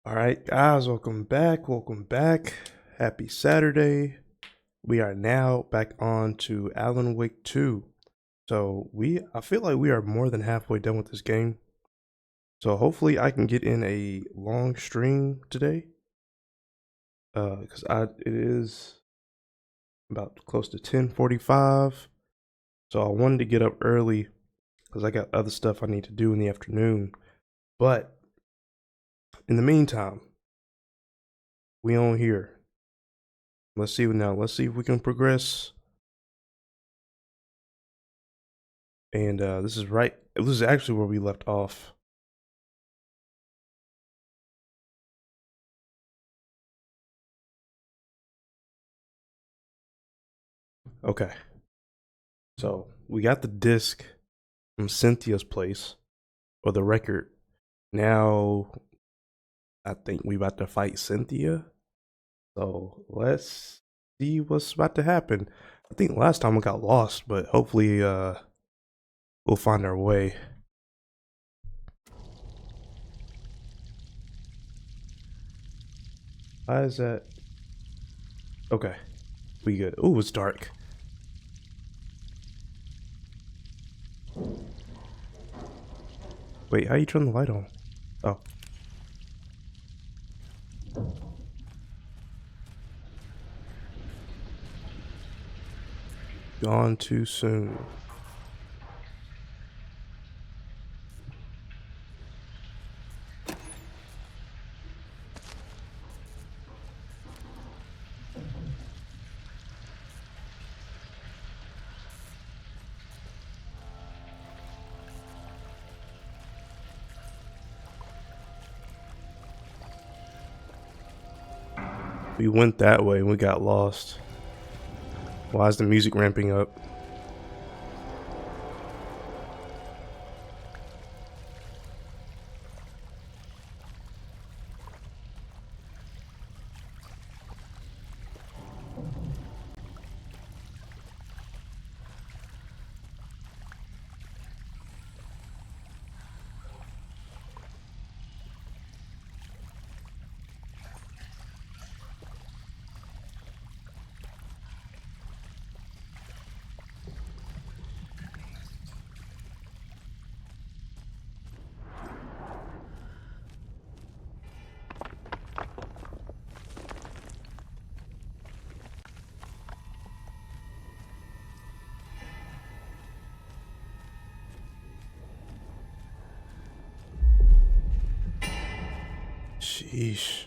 All right, guys, welcome back. Welcome back. Happy Saturday. We are now back on to Alan Wake 2. I feel like we are more than halfway done with this game. So hopefully I can get in a long stream today. Because it is about close to 10:45. So I wanted to get up early because I got other stuff I need to do in the afternoon. But in the meantime, we on here. Let's see if we can progress. And this is actually where we left off. Okay. So we got the disc from Cynthia's place, or the record. Now I think we about to fight Cynthia. So let's see what's about to happen. I think last time we got lost, but hopefully we'll find our way. Why is that? Okay. We good. Ooh, it's dark. Wait, how you turn the light on? Oh. Gone too soon. We went that way and we got lost. Why is the music ramping up? Sheesh.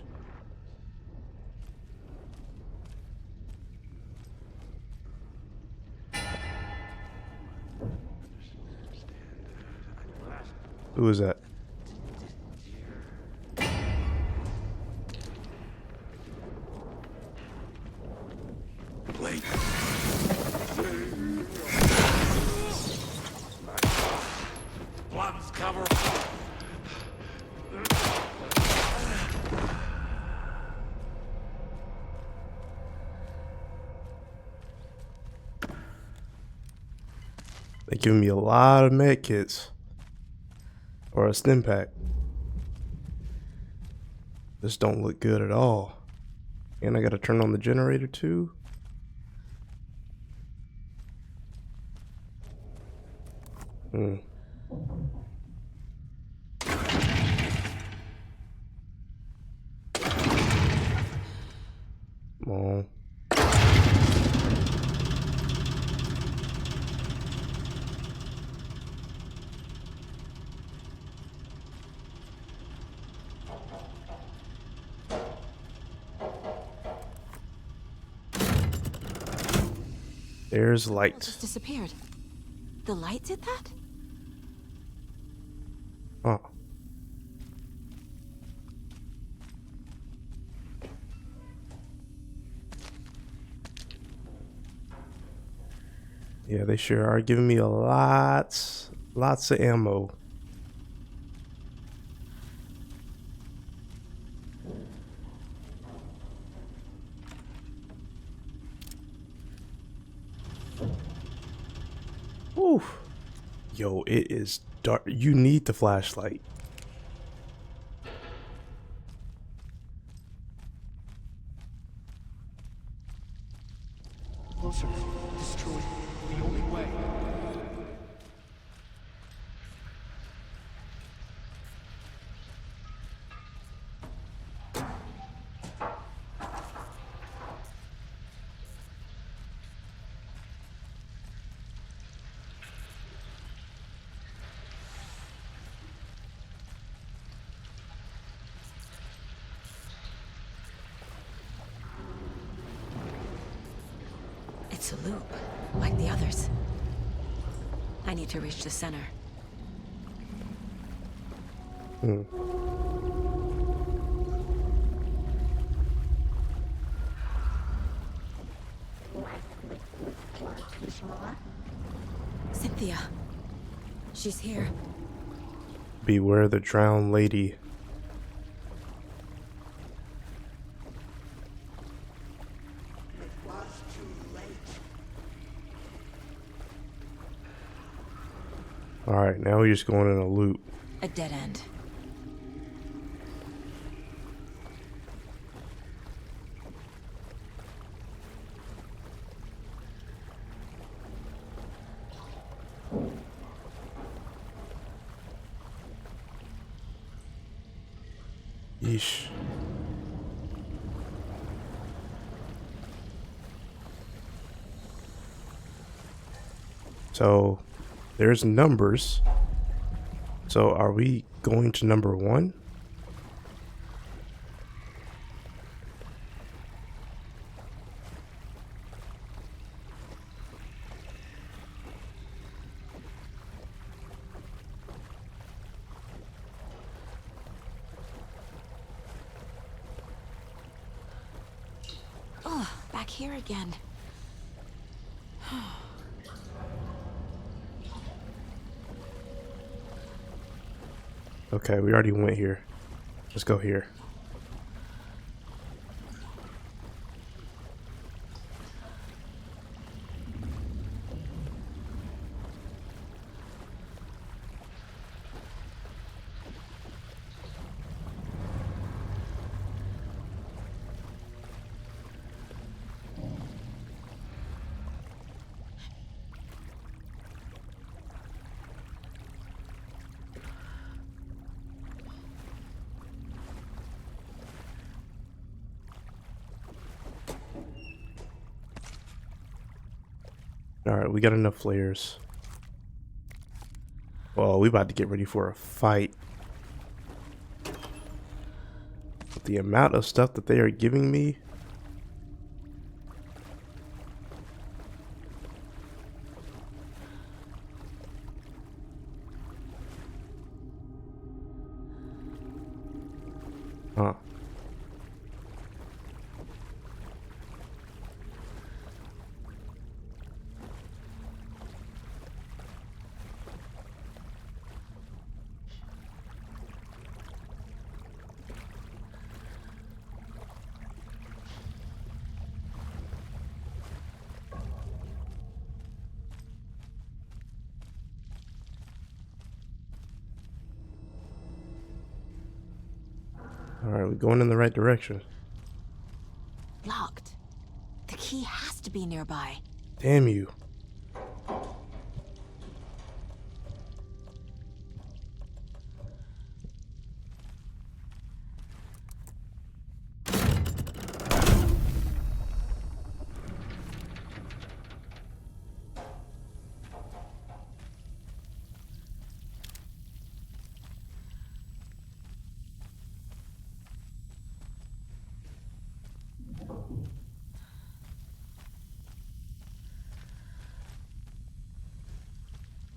Who is that? Blade. Blood's cover. They giving me a lot of med kits. Or a stim pack. This don't look good at all. And I gotta turn on the generator too. Hmm. Come on. There's It light. just disappeared. The light did that? Oh. Yeah, they sure are giving me lots of ammo. Woo. Yo, it is dark. You need the flashlight. It's a loop, like the others. I need to reach the center. Hmm. Cynthia. She's here. Beware the drowned lady. Alright, now we're just going in a loop. A dead end. Yeesh. So, there's numbers. So, are we going to number 1? Oh, back here again. Okay, we already went here. Let's go here. Alright, we got enough flares. Well, we about to get ready for a fight. With the amount of stuff that they are giving me. Huh. Alright, we're going in the right direction. Locked. The key has to be nearby. Damn you.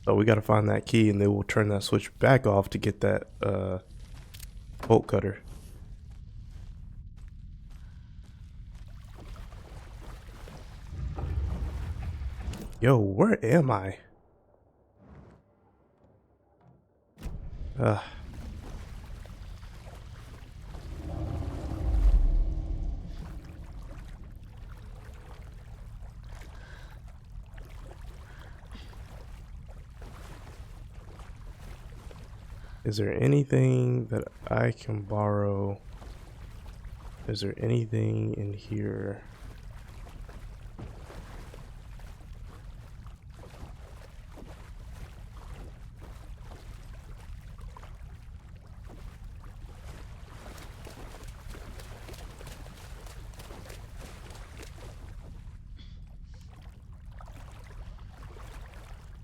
So we gotta find that key and then we'll turn that switch back off to get that bolt cutter. Yo, where am I? Is there anything that I can borrow? Is there anything in here?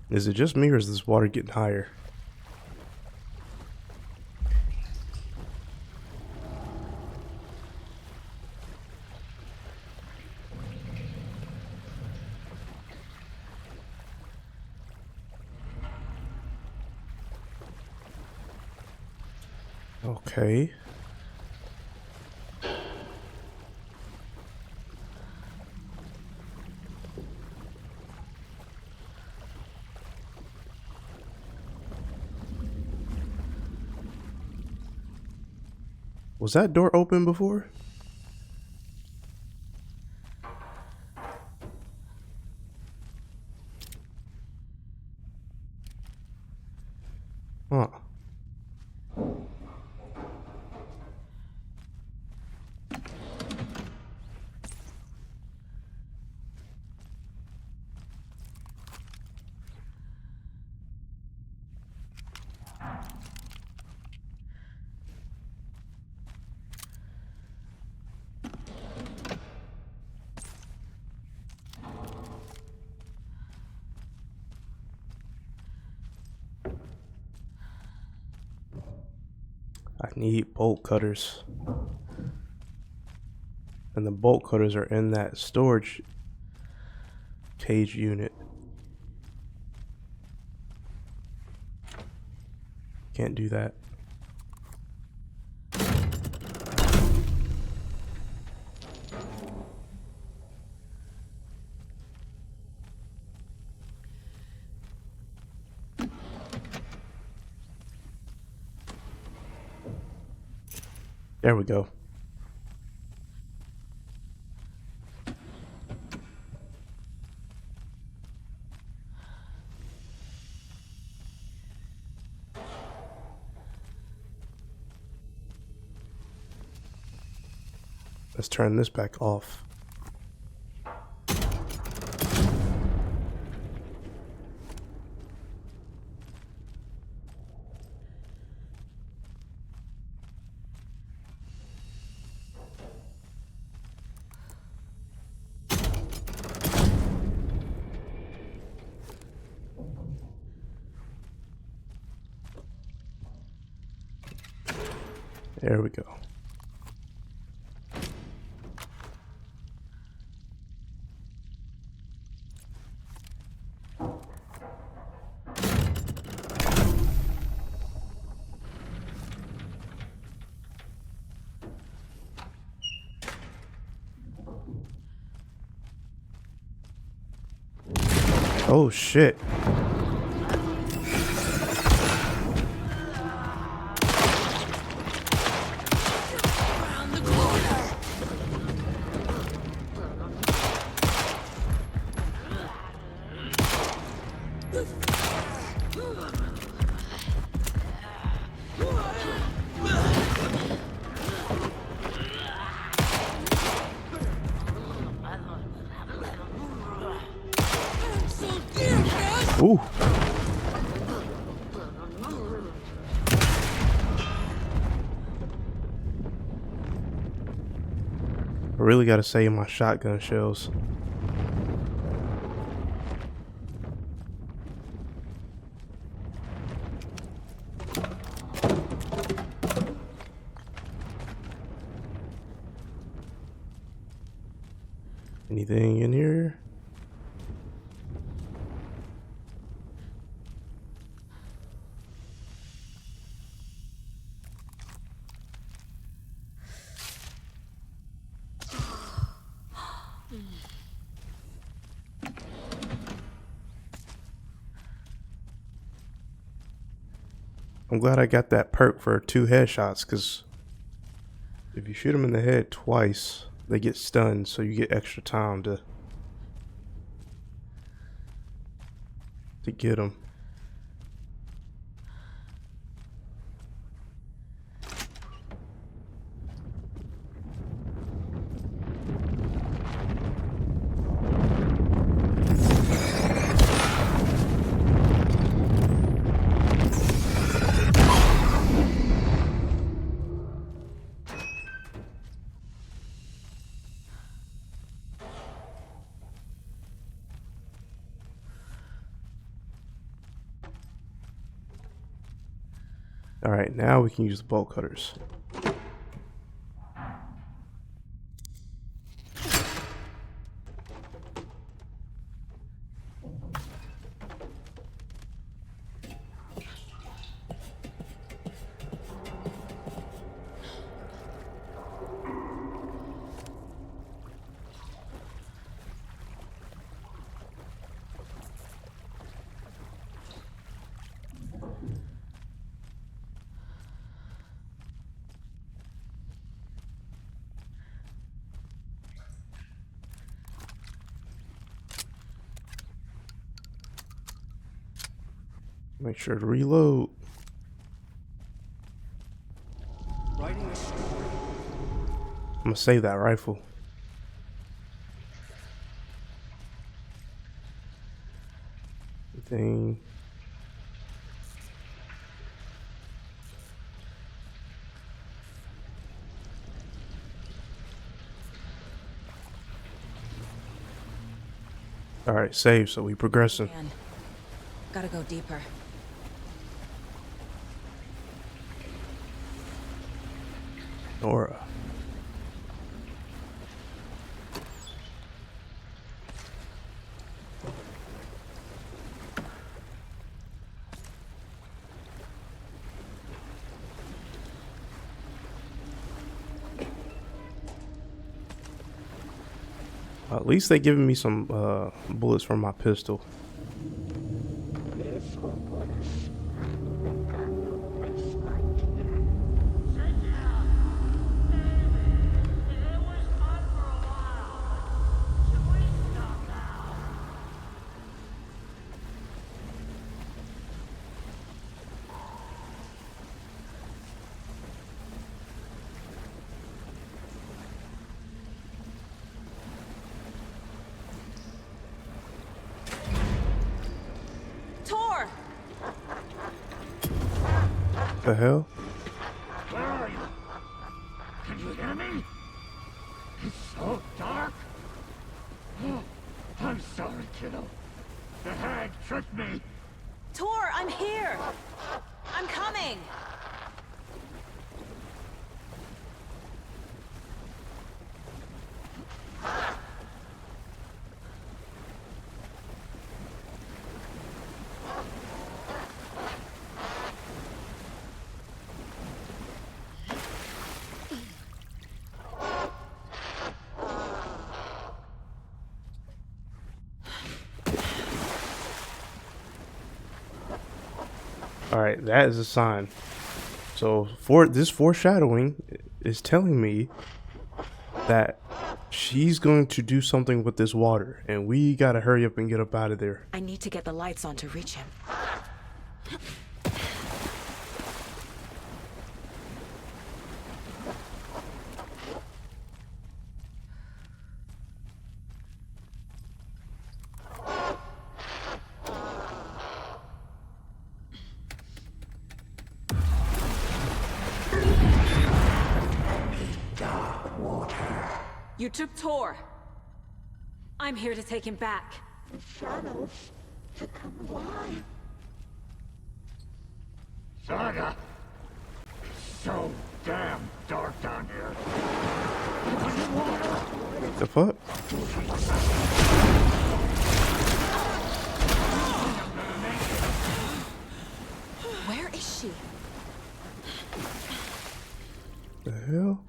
Is it just me or is this water getting higher? Okay. Was that door open before? Huh. I need bolt cutters. And the bolt cutters are in that storage cage unit. Can't do that. There we go. Let's turn this back off. There we go. Oh shit. Ooh. I really gotta save my shotgun shells. Anything in here? I'm glad I got that perk for 2 headshots, because if you shoot them in the head twice, they get stunned, so you get extra time to get them. Alright, now we can use the bolt cutters. Make sure to reload. Writing a story. I'm gonna save that rifle. Thing. All right, save. So we progressing. Man, gotta go deeper. Nora. At least they giving me some bullets from my pistol. Tor! The hell? Where are you? Can you hear me? It's so dark. Oh, I'm sorry, kiddo. The hag tricked me. Tor, I'm here! I'm coming! All right, that is a sign. So for this foreshadowing is telling me that she's going to do something with this water, and we gotta hurry up and get up out of there. I need to get the lights on to reach him. You took Tor. I'm here to take him back. Saga! It's so damn dark down here. The fuck? Where is she? The hell?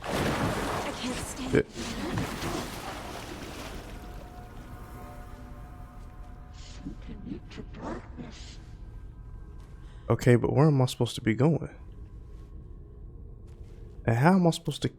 I can't stand It- Okay, but where am I supposed to be going? And how am I supposed to?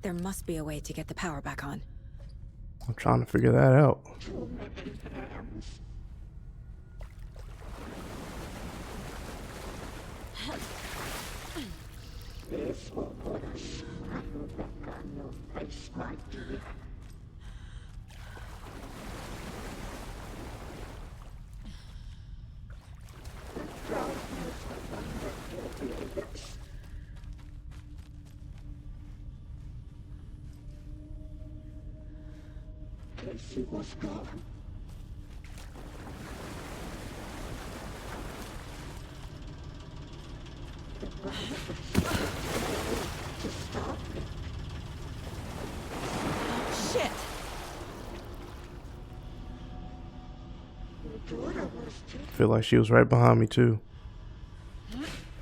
There must be a way to get the power back on. I'm trying to figure that out. Casey was gone. To stop me. Shit! Your daughter was too. Feel like she was right behind me too.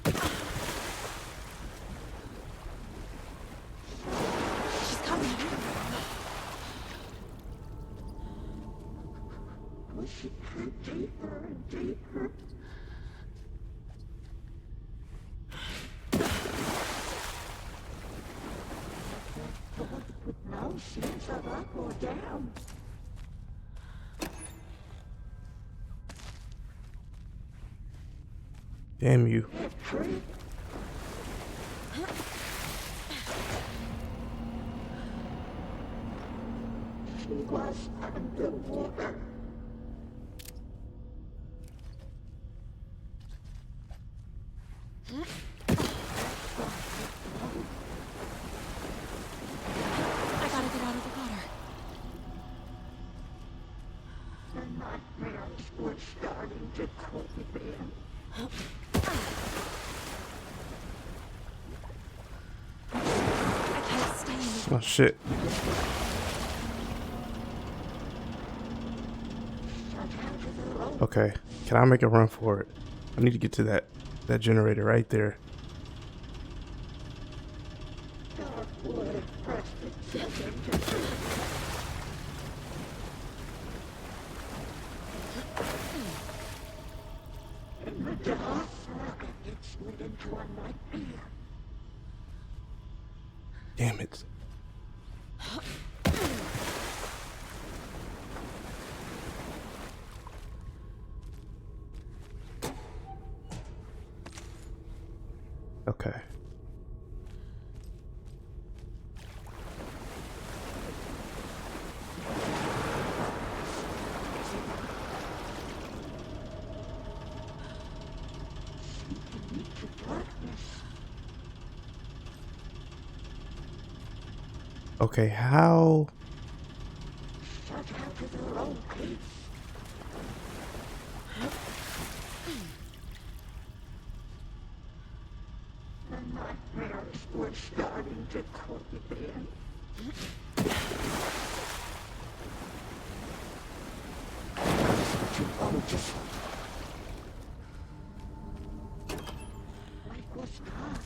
She's coming. She grew deeper and deeper. Now she's up or down. Damn you. Tree. She was underwater. I gotta get out of the water. The nightmares were starting to creep in. I can't stay in this. Oh shit. Okay, can I make a run for it? I need to get to that generator right there. Dark water pressed itself into me. In the dark, it slid into a nightmare. Damn it. Okay. Okay, how? Shut out of their own peace. The nightmares were starting to creep in. Mike was gone.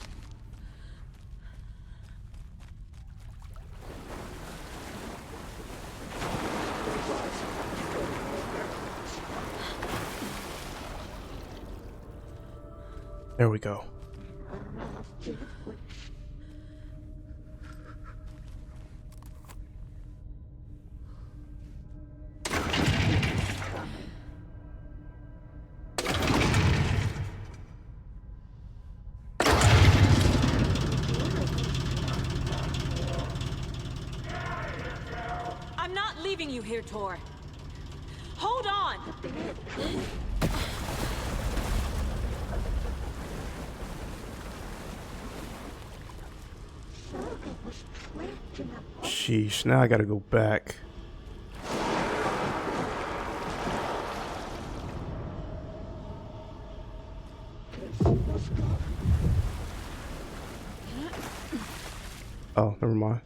There we go. I'm not leaving you here, Tor. Hold on! Saga was trapped in a box. Sheesh, now I gotta go back. Was gone. Oh, never mind.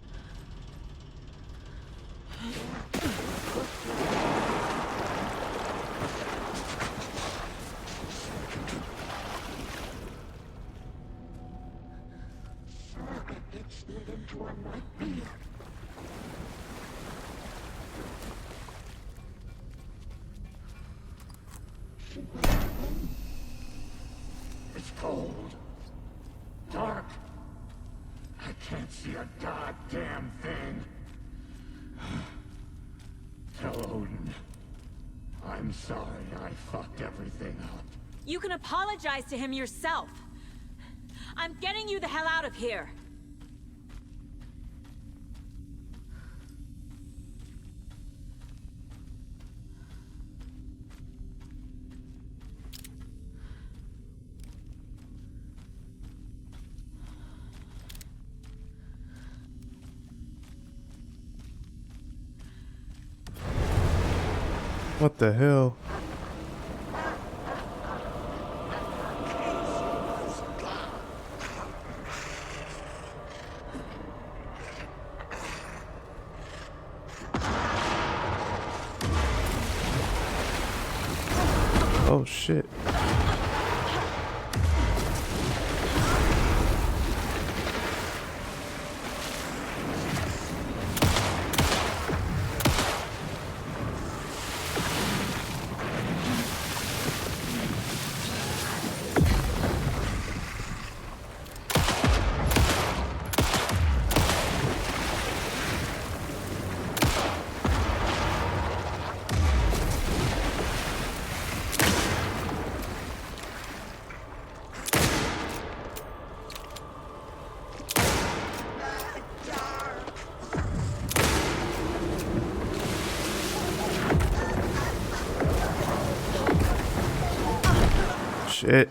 Saga had slid into a nightmare. It's cold. Dark. I can't see a goddamn thing. Tell Odin. I'm sorry I fucked everything up. You can apologize to him yourself. I'm getting you the hell out of here. What the hell? Oh shit. Shit.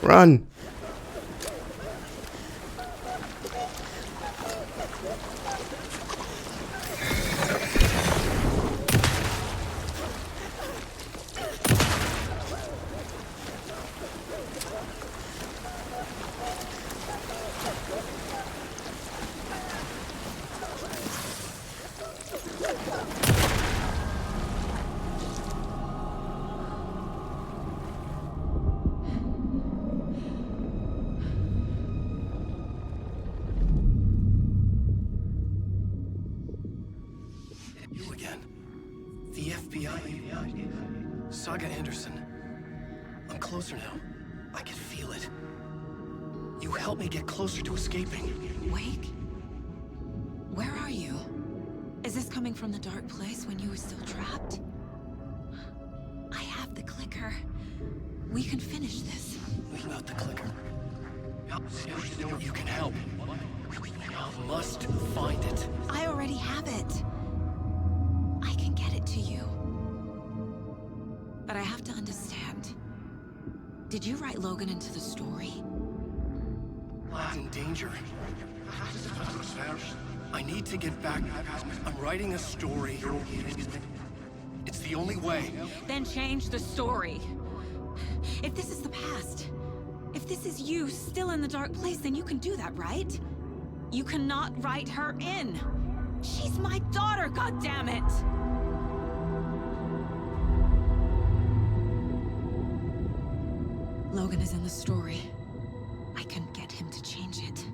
Run. You again. The FBI. Saga Anderson. I'm closer now. I can feel it. You helped me get closer to escaping. Wake? Where are you? Is this coming from the dark place when you were still trapped? I have the clicker. We can finish this. Without the clicker. You can help. I must find it. I already have it. I can get it to you. But I have to understand. Did you write Logan into the story? Lad's in danger. I need to get back. I'm writing a story. It's the only way. Then change the story. If this is the past, if this is you still in the dark place, then you can do that, right? You cannot write her in. She's my daughter, goddammit! Logan is in the story. I can get him to change it.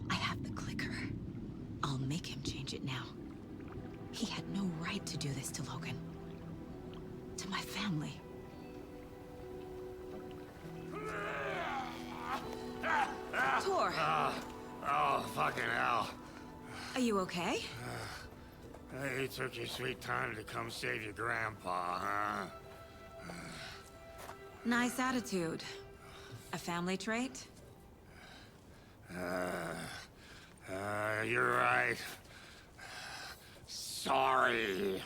I have the clicker. I'll make him change it now. He had no right to do this to Logan. To my family. Tor, Oh, fucking hell. are you okay? You took your sweet time to come save your grandpa, huh? Nice attitude. A family trait? You're right. Sorry.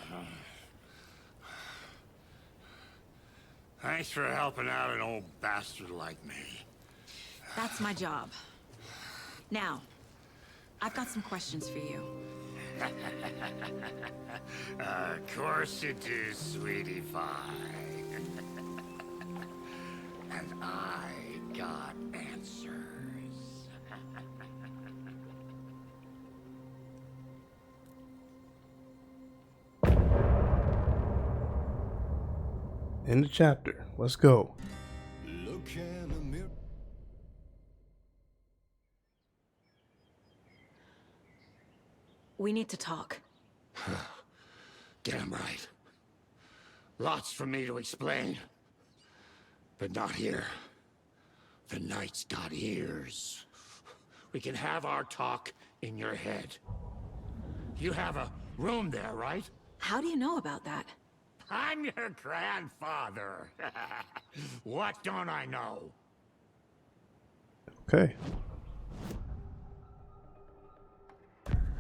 Thanks for helping out an old bastard like me. That's my job. Now, I've got some questions for you. Of course you do, sweetie pie. And I got answers. End of chapter. Let's go. Look in the mirror. We need to talk. Get him right. Lots for me to explain. But not here. The night's got ears. We can have our talk in your head. You have a room there, right? How do you know about that? I'm your grandfather. What don't I know? Okay.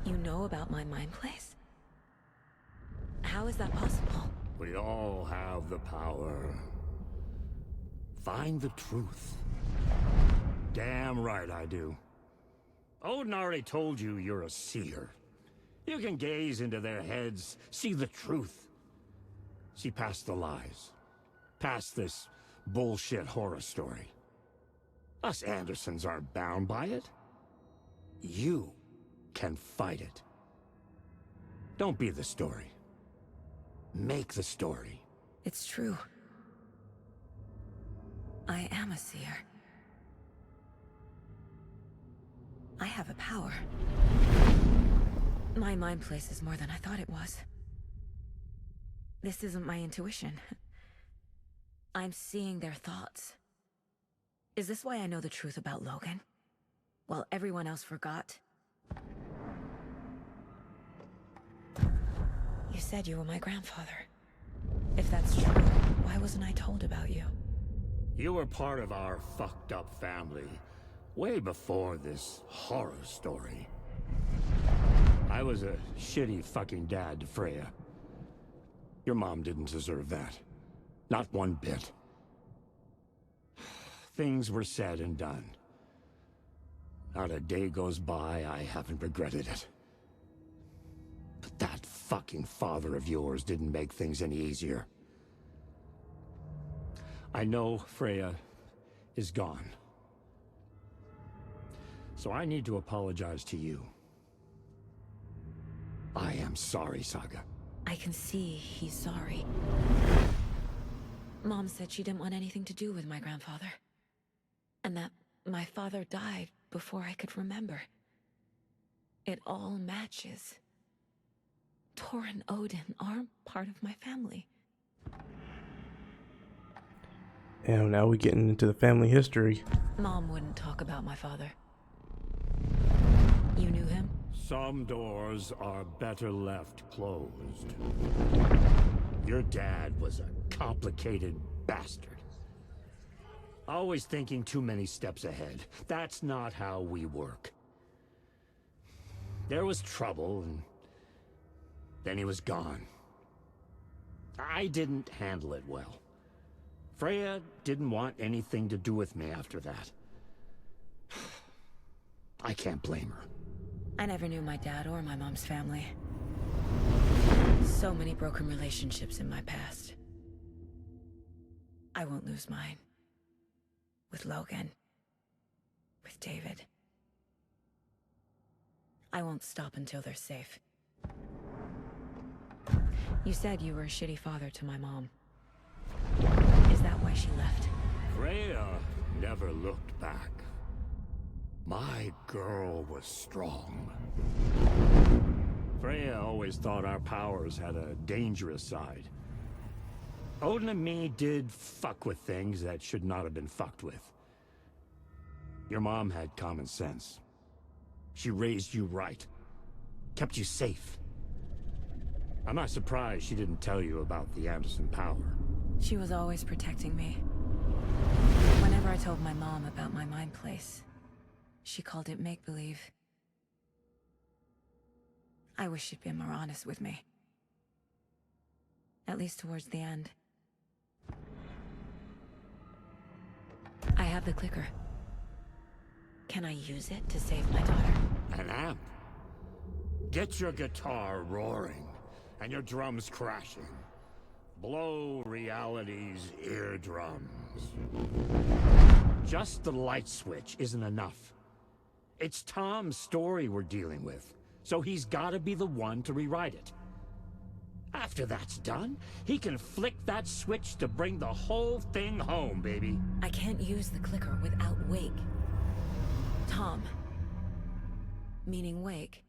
You know about my mind place? How is that possible? We all have the power. Find the truth. Damn right I do. Odin already told you you're a seer. You can gaze into their heads, see the truth. See past the lies. Past this bullshit horror story. Us Andersons aren't bound by it. You can fight it. Don't be the story. Make the story. It's true. I am a seer. I have a power. My mind place is more than I thought it was. This isn't my intuition. I'm seeing their thoughts. Is this why I know the truth about Logan? While everyone else forgot? You said you were my grandfather. If that's true, why wasn't I told about you? You were part of our fucked up family, way before this horror story. I was a shitty fucking dad to Freya. Your mom didn't deserve that. Not one bit. Things were said and done. Not a day goes by I haven't regretted it. But that fucking father of yours didn't make things any easier. I know Freya is gone. So I need to apologize to you. I am sorry, Saga. I can see he's sorry. Mom said she didn't want anything to do with my grandfather. And that my father died before I could remember. It all matches. Tor and Odin are part of my family. And now we're getting into the family history. Mom wouldn't talk about my father. You knew him? Some doors are better left closed. Your dad was a complicated bastard. Always thinking too many steps ahead. That's not how we work. There was trouble, and then he was gone. I didn't handle it well. Freya didn't want anything to do with me after that. I can't blame her. I never knew my dad or my mom's family. So many broken relationships in my past. I won't lose mine. With Logan. With David. I won't stop until they're safe. You said you were a shitty father to my mom. Is that why she left? Freya never looked back. My girl was strong. Freya always thought our powers had a dangerous side. Odin and me did fuck with things that should not have been fucked with. Your mom had common sense. She raised you right. Kept you safe. I'm not surprised she didn't tell you about the Anderson power. She was always protecting me. Whenever I told my mom about my mind place, she called it make-believe. I wish she'd been more honest with me. At least towards the end. I have the clicker. Can I use it to save my daughter? An amp? Get your guitar roaring, and your drums crashing. Blow reality's eardrums. Just the light switch isn't enough. It's Tom's story we're dealing with, so he's gotta be the one to rewrite it. After that's done, he can flick that switch to bring the whole thing home, baby. I can't use the clicker without Wake. Tom. Meaning Wake.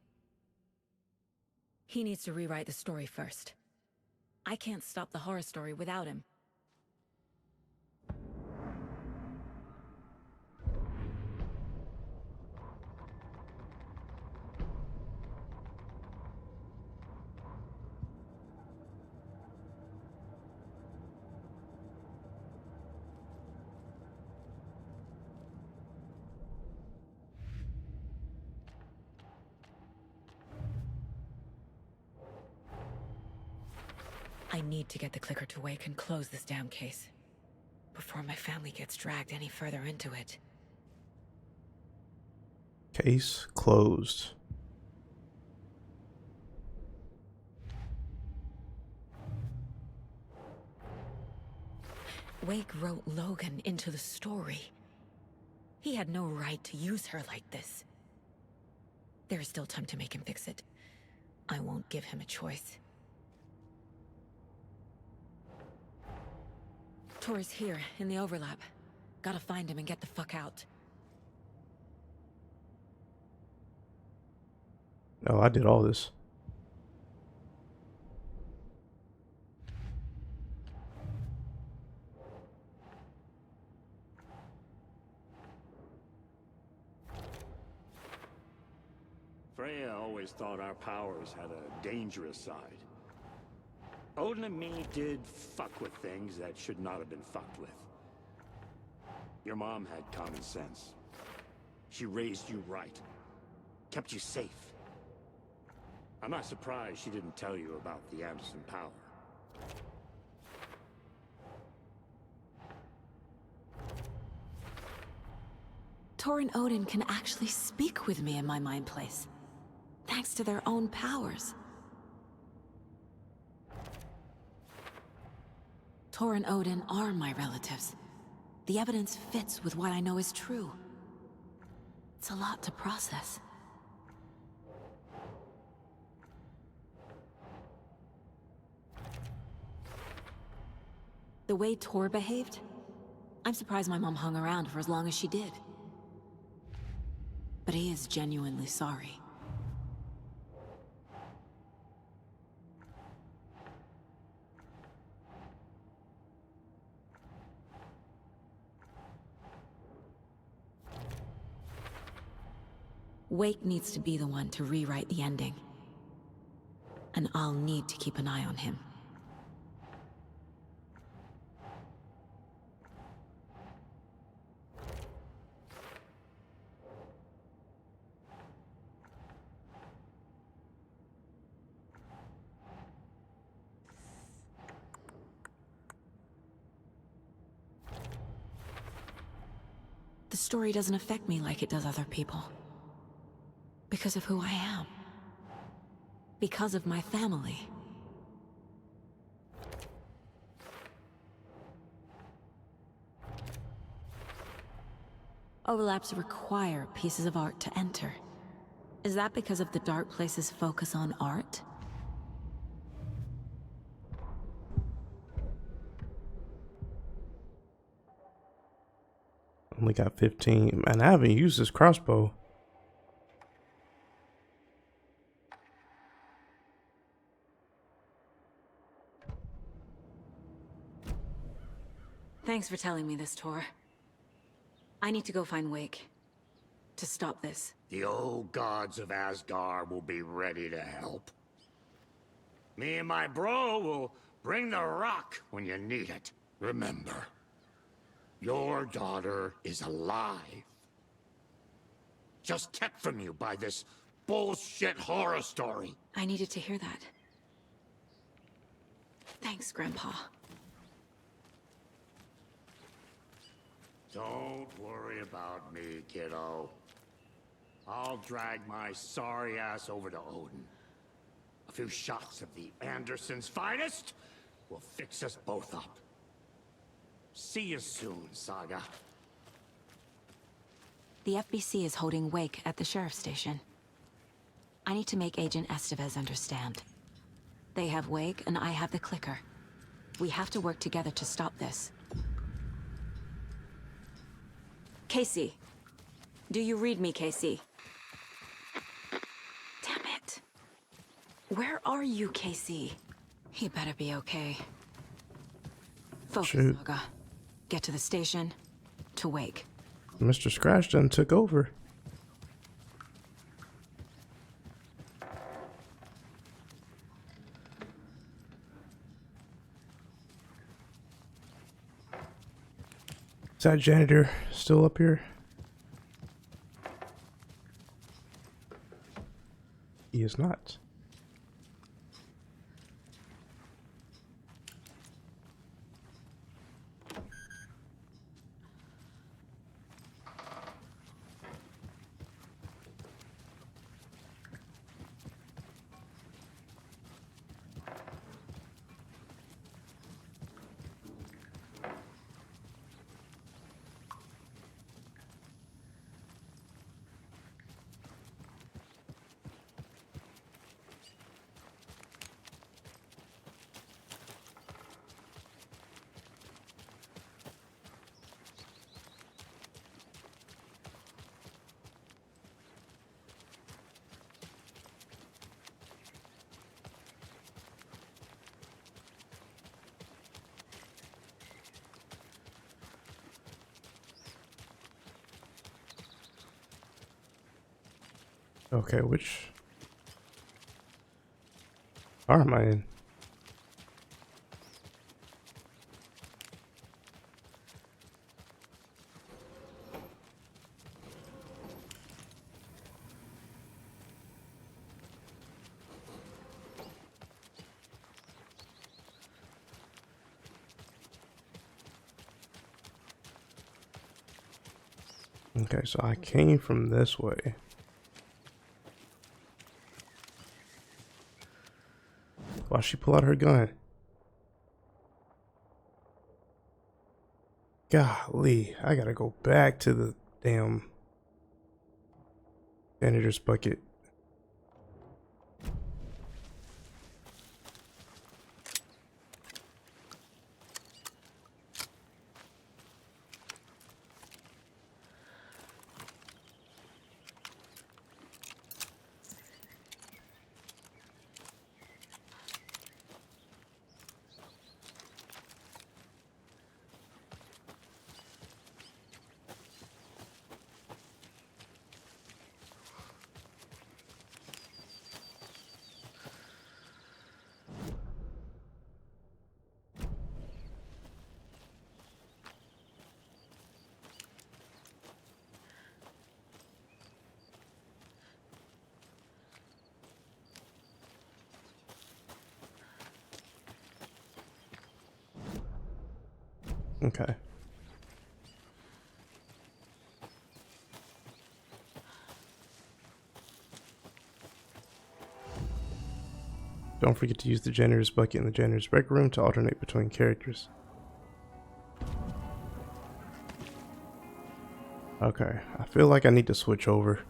He needs to rewrite the story first. I can't stop the horror story without him. I need to get the clicker to Wake and close this damn case before my family gets dragged any further into it. Case closed. Wake wrote Logan into the story. He had no right to use her like this. There is still time to make him fix it. I won't give him a choice. Tor's here, in the overlap. Gotta find him and get the fuck out. Oh, I did all this. Freya always thought our powers had a dangerous side. Odin and me did fuck with things that should not have been fucked with. Your mom had common sense. She raised you right. Kept you safe. I'm not surprised she didn't tell you about the Anderson power. Tor and Odin can actually speak with me in my mind place, thanks to their own powers. Tor and Odin are my relatives. The evidence fits with what I know is true. It's a lot to process. The way Tor behaved, I'm surprised my mom hung around for as long as she did. But he is genuinely sorry. Wake needs to be the one to rewrite the ending. And I'll need to keep an eye on him. The story doesn't affect me like it does other people. Because of who I am. Because of my family. Overlaps require pieces of art to enter. Is that because of the Dark Place's focus on art? Only got 15. Man, I haven't used this crossbow. Thanks for telling me this, Tor. I need to go find Wake. To stop this. The old gods of Asgard will be ready to help. Me and my bro will bring the rock when you need it. Remember, your daughter is alive. Just kept from you by this bullshit horror story. I needed to hear that. Thanks, Grandpa. Don't worry about me, kiddo. I'll drag my sorry ass over to Odin. A few shots of the Andersons' finest will fix us both up. See you soon, Saga. The FBC is holding Wake at the sheriff's station. I need to make Agent Estevez understand. They have Wake and I have the clicker. We have to work together to stop this. Casey. Do you read me, Casey? Damn it. Where are you, Casey? He better be okay. Focus, Shoot. Saga. Get to the station. To Wake. Mr. Scratch done took over. Is that janitor still up here? He is not. Okay, which car am I in? Okay, so I came from this way. Why'd she pull out her gun? Golly, I gotta go back to the damn janitor's bucket. Okay. Don't forget to use the janitor's bucket in the janitor's break room to alternate between characters. Okay, I feel like I need to switch over.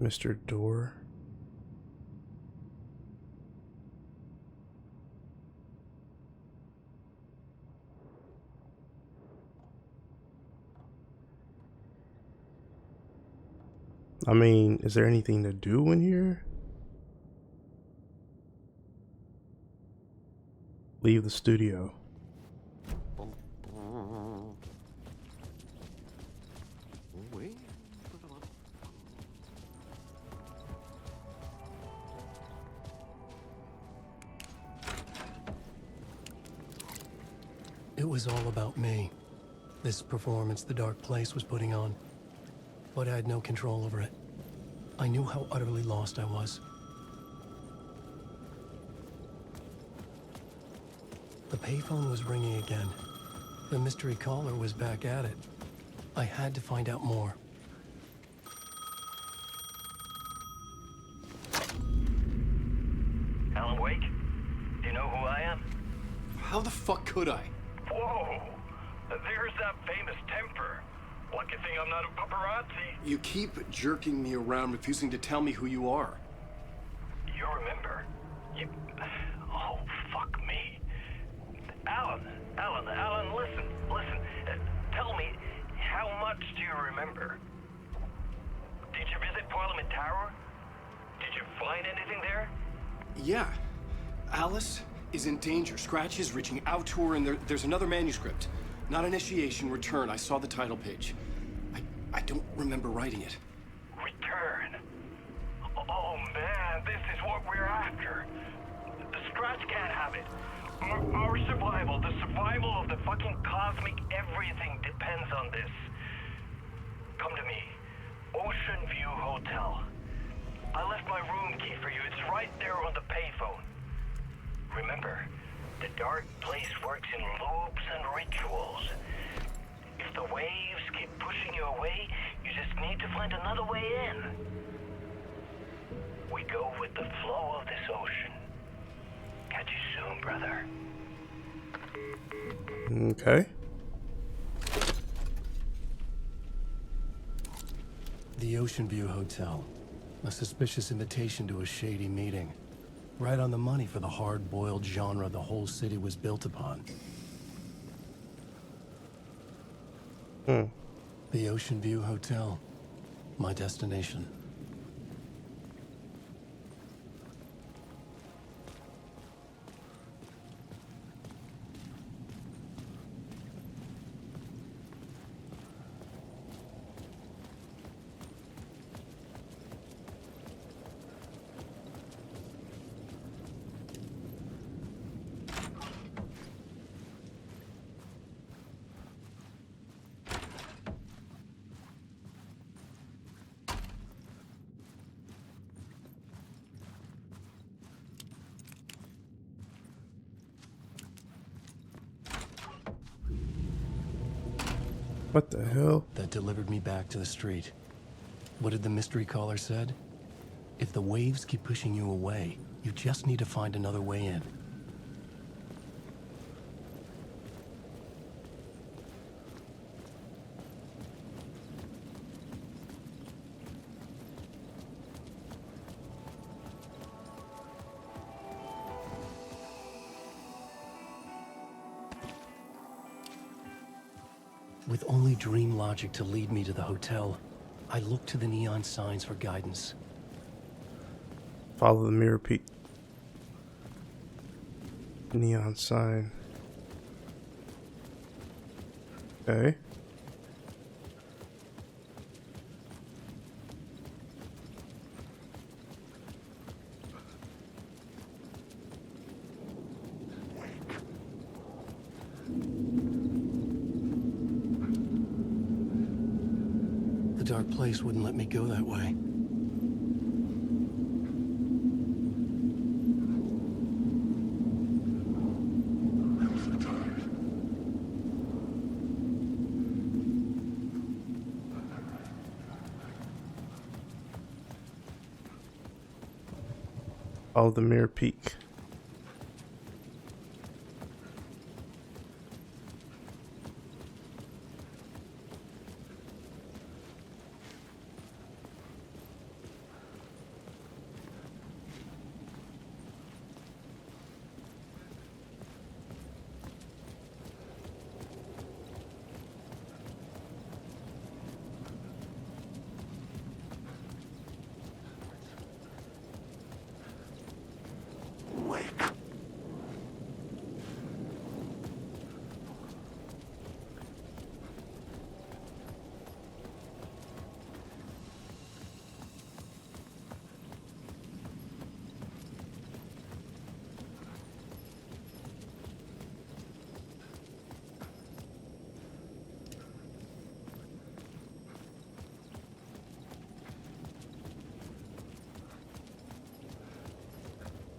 Mr. Door. I mean, is there anything to do in here? Leave the studio. It was all about me. This performance the Dark Place was putting on. But I had no control over it. I knew how utterly lost I was. The payphone was ringing again. The mystery caller was back at it. I had to find out more. Alan Wake? Do you know who I am? How the fuck could I? Whoa! There's that famous temper. Lucky thing I'm not a paparazzi. You keep jerking me around, refusing to tell me who you are. You remember? You... Oh, fuck me. Alan, listen. Tell me, how much do you remember? Did you visit Parliament Tower? Did you find anything there? Yeah. Alice is in danger. Scratch is reaching out to her, and there's another manuscript. Not initiation, return. I saw the title page. I don't remember writing it. Return. Oh man, this is what we're after. The Scratch can't have it. Our survival, the survival of the fucking cosmic everything depends on this. Come to me. Ocean View Hotel. I left my room key for you. It's right there on the payphone. Remember, the Dark Place works in loops and rituals. If the waves keep pushing you away, you just need to find another way in. We go with the flow of this ocean. Catch you soon, brother. Okay. The Ocean View Hotel. A suspicious invitation to a shady meeting. Right on the money for the hard-boiled genre the whole city was built upon. The Ocean View Hotel. My destination. What the hell? That delivered me back to the street. What did the mystery caller said? If the waves keep pushing you away, you just need to find another way in. With only dream logic to lead me to the hotel, I looked to the neon signs for guidance. Follow the mirror peak. Neon sign. Okay. The Dark Place wouldn't let me go that way. Follow the mirror peak.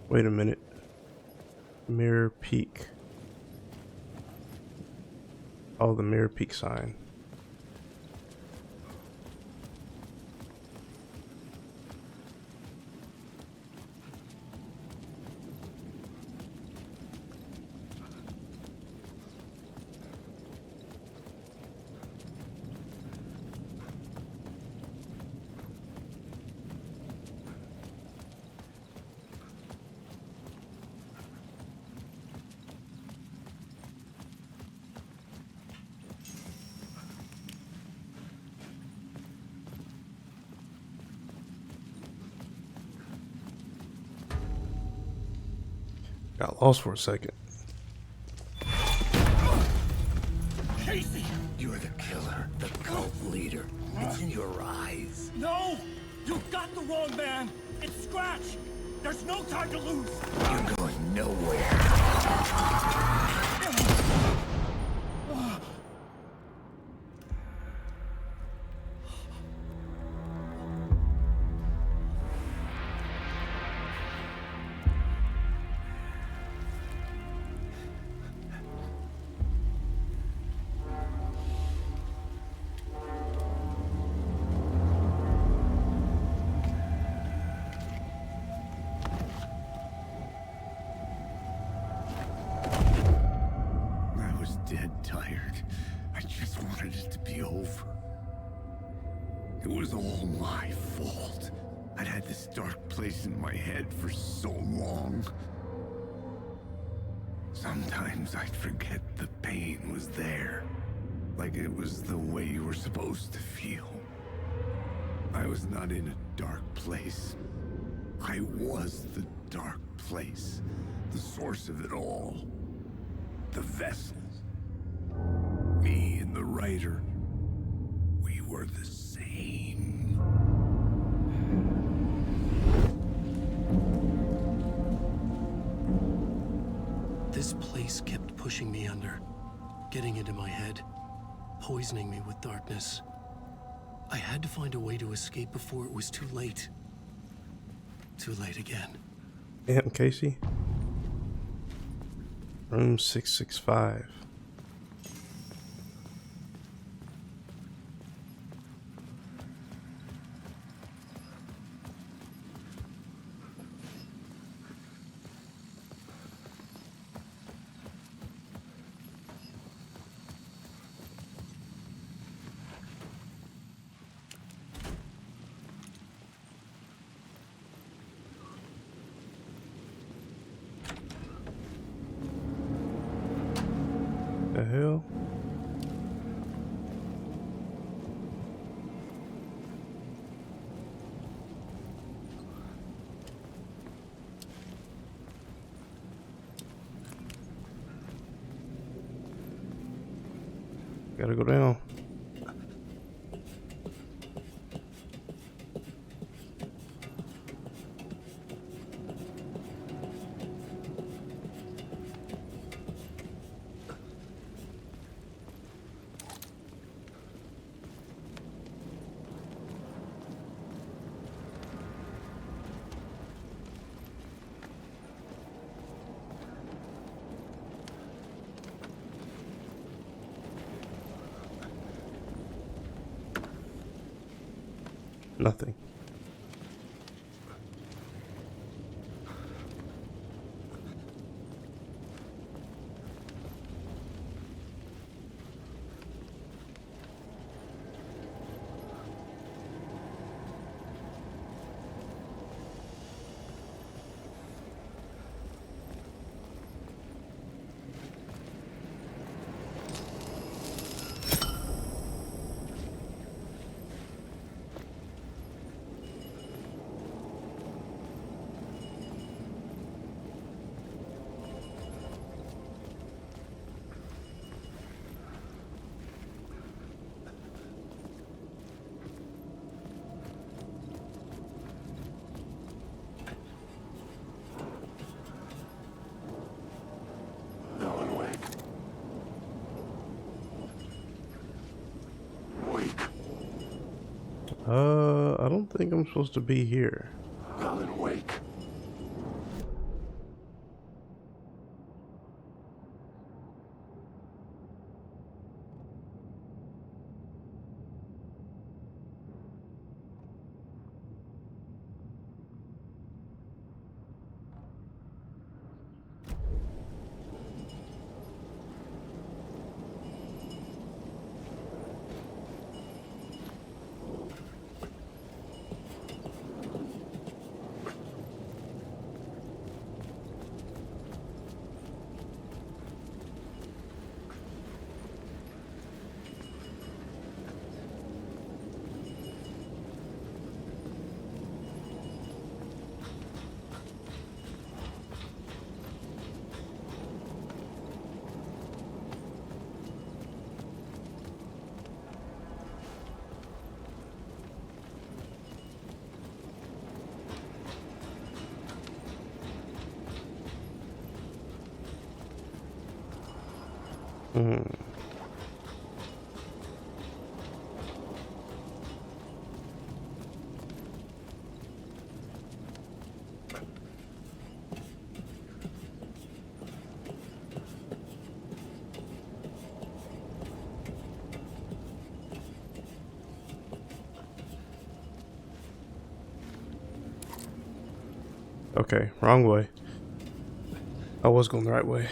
Wait a minute. Mirror Peak. Oh, the Mirror Peak sign. Got lost for a second. Casey! You're the killer, the cult leader. It's in your eyes. No! You got the wrong man! It's Scratch! There's no time to lose! You're going nowhere. Dead tired. I just wanted it to be over. It was all my fault. I'd had this dark place in my head for so long. Sometimes I'd forget the pain was there. Like it was the way you were supposed to feel. I was not in a dark place. I was the dark place. The source of it all. The vessel. Me and the writer, we were the same. This place kept pushing me under, getting into my head, poisoning me with darkness. I had to find a way to escape before it was too late. Too late again. Damn, Casey. Room 665. The hell? Gotta go down. Nothing. I don't think I'm supposed to be here. Alan, wake. Hmm. Okay, wrong way. I was going the right way.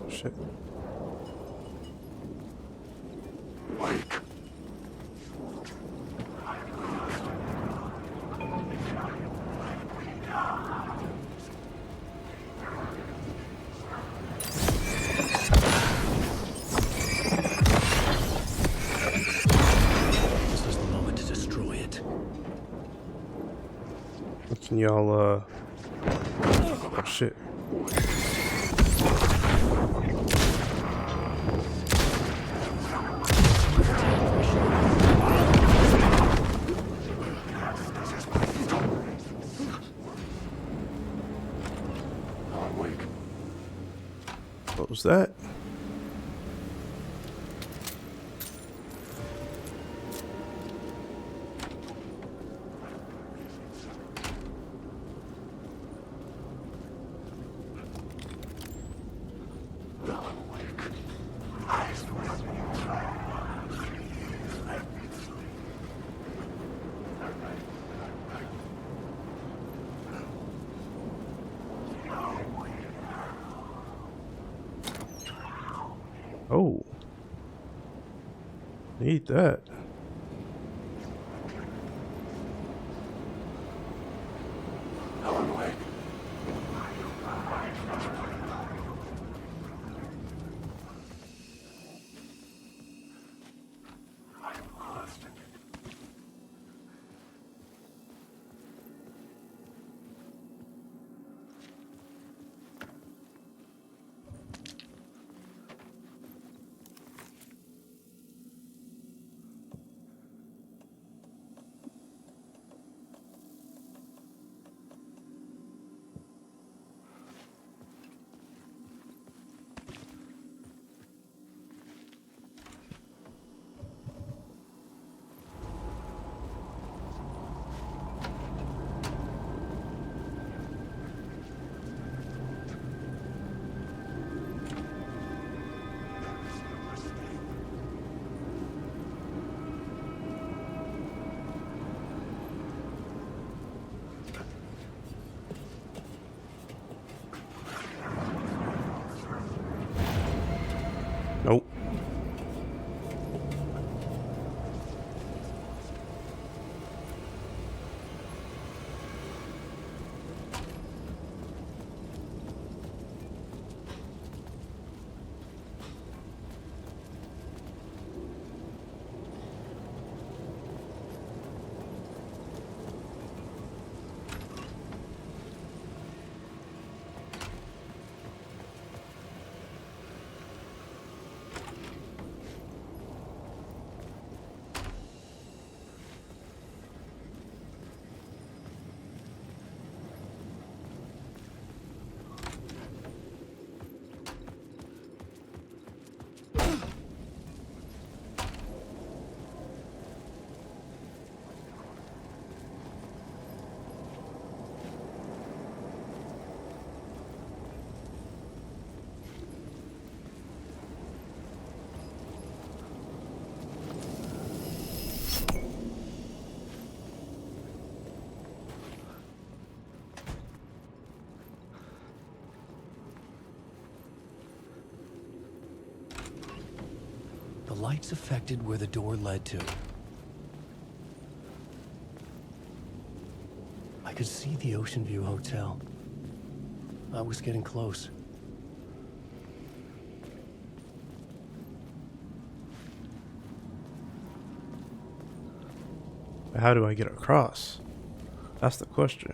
Shit. This is the moment to destroy it. Can y'all, oh shit. What was that? Oh. Need that. Nope. The lights affected where the door led to. I could see the Ocean View Hotel. I was getting close. How do I get across? That's the question.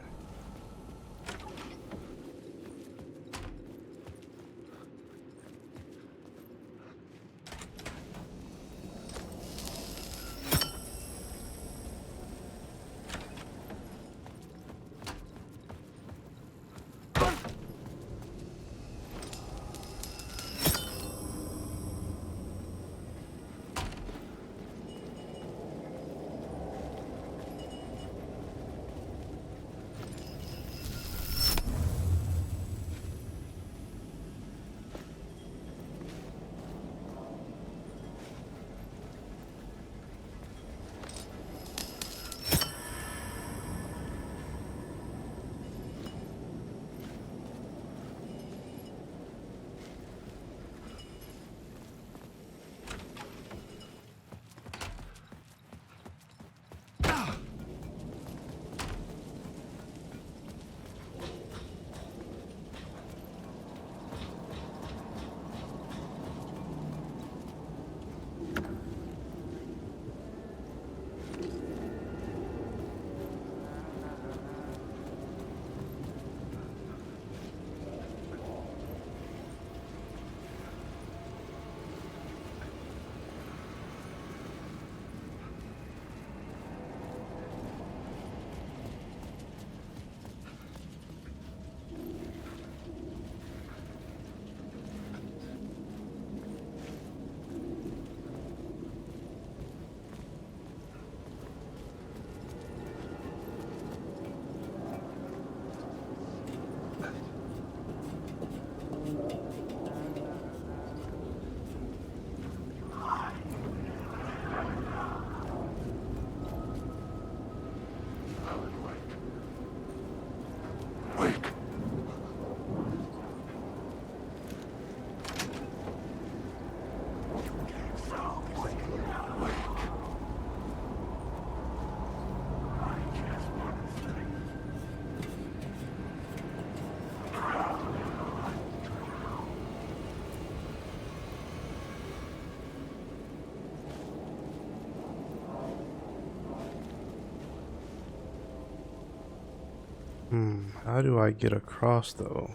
How do I get across though?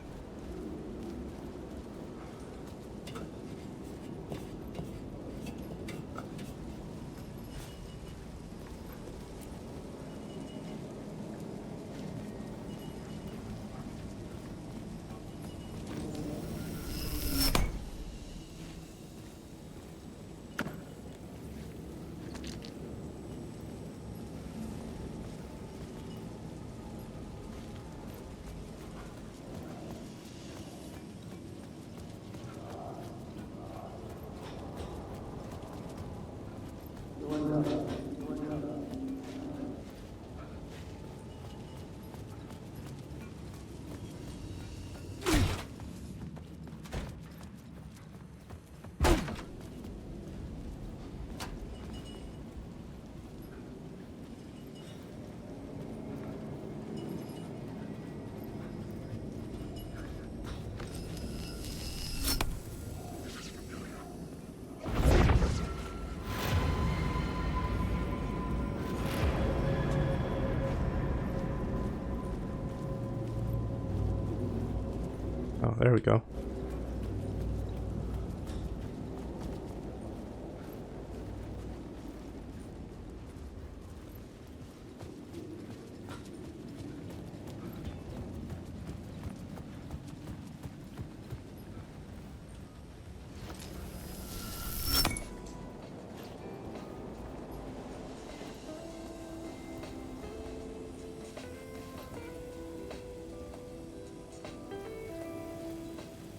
Oh, there we go.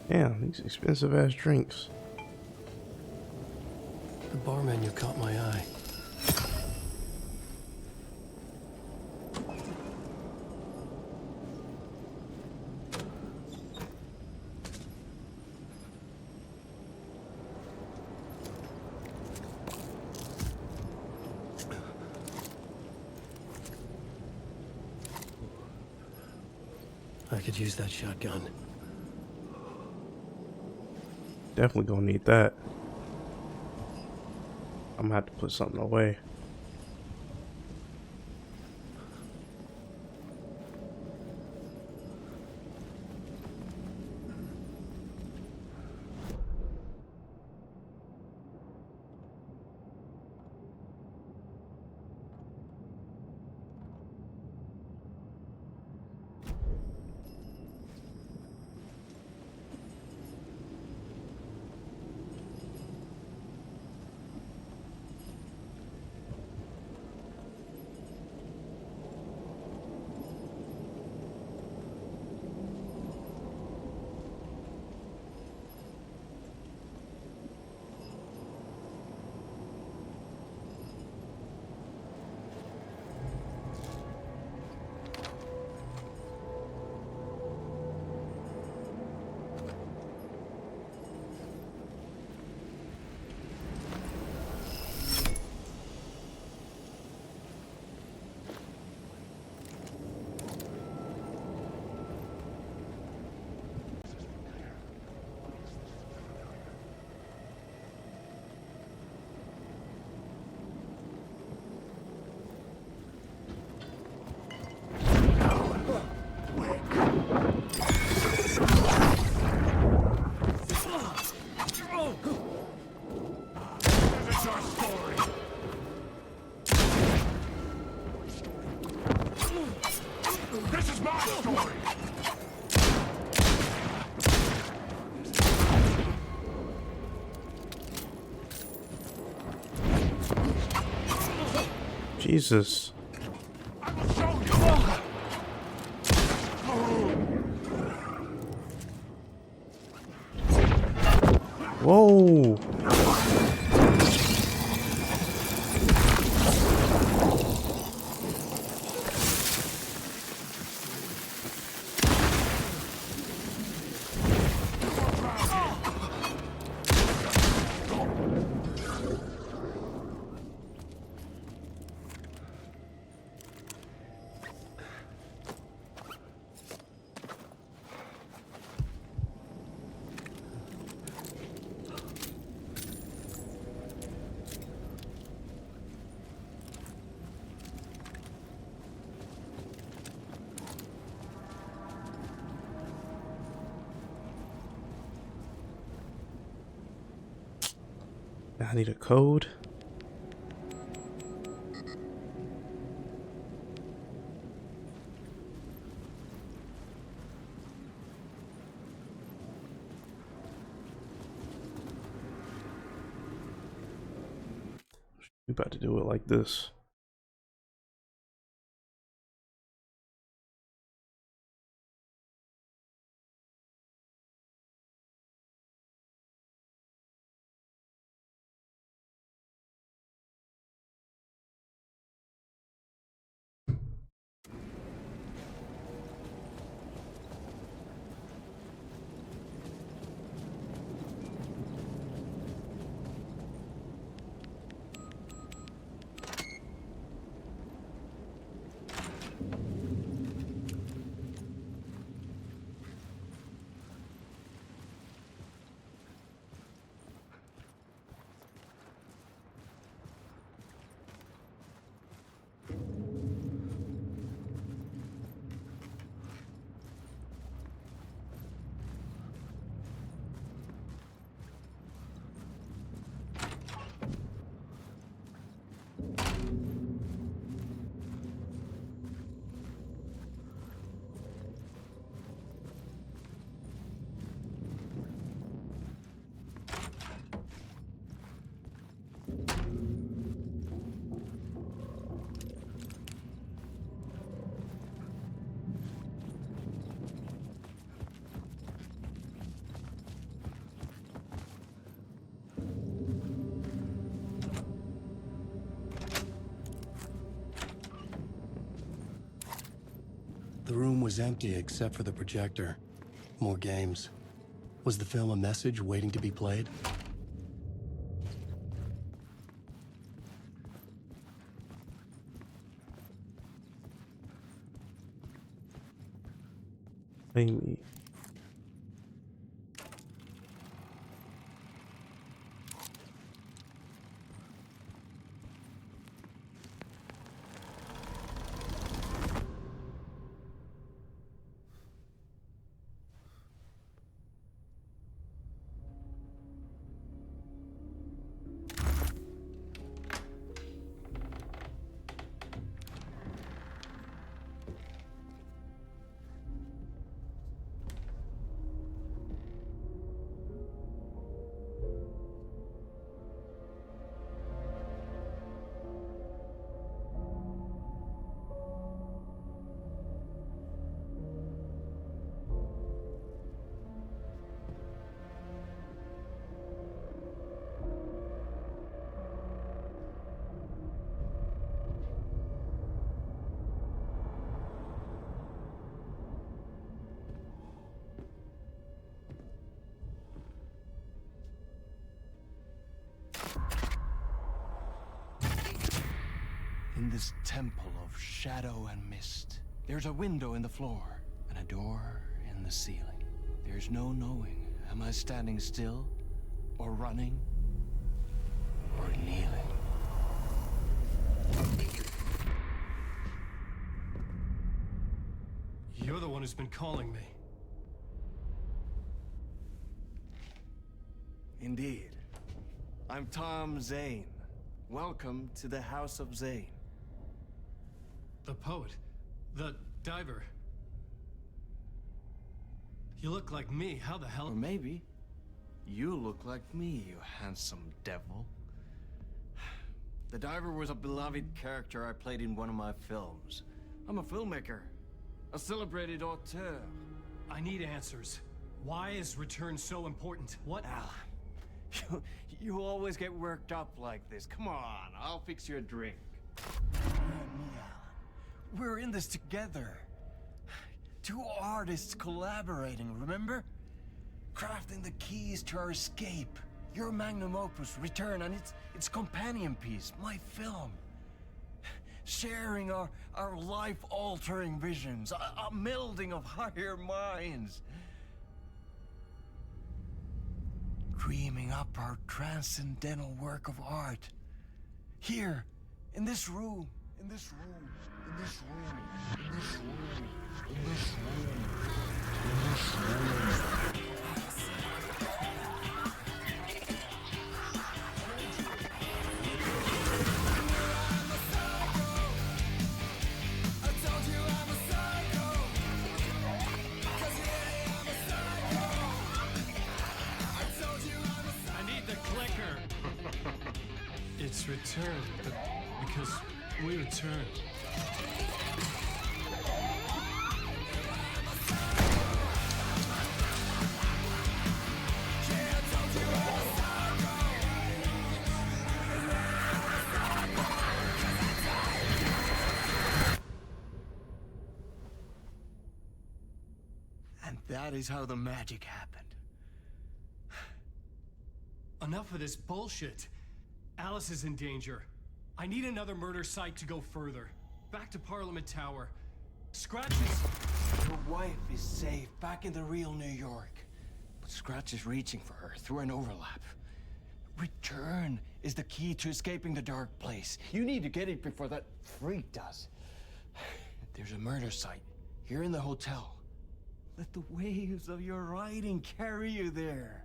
Damn, these expensive ass drinks. The bar menu caught my eye. I could use that shotgun. Definitely gonna need that. I'm gonna have to put something away. This is my story! Jesus. I will show you! Whoa. I need a code. We about to do it like this. The room was empty except for the projector. More games. Was the film a message waiting to be played? Amy. In this temple of shadow and mist, there's a window in the floor and a door in the ceiling. There's no knowing, am I standing still, or running, or kneeling? You're the one who's been calling me. Indeed. I'm Tom Zane. Welcome to the House of Zane. The poet. The diver. You look like me. How the hell? Or maybe you look like me, you handsome devil. The diver was a beloved character I played in one of my films. I'm a filmmaker, a celebrated auteur. I need answers. Why is Return so important? What? Alan, you always get worked up like this. Come on, I'll fix you a drink. We're in this together. Two artists collaborating, remember? Crafting the keys to our escape. Your magnum opus, Return, and its companion piece, my film. Sharing our life-altering visions, a melding of higher minds. Dreaming up our transcendental work of art. Here, in this room, in this room, in this room, in this room, in this room, in this room. It's Return, because we return. And that is how the magic happened. Enough of this bullshit. Alice is in danger. I need another murder site to go further. Back to Parliament Tower. Scratch is... Your wife is safe, back in the real New York. But Scratch is reaching for her through an overlap. Return is the key to escaping the dark place. You need to get it before that freak does. There's a murder site here in the hotel. Let the waves of your writing carry you there.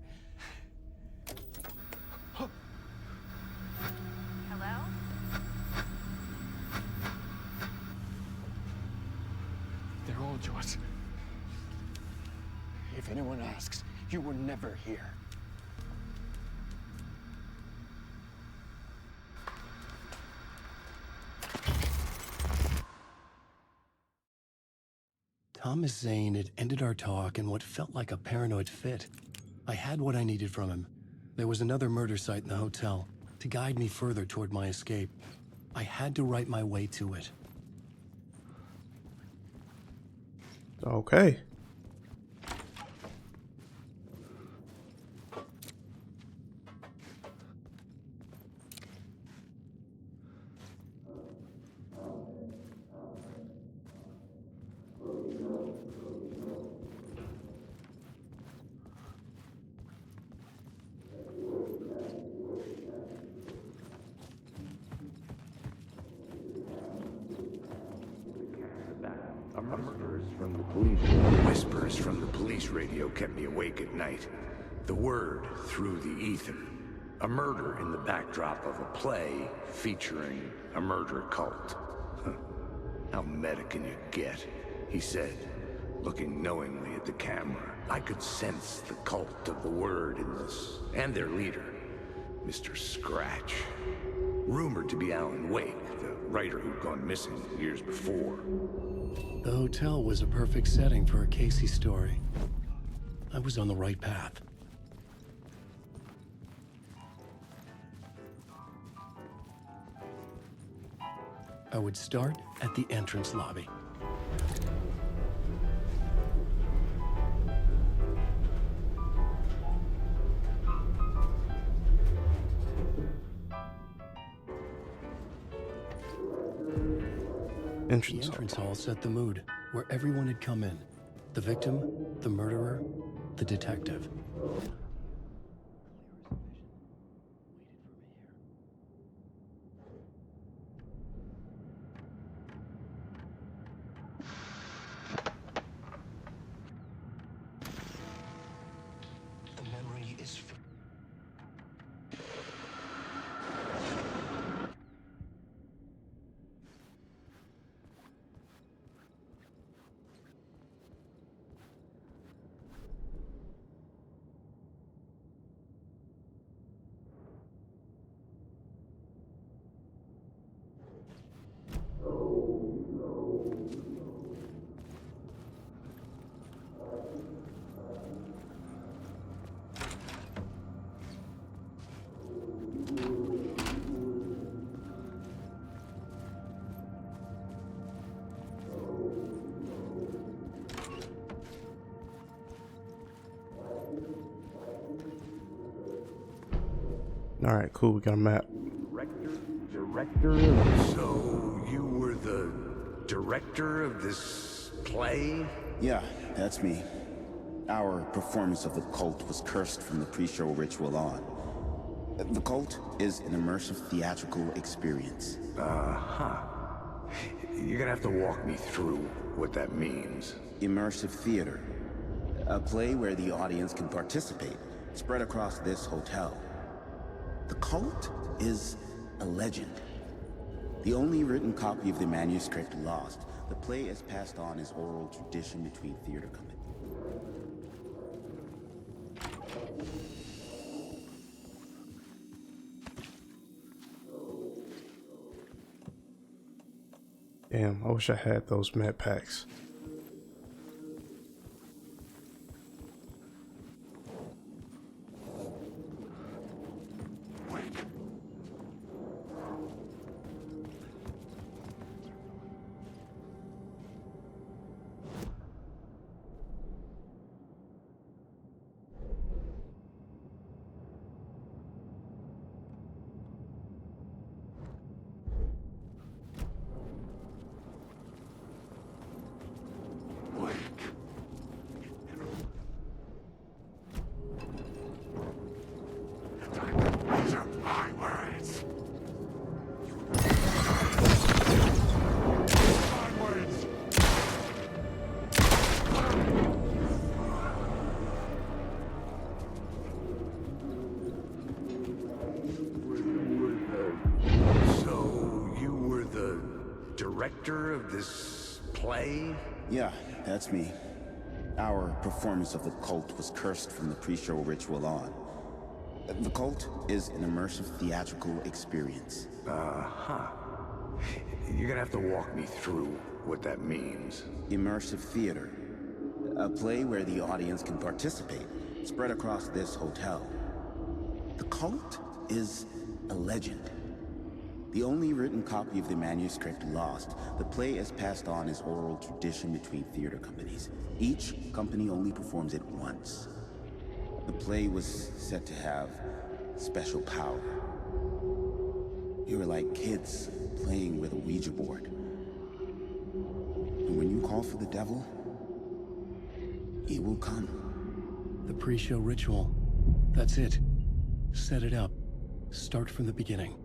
Hello? They're all yours. If anyone asks, you were never here. Thomas Zane had ended our talk in what felt like a paranoid fit. I had what I needed from him. There was another murder site in the hotel to guide me further toward my escape. I had to write my way to it. Okay. Whispers from the police radio kept me awake at night. The word through the ether. A murder in the backdrop of a play featuring a murder cult. Huh. How meta can you get? He said, looking knowingly at the camera. I could sense the cult of the word in this, and their leader, Mr. Scratch. Rumored to be Alan Wake, the writer who'd gone missing years before. The hotel was a perfect setting for a Casey story. I was on the right path. I would start at the entrance lobby. The entrance hall set the mood, where everyone had come in. The victim, the murderer, the detective. The memory is... All right, cool. We got a map. So, you were the director of this play? Yeah, that's me. Our performance of the cult was cursed from the pre-show ritual on. The cult is an immersive theatrical experience. Uh-huh. You're gonna have to walk me through what that means. Immersive theater. A play where the audience can participate, spread across this hotel. The cult is a legend. The only written copy of the manuscript lost, the play is passed on as oral tradition between theater companies. Damn, I wish I had those med packs. Director of this play? Yeah, that's me. Our performance of the cult was cursed from the pre-show ritual on. The cult is an immersive theatrical experience. Uh-huh. You're gonna have to walk me through what that means. Immersive theater. A play where the audience can participate, spread across this hotel. The cult is a legend. The only written copy of the manuscript lost, the play is passed on as oral tradition between theater companies. Each company only performs it once. The play was said to have special power. You were like kids playing with a Ouija board. And when you call for the devil, he will come. The pre-show ritual. That's it. Set it up. Start from the beginning.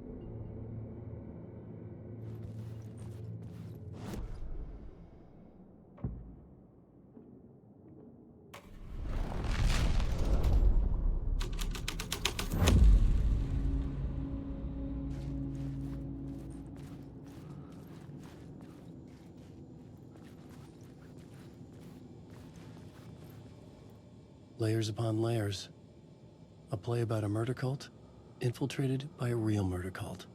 Layers upon layers. A play about a murder cult, infiltrated by a real murder cult.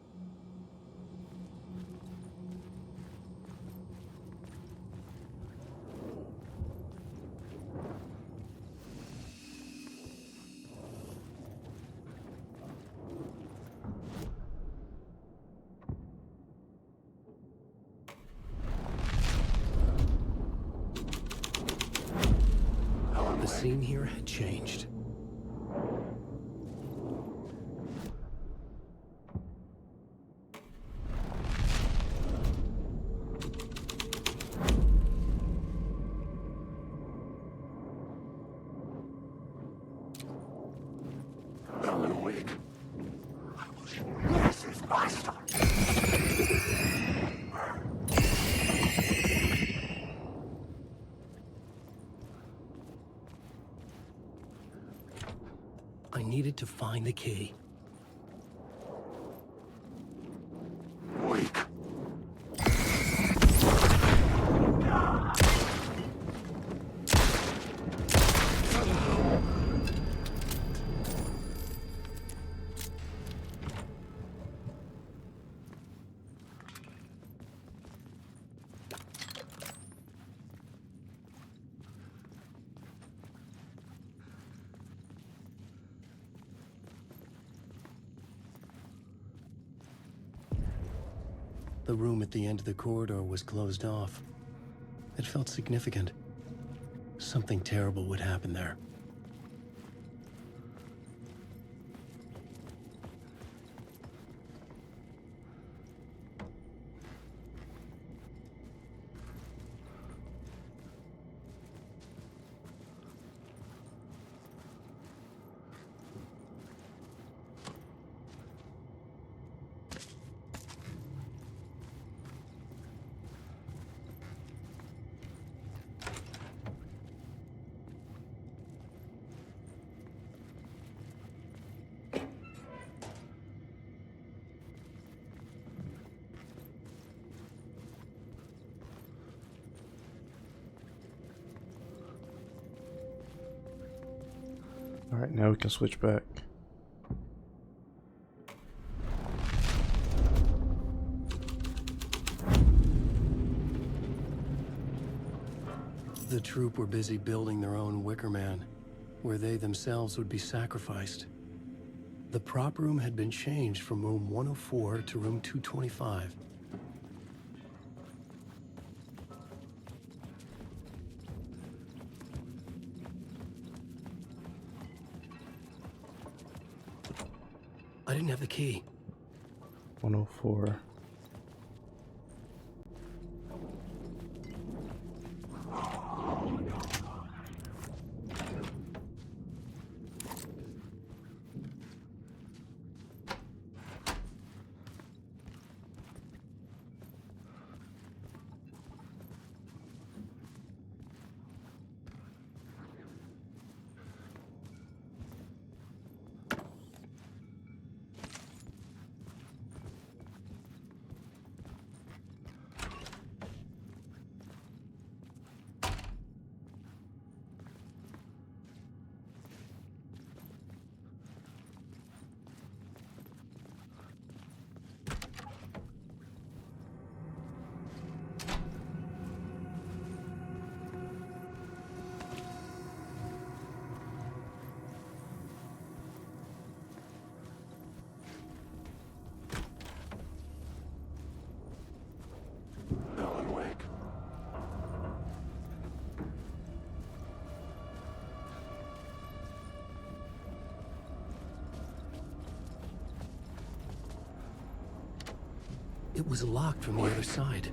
The scene here had changed. Alan Wake. I will show you this is bastard. I needed to find the key. Wake. The room at the end of the corridor was closed off. It felt significant. Something terrible would happen there. Alright, now we can switch back. The troop were busy building their own Wicker Man, where they themselves would be sacrificed. The prop room had been changed from room 104 to room 225. I didn't have the key. 104. Alan Wake. It was locked from the other side.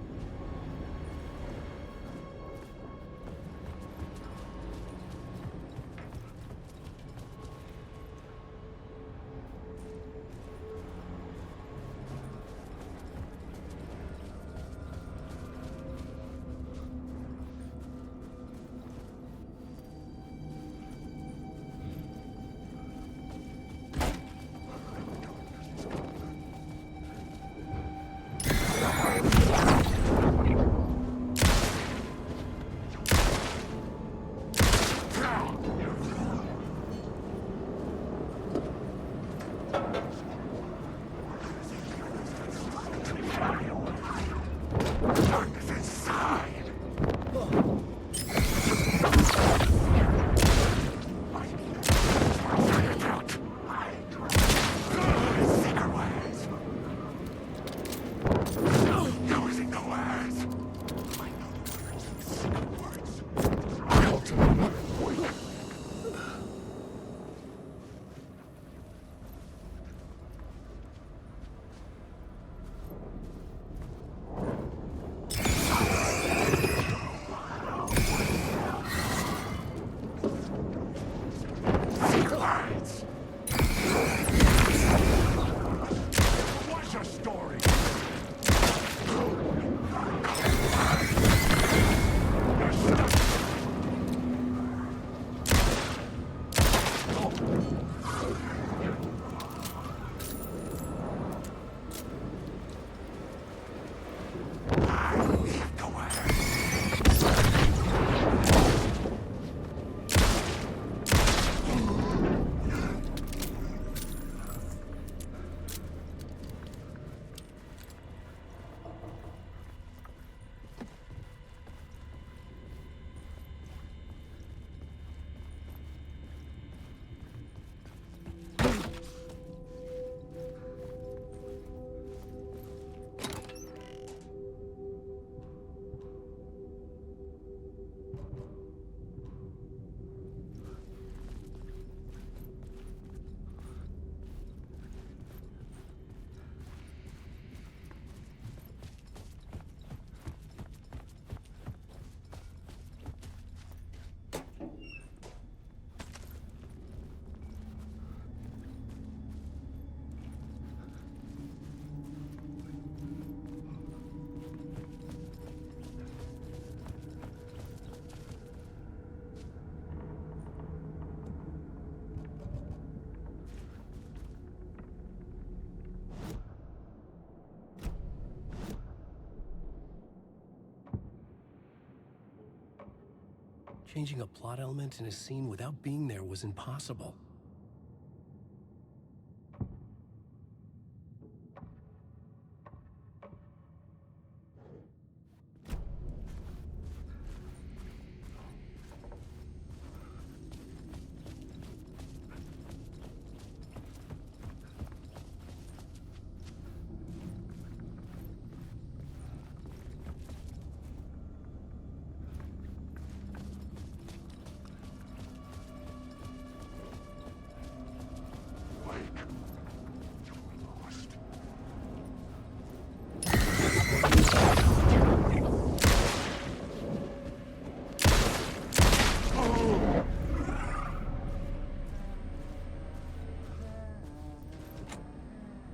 changing a plot element in a scene without being there was impossible.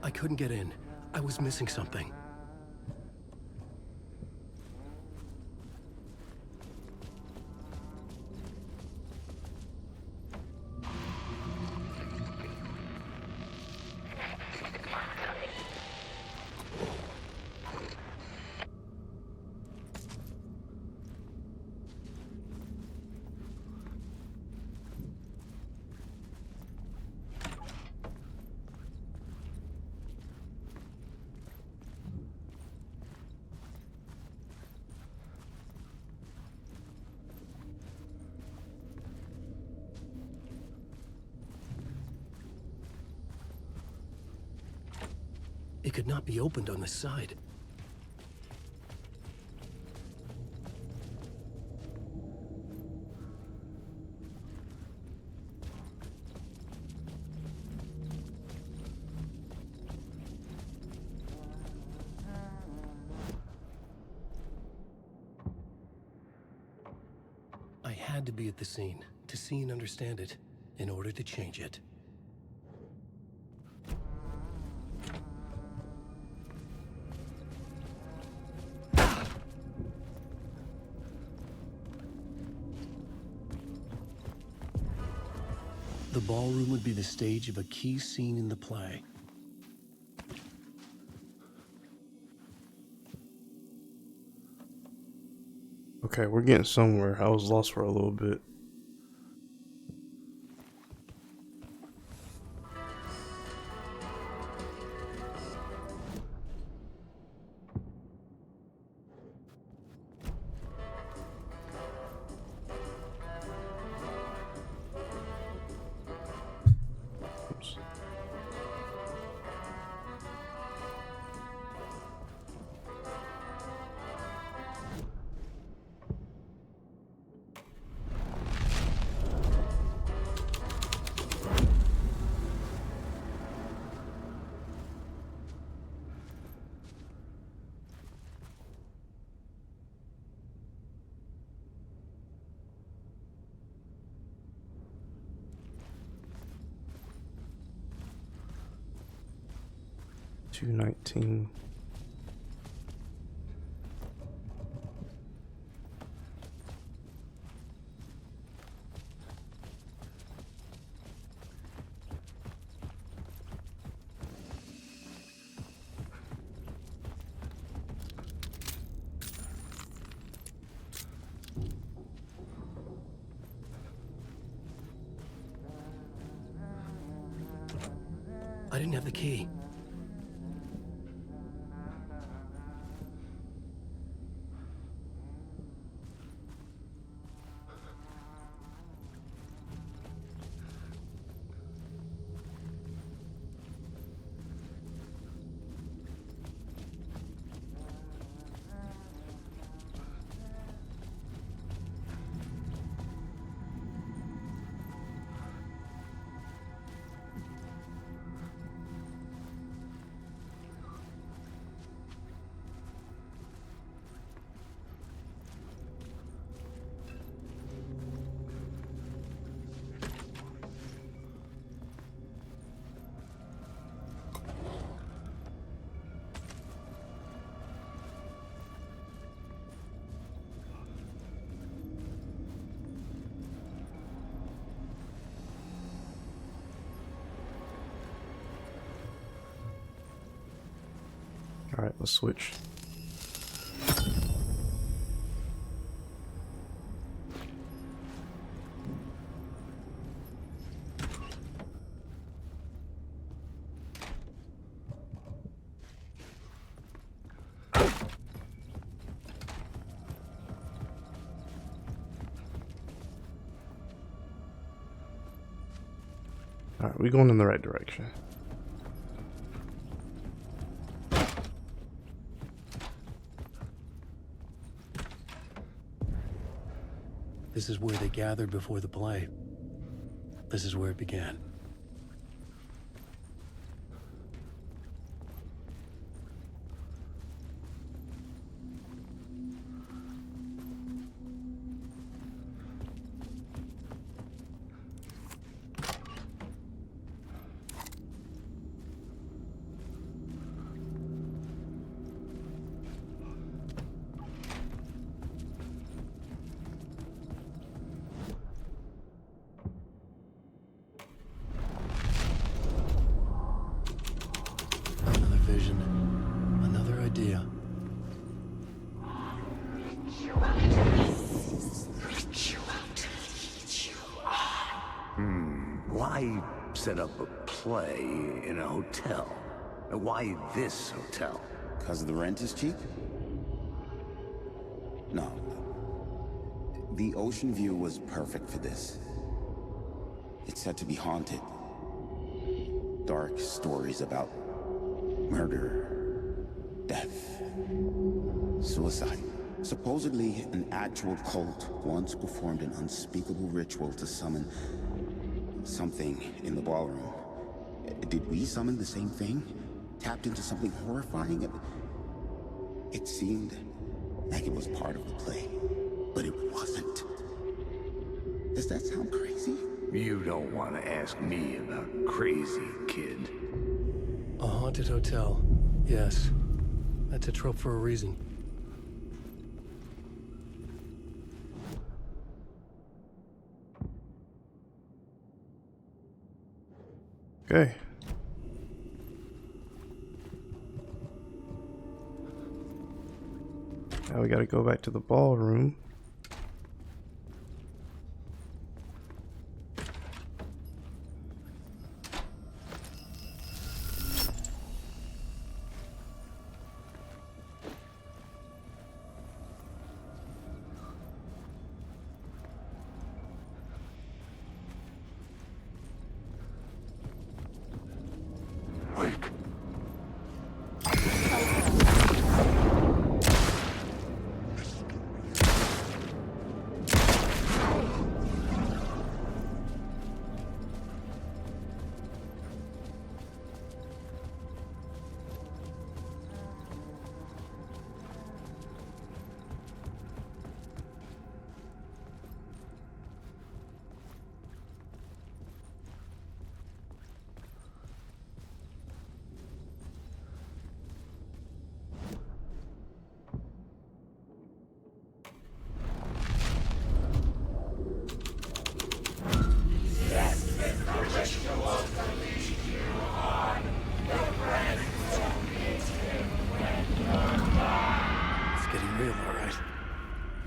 I couldn't get in. I was missing something. It could not be opened on the side. I had to be at the scene, to see and understand it, in order to change it. The ballroom would be the stage of a key scene in the play. Okay, we're getting somewhere. I was lost for a little bit. Oops. $219. I didn't have the key. All right, let's switch. Alright, we're going in the right direction. This is where they gathered before the play. This is where it began. Another vision. Another idea. Why set up a play in a hotel? Why this hotel? Because the rent is cheap? No. The ocean view was perfect for this. It's said to be haunted. Dark stories about murder, death, suicide. Supposedly, an actual cult once performed an unspeakable ritual to summon something in the ballroom. Did we summon the same thing? Tapped into something horrifying? It seemed like it was part of the play, but it wasn't. Does that sound crazy? You don't want to ask me about crazy, kid. A haunted hotel. Yes. That's a trope for a reason. Okay. Now we gotta go back to the ballroom.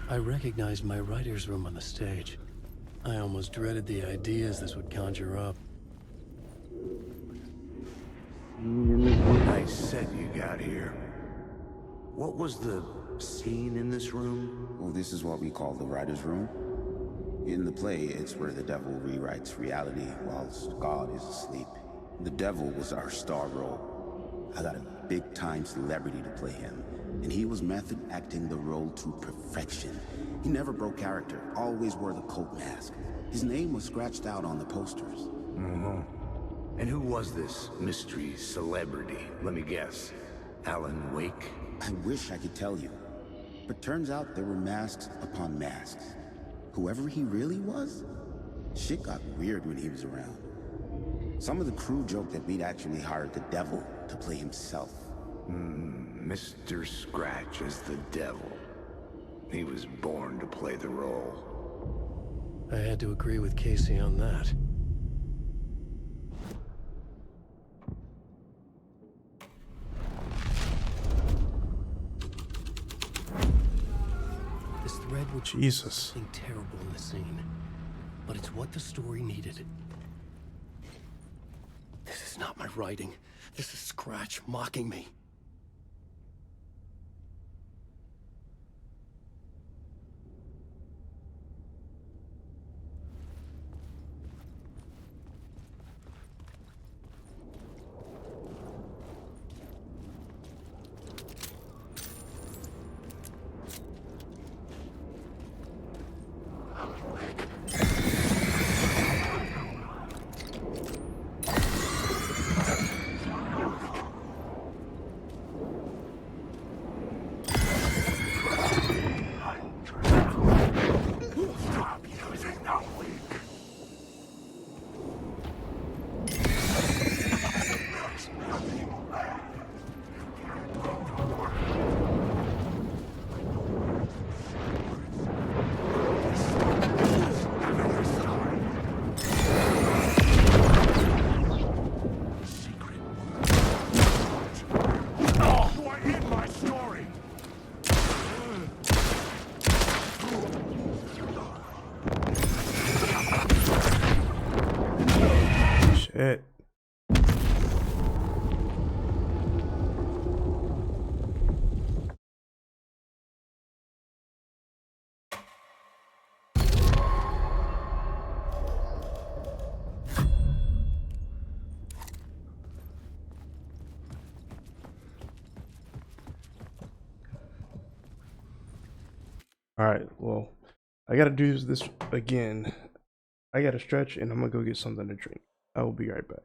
I recognized my writer's room on the stage. I almost dreaded the ideas this would conjure up. Nice set you got here. What was the scene in this room? Well, this is what we call the writer's room. In the play, it's where the devil rewrites reality whilst God is asleep. The devil was our star role. I got a big-time celebrity to play him, and he was method acting the role to perfection. He never broke character, always wore the cult mask. His name was scratched out on the posters. And who was this mystery celebrity? Let me guess. Alan Wake? I wish I could tell you, but turns out there were masks upon masks. Whoever he really was, shit got weird when he was around. Some of the crew joked that we'd actually hired the devil to play himself. Mr. Scratch as the devil. He was born to play the role. I had to agree with Casey on that. This thread would Jesus. something terrible in the scene, but it's what the story needed. This is not my writing. This is Scratch mocking me. All right, well, I gotta do this again. I gotta stretch and I'm gonna go get something to drink. I will be right back.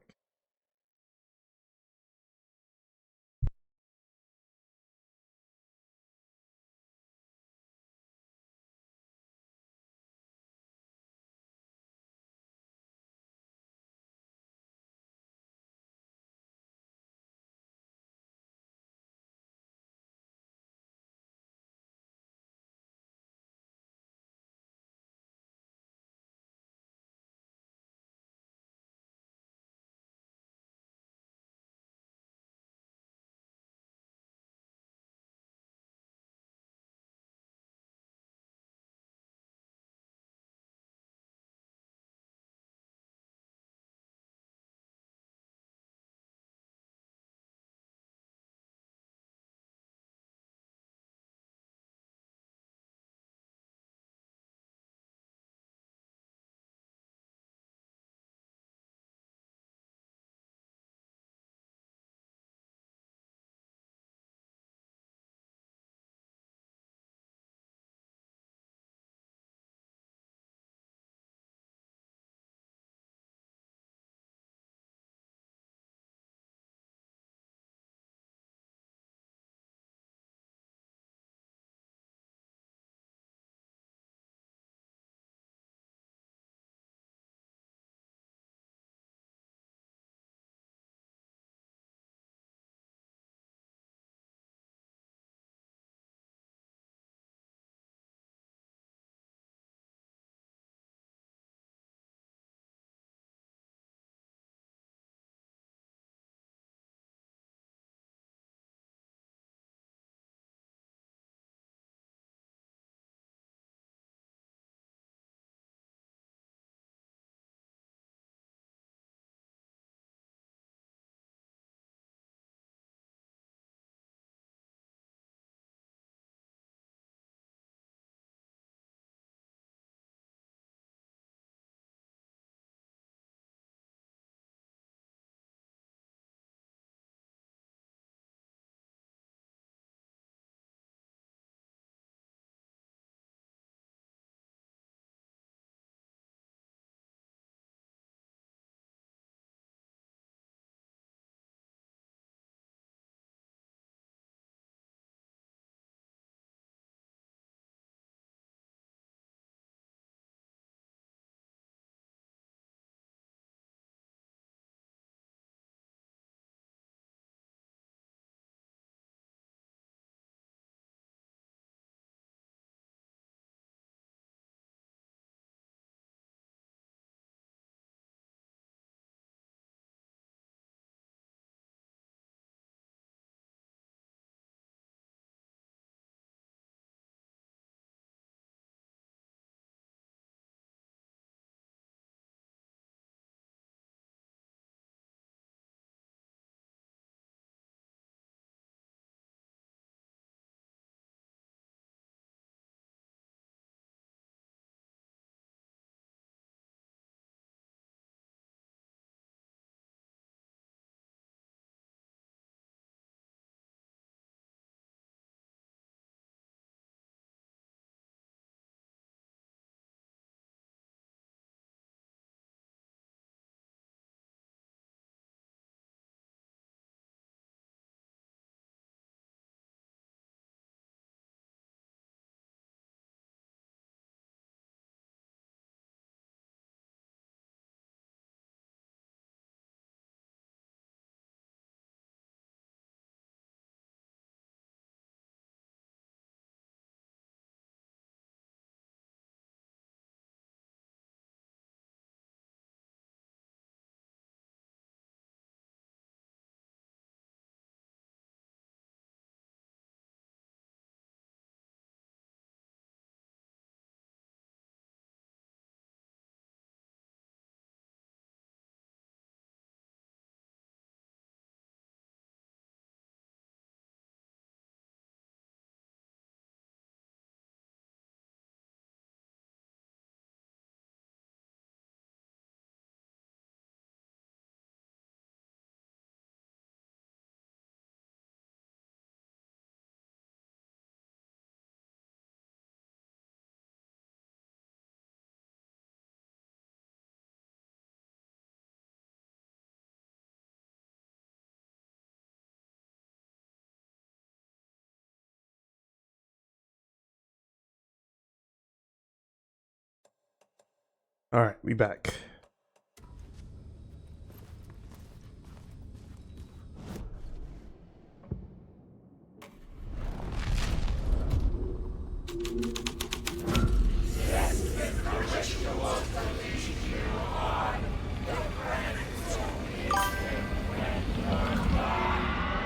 All right, we back.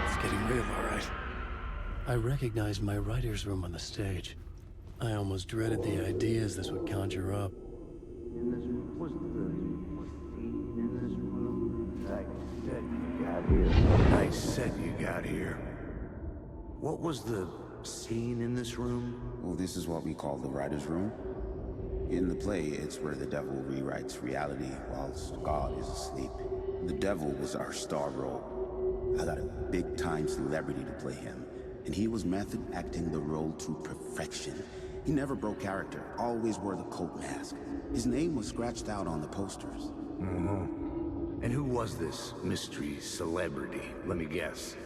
It's getting real, all right. I recognized my writer's room on the stage. I almost dreaded the ideas this would conjure up. Nice set you got here. What was the scene in this room? Well, this is what we call the writer's room. In the play, it's where the devil rewrites reality whilst God is asleep. The devil was our star role. I got a big-time celebrity to play him, and he was method acting the role to perfection. He never broke character, always wore the coat mask. His name was scratched out on the posters. And who was this mystery celebrity? Let me guess.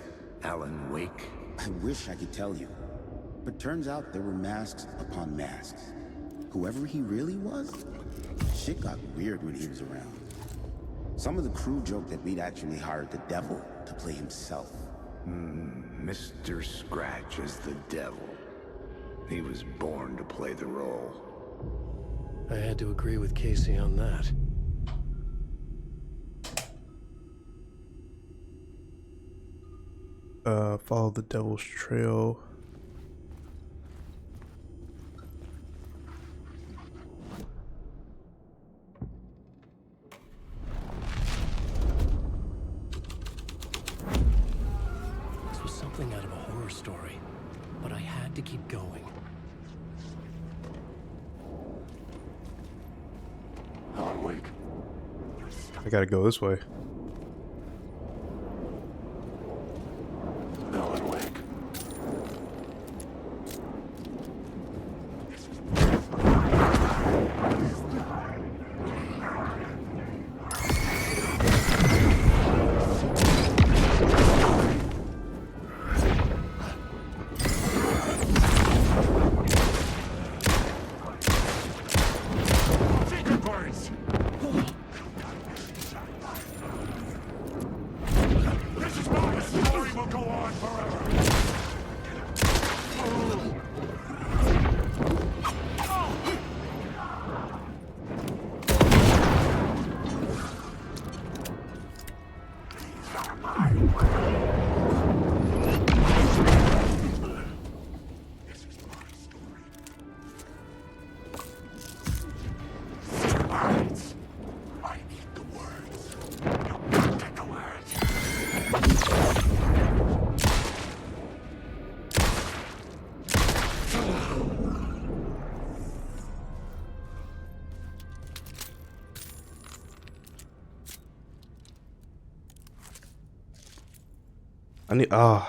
Alan Wake? I wish I could tell you, but turns out there were masks upon masks. Whoever he really was, shit got weird when he was around. Some of the crew joked that we'd actually hired the devil to play himself. Mr. Scratch as the devil. He was born to play the role. I had to agree with Casey on that. Follow the devil's trail. This was something out of a horror story, but I had to keep going. Alan Wake. I gotta go this way. Alan Wake.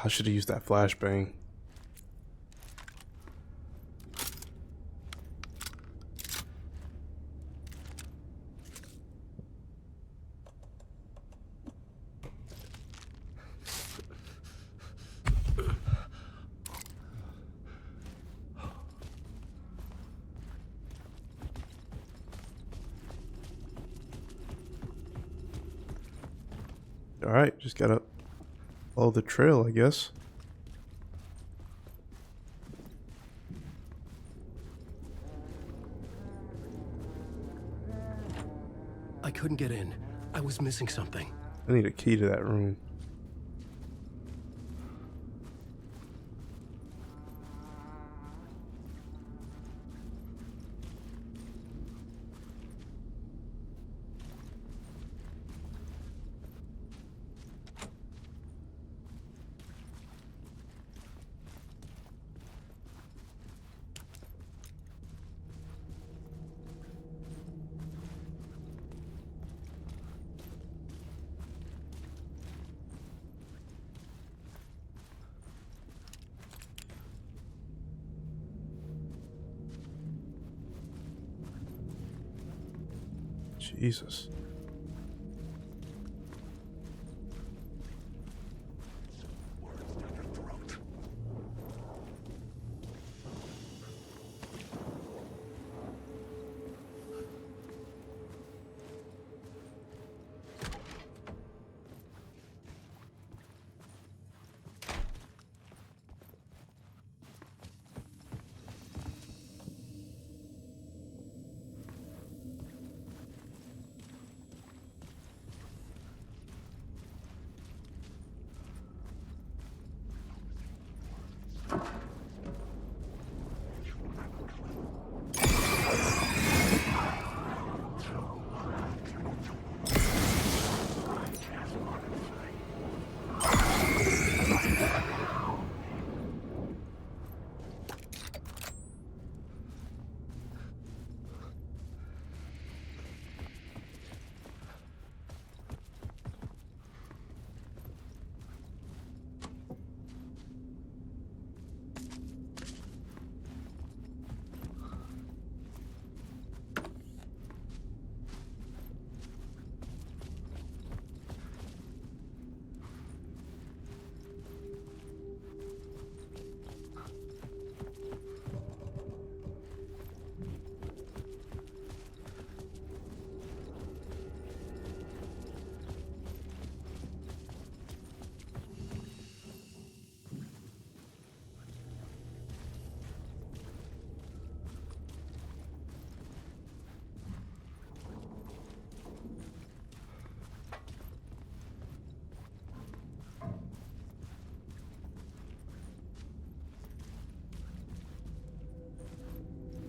I should have used that flashbang. All right, just gotta follow the trail, I guess. I couldn't get in. I was missing something. I need a key to that room. Jesus.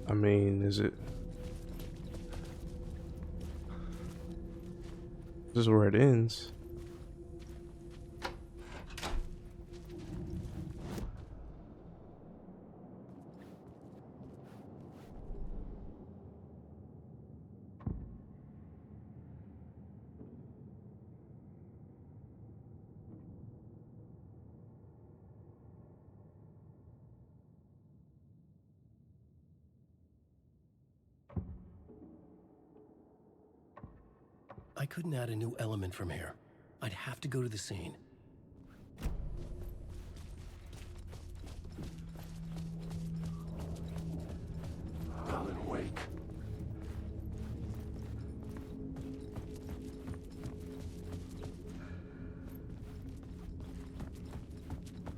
I mean, is it? This is where it ends. I couldn't add a new element from here. I'd have to go to the scene. Alan Wake.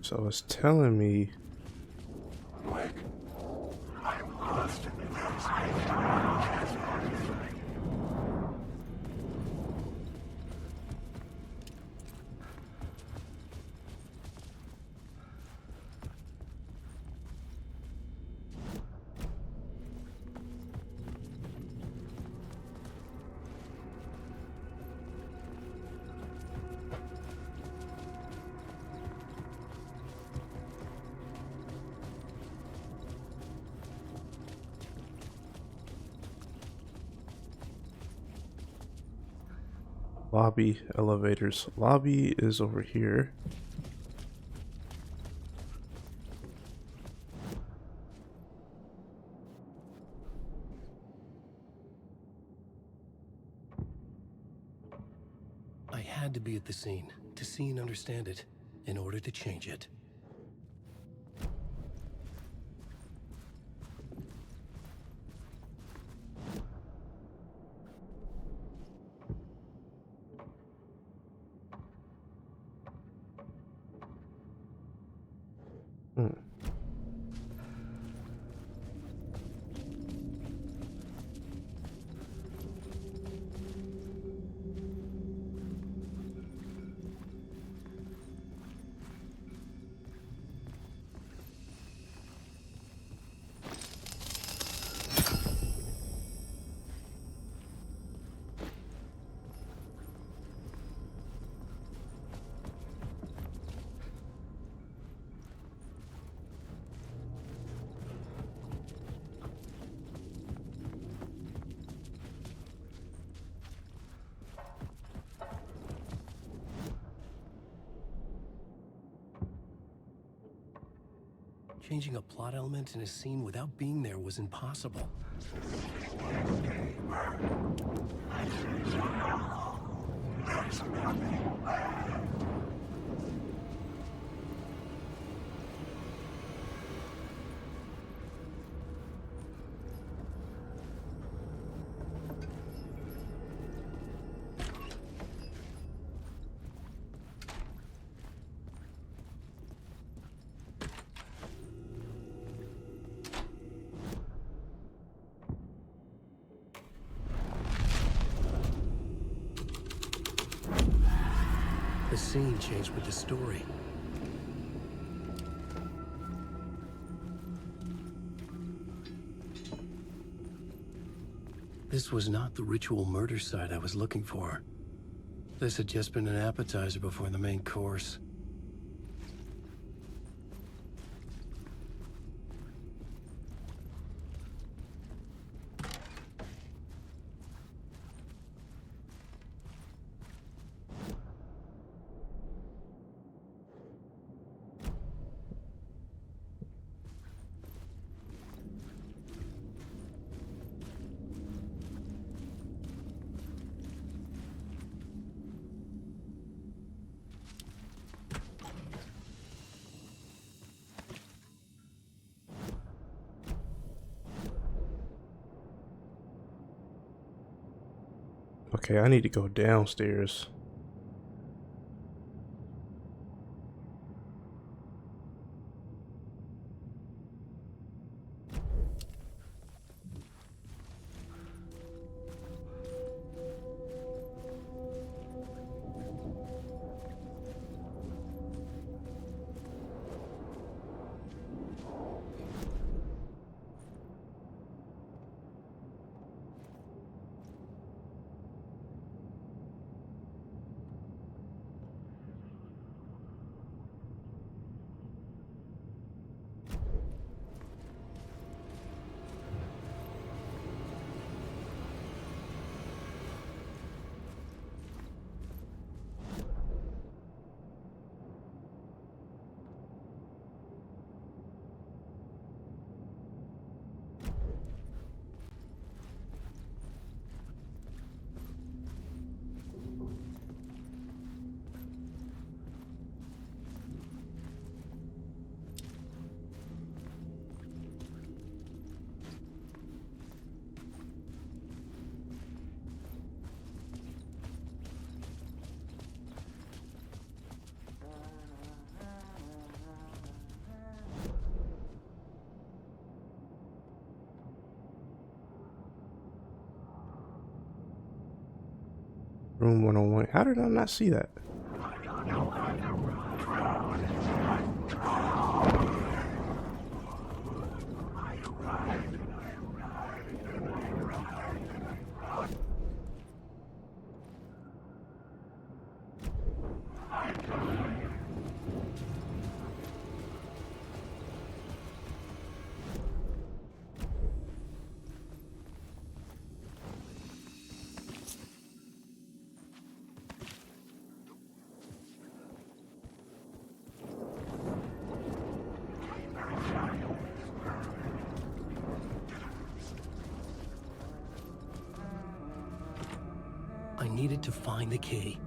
So it's telling me. Wake. I'm lost in the Lobby, elevators. Lobby is over here. I had to be at the scene, to see and understand it, in order to change it. Changing a plot element in a scene without being there was impossible. The scene changed with the story. This was not the ritual murder site I was looking for. This had just been an appetizer before the main course. Okay, I need to go downstairs. Room 101. How did I not see that? I needed to find the key.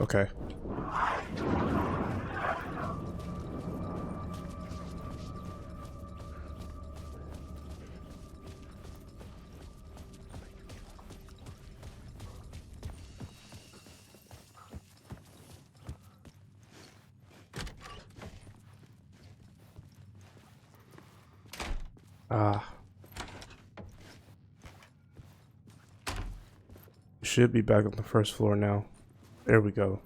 Okay. Should be back on the first floor now. There we go.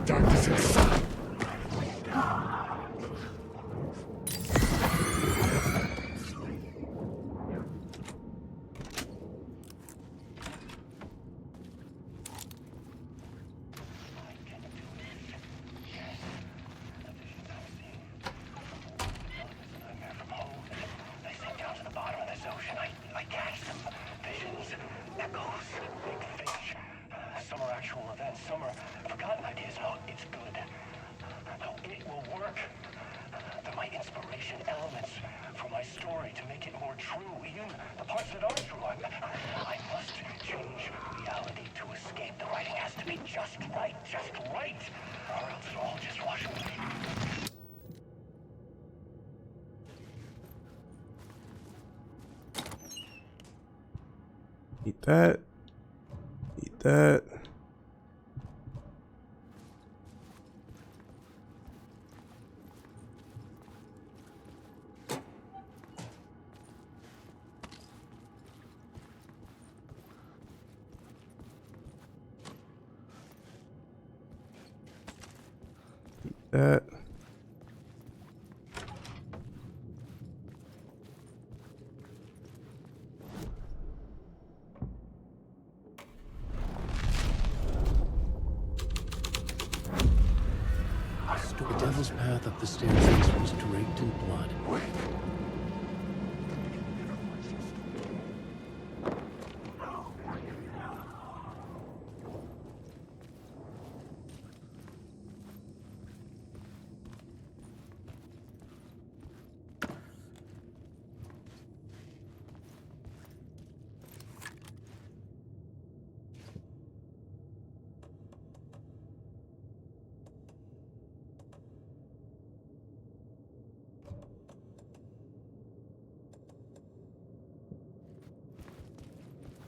Darkness inside. Some are forgotten ideas. No, it's good. No, it will work. They're my inspiration elements for my story to make it more true, even the parts that aren't true. I must change reality to escape. The writing has to be just right, or else it'll all just wash away. Eat that. Eat that. That. The devil's path up the staircase was draped in blood.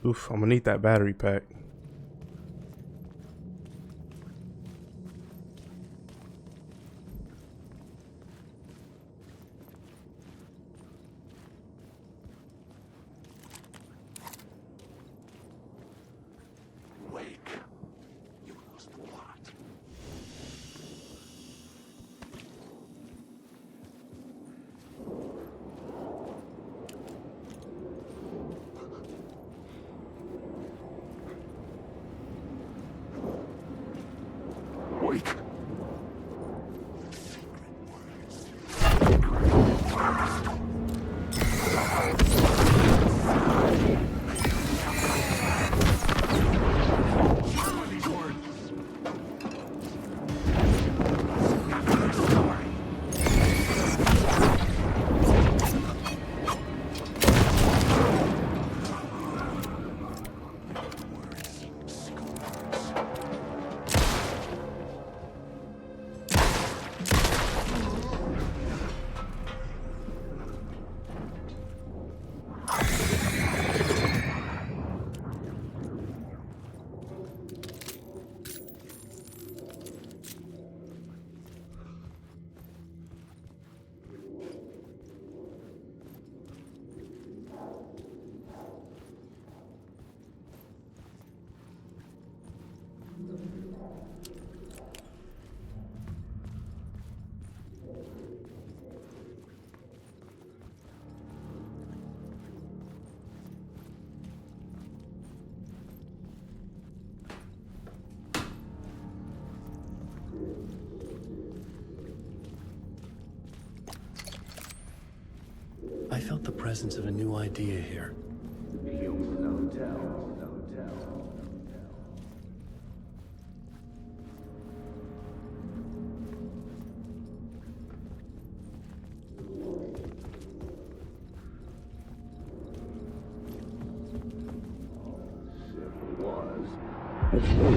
Oof, I'm gonna need that battery pack. Wake. You lost a lot. Wake. I felt the presence of a new idea here.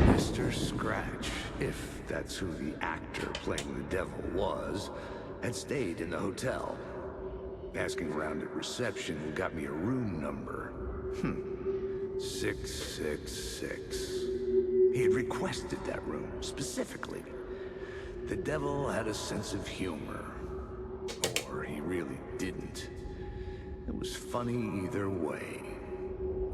Mr. Scratch, if that's who the actor playing the devil was, had stayed in the hotel. Asking around at reception got me a room number. 666. He had requested that room, specifically. The devil had a sense of humor. Or he really didn't. It was funny either way.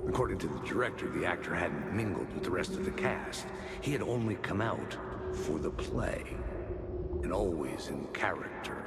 According to the director, the actor hadn't mingled with the rest of the cast. He had only come out for the play. And always in character.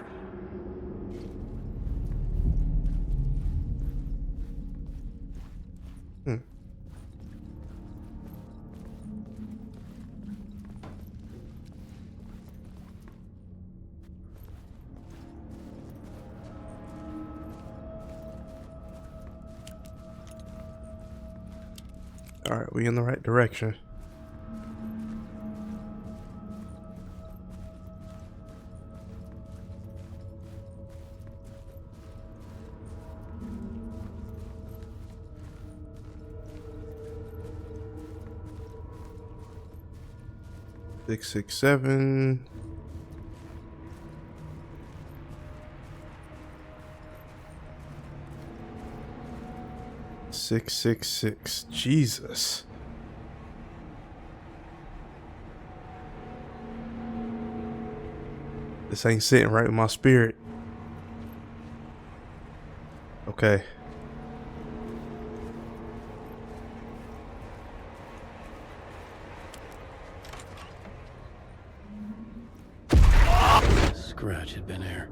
All right, we in the right direction. 667. Six, 666. Jesus. This ain't sitting right with my spirit. Okay. Scratch had been here.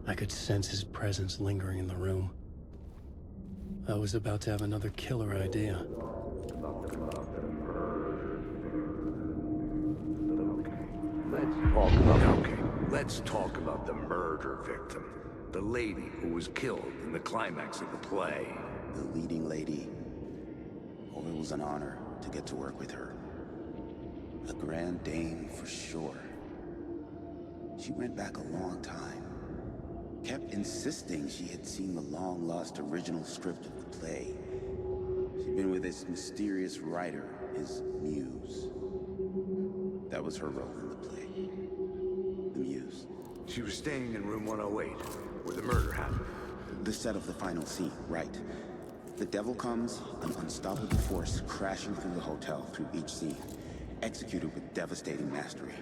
I could sense his presence lingering in the room. I was about to have another killer idea. Let's talk about the murder victim. The lady who was killed in the climax of the play. The leading lady. Oh, it was an honor to get to work with her. A grand dame for sure. She went back a long time. Kept insisting she had seen the long-lost original script of the play. She'd been with this mysterious writer, his muse. That was her role in the play. The muse. She was staying in room 108, where the murder happened. The set of the final scene, right. The devil comes, an unstoppable force crashing through the hotel through each scene, executed with devastating mastery.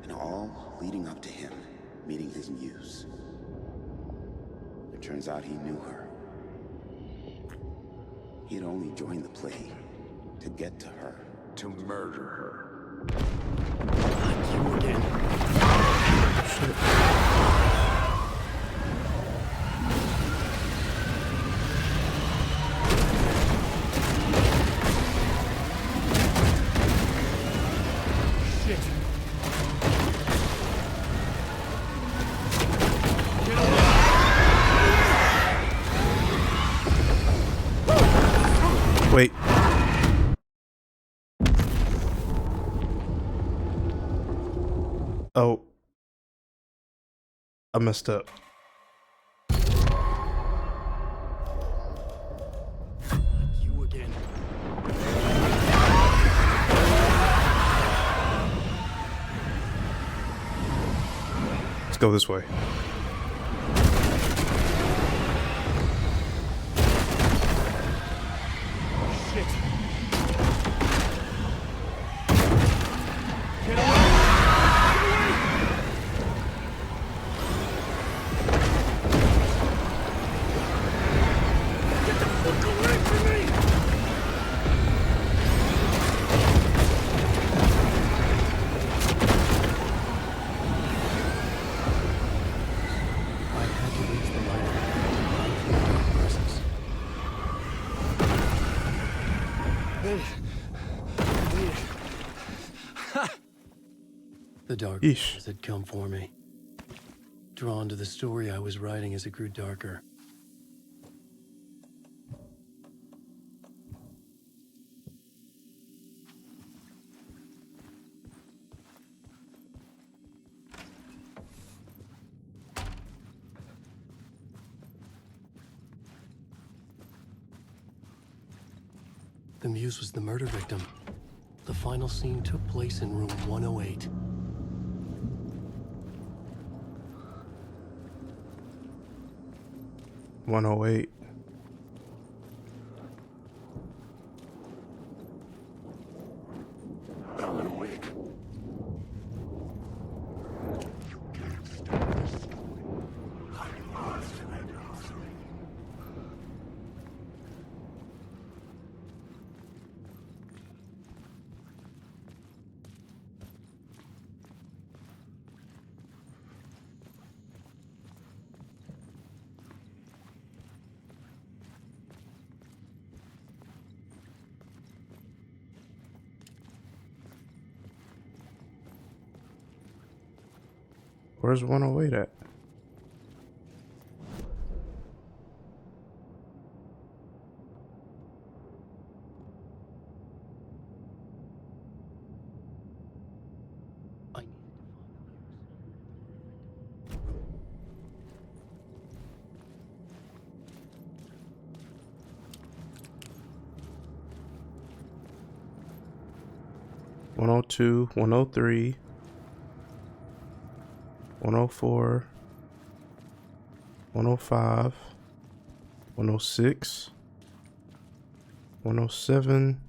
And all leading up to him meeting his muse. It turns out he knew her. He had only joined the play to get to her. To murder her. Not you again. Wait. Oh. I messed up. You again. Let's go this way. The dark Yeesh. hours had come for me. Drawn to the story I was writing as it grew darker. The muse was the murder victim. The final scene took place in room 108. One oh eight. Alan Wake. Where's 108 at? I needed to find the muse. 102, 103, 104, 105, 106, 107,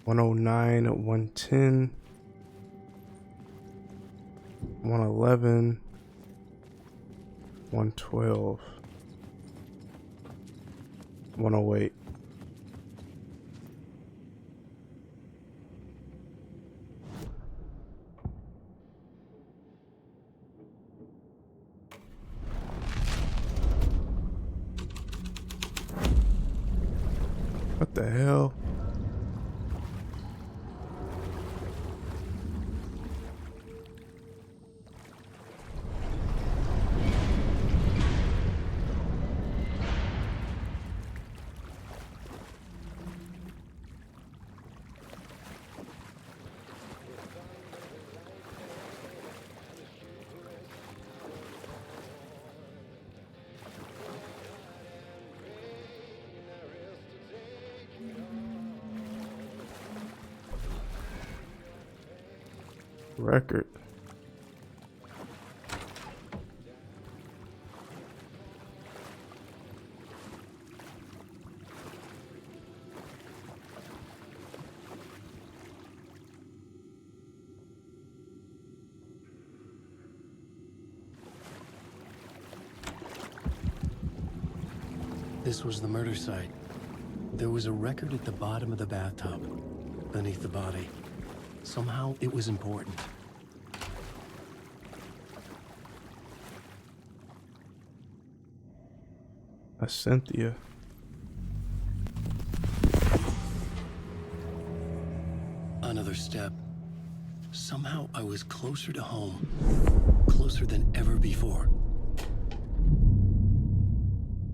109, 110, 111, 112, 108. What the hell? Record. This was the murder site. There was a record at the bottom of the bathtub, beneath the body. Somehow it was important. That's Cynthia. Another step. Somehow I was closer to home. Closer than ever before.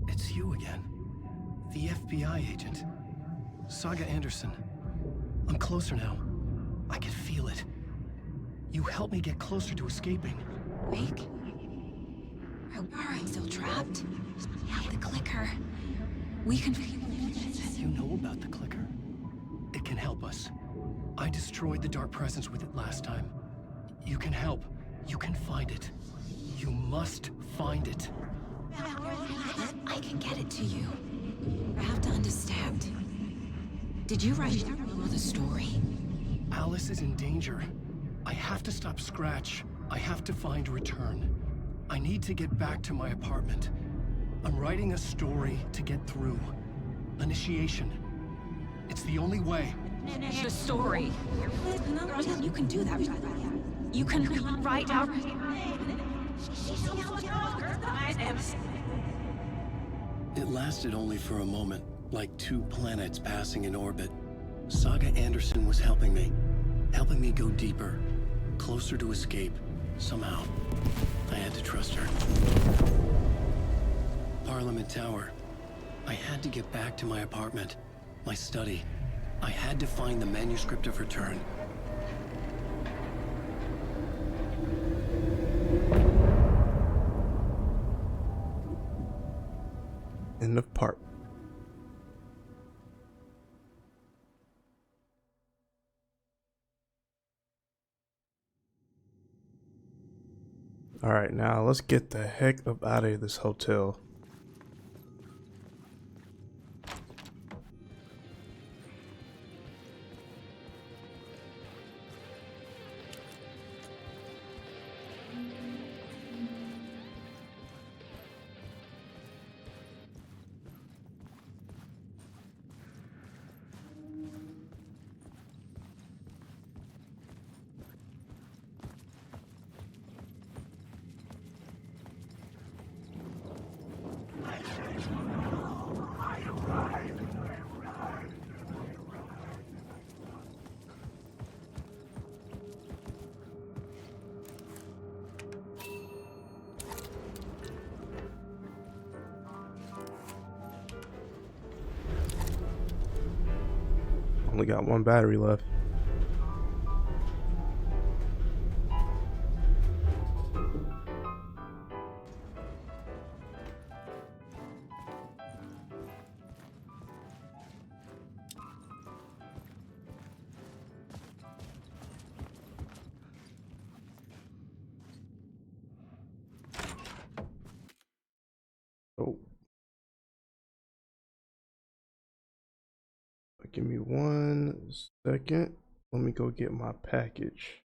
It's you again. The FBI agent. Saga Anderson. I'm closer now. I can feel it. You helped me get closer to escaping. Wake? Are you still trapped? Yeah, the clicker. We can... You know about the clicker? It can help us. I destroyed the dark presence with it last time. You can help. You can find it. You must find it. I can get it to you. I have to understand. Did you write the story? Alice is in danger. I have to stop Scratch. I have to find Return. I need to get back to my apartment. I'm writing a story to get through. Initiation. It's the only way. The story. You can do that. You can write out... It lasted only for a moment, like two planets passing in orbit. Saga Anderson was helping me go deeper, closer to escape, somehow. I had to trust her. Parliament Tower. I had to get back to my apartment, my study. I had to find the manuscript of Return. End of part. All right, now let's get the heck up out of this hotel. Only got one battery left. give me 1 second. Let me go get my package.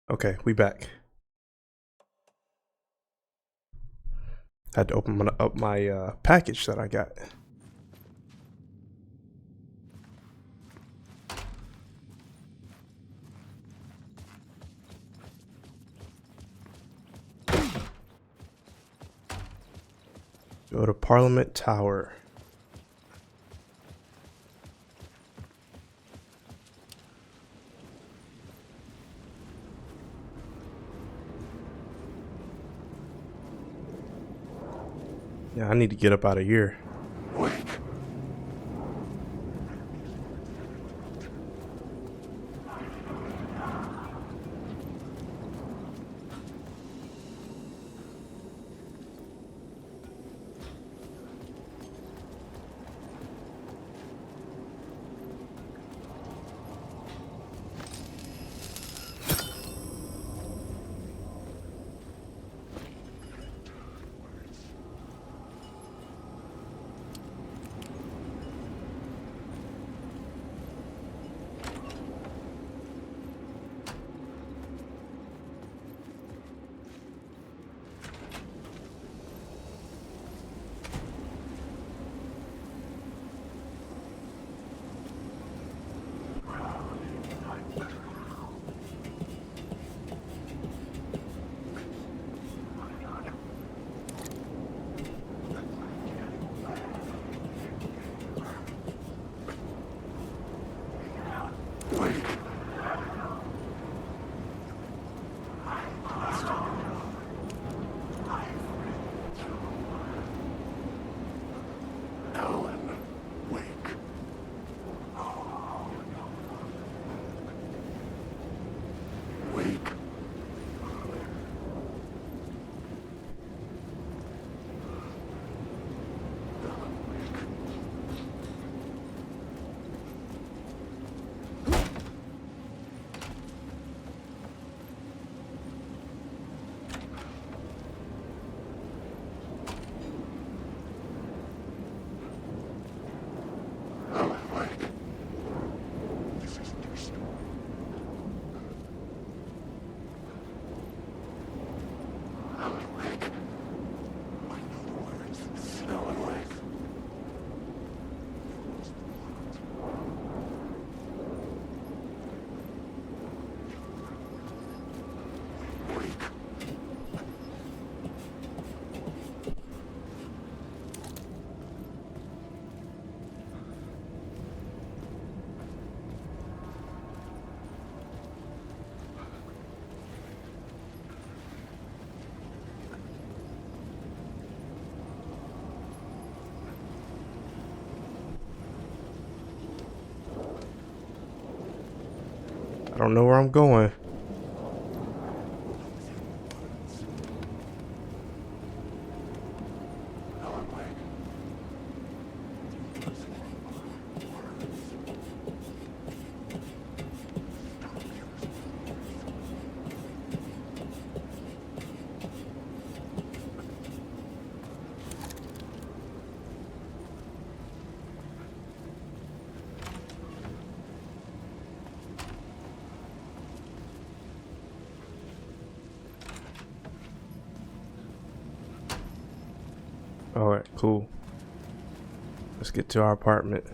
Okay, we back. Had to open up my package that I got. Go to Parliament Tower. Yeah, I need to get up out of here. I don't know where I'm going. All right, cool. Let's get to our apartment.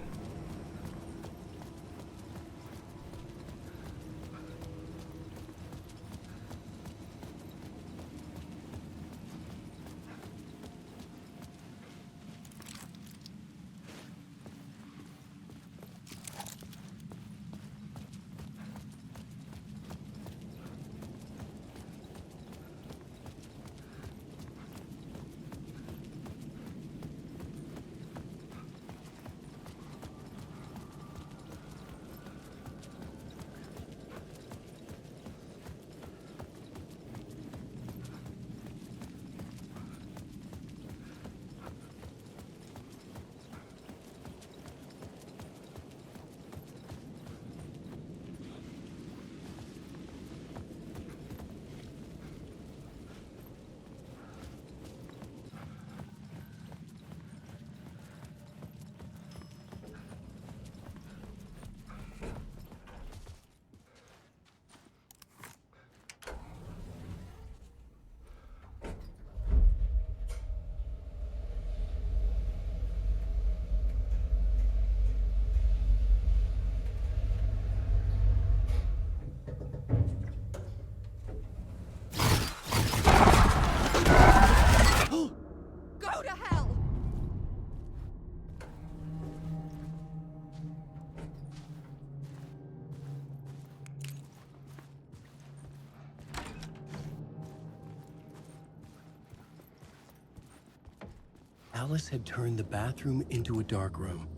Alice had turned the bathroom into a dark room.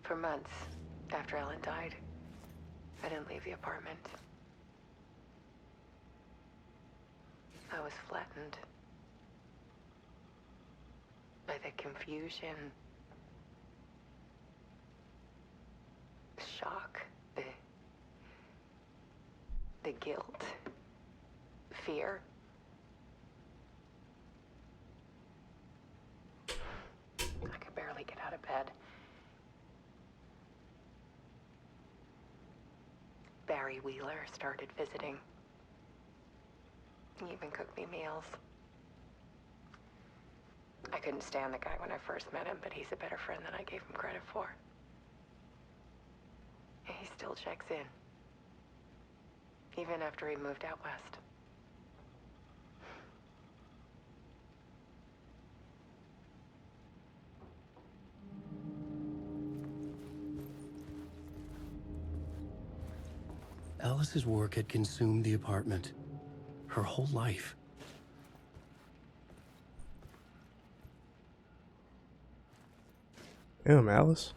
For months after Ellen died, I didn't leave the apartment. I was flattened by the confusion, the shock, the guilt, fear. I could barely get out of bed. Barry Wheeler started visiting. He even cooked me meals. I couldn't stand the guy when I first met him, but he's a better friend than I gave him credit for. And he still checks in, even after he moved out west. Alice's work had consumed the apartment. Her whole life. Damn, Alice.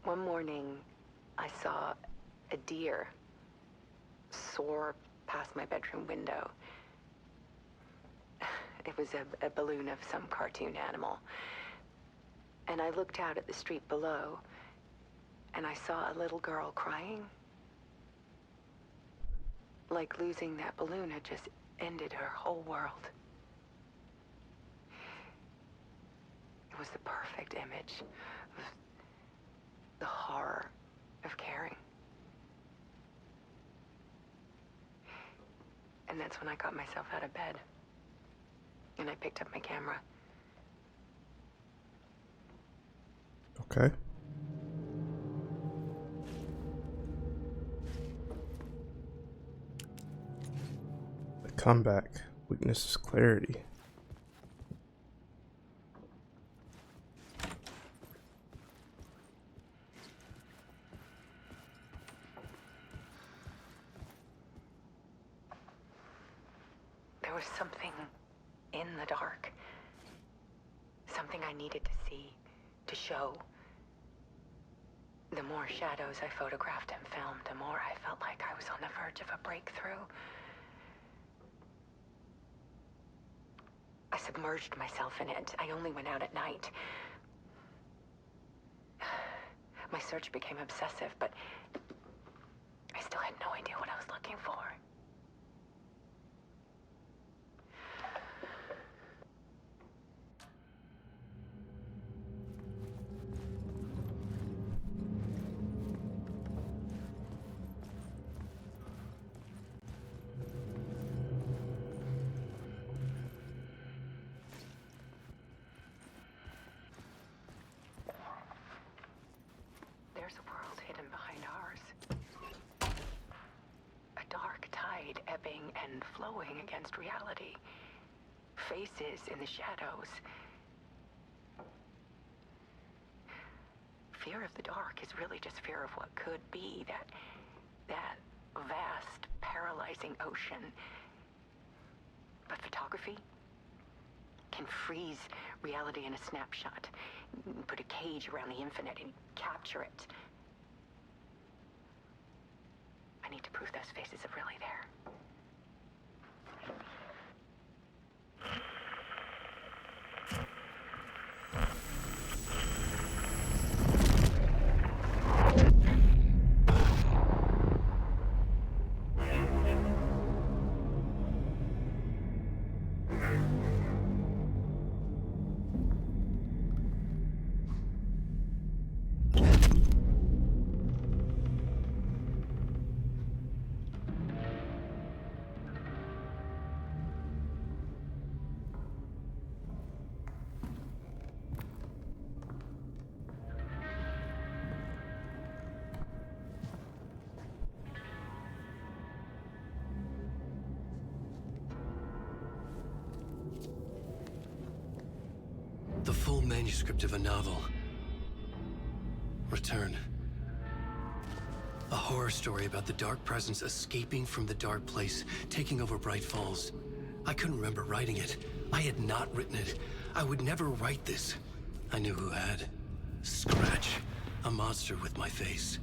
One morning, I saw a deer soar past my bedroom window. It was a balloon of some cartoon animal. And I looked out at the street below, and I saw a little girl crying. Like losing that balloon had just ended her whole world. It was the perfect image of the horror of caring. And that's when I got myself out of bed. And I picked up my camera. Okay. The comeback. Weakness is clarity. There was something in the dark. Something I needed to see, to show. The more shadows I photographed and filmed, the more I felt like I was on the verge of a breakthrough. I submerged myself in it. I only went out at night. My search became obsessive, but I still had no idea what I was looking for. against reality. Faces in the shadows. Fear of the dark is really just fear of what could be, that vast, paralyzing ocean. But photography can freeze reality in a snapshot, put a cage around the infinite and capture it. I need to prove those faces are really there. The full manuscript of a novel. Return. A horror story about the dark presence escaping from the dark place, taking over Bright Falls. I couldn't remember writing it. I had not written it. I would never write this. I knew who had. Scratch. A monster with my face.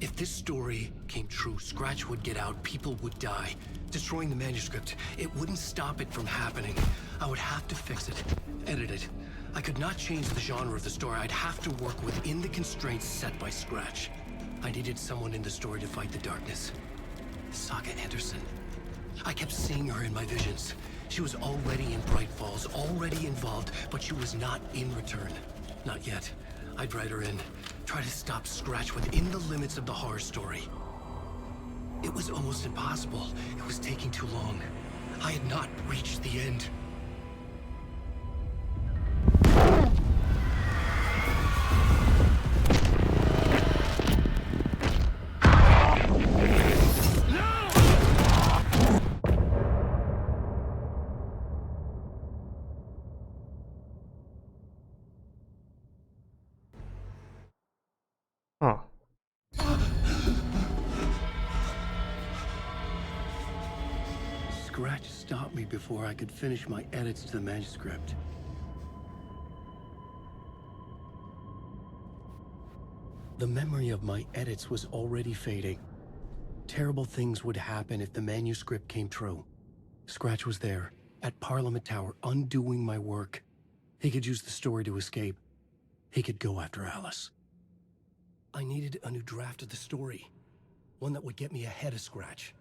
If this story came true, Scratch would get out, people would die. Destroying the manuscript, it wouldn't stop it from happening. I would have to fix it, edit it. I could not change the genre of the story. I'd have to work within the constraints set by Scratch. I needed someone in the story to fight the darkness. Saga Anderson. I kept seeing her in my visions. She was already in Bright Falls, already involved, but she was not in Return. Not yet. I'd write her in. Try to stop Scratch within the limits of the horror story. It was almost impossible. It was taking too long. I had not reached the end. Huh. Scratch stopped me before I could finish my edits to the manuscript. The memory of my edits was already fading. Terrible things would happen if the manuscript came true. Scratch was there, at Parliament Tower, undoing my work. He could use the story to escape. He could go after Alice. I needed a new draft of the story. One that would get me ahead of Scratch.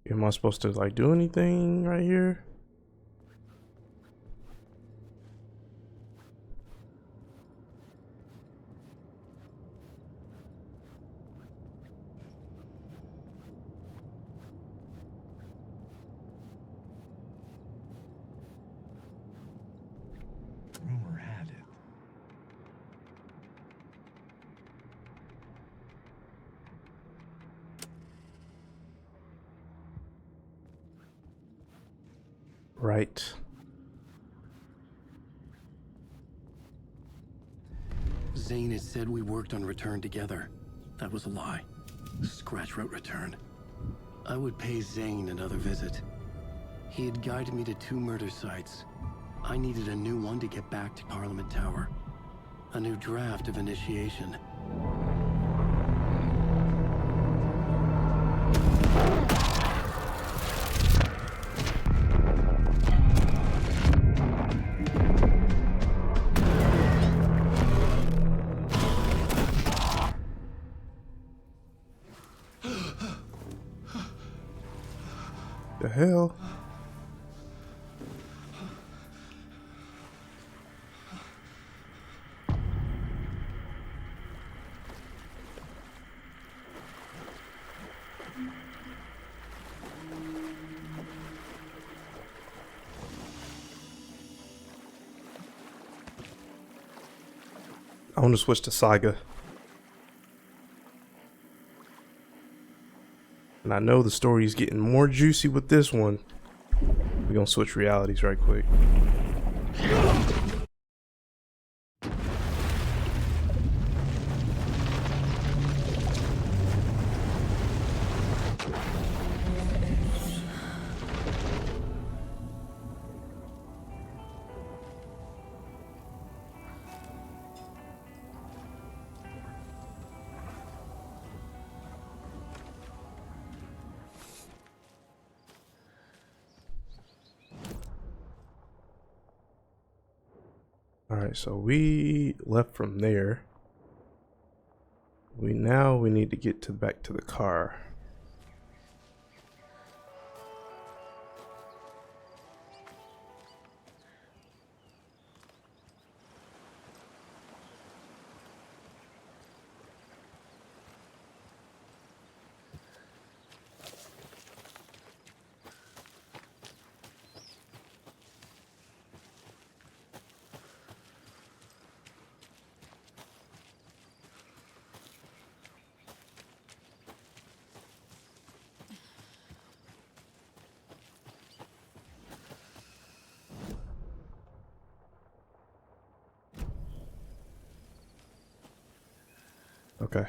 Am I supposed to like do anything right here? Rumor had it. Right. Zane had said we worked on Return together. That was a lie. Scratch wrote return. I would pay Zane another visit. He had guided me to 2 murder sites. I needed a new one to get back to Parliament Tower. A new draft of initiation. The hell? I want to switch to Saga. And I know the story is getting more juicy with this one. We're gonna switch realities right quick. Alright, so we left from there. We need to get back to the car. Okay.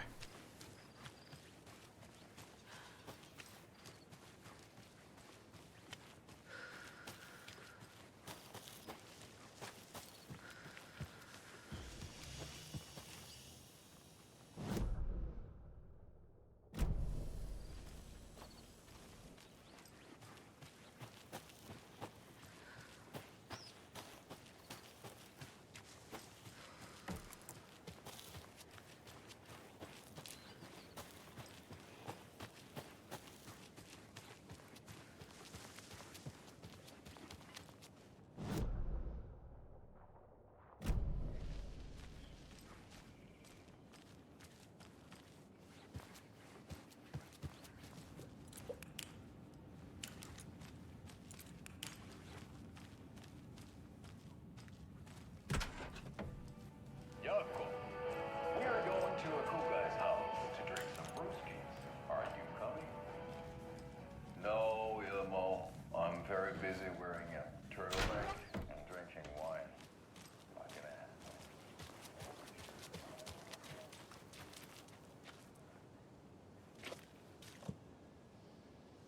Yako, we are going to Akuga's house to drink some brewskis. Are you coming? No, Ilmo. I'm very busy wearing a turtleneck and drinking wine. Not gonna happen.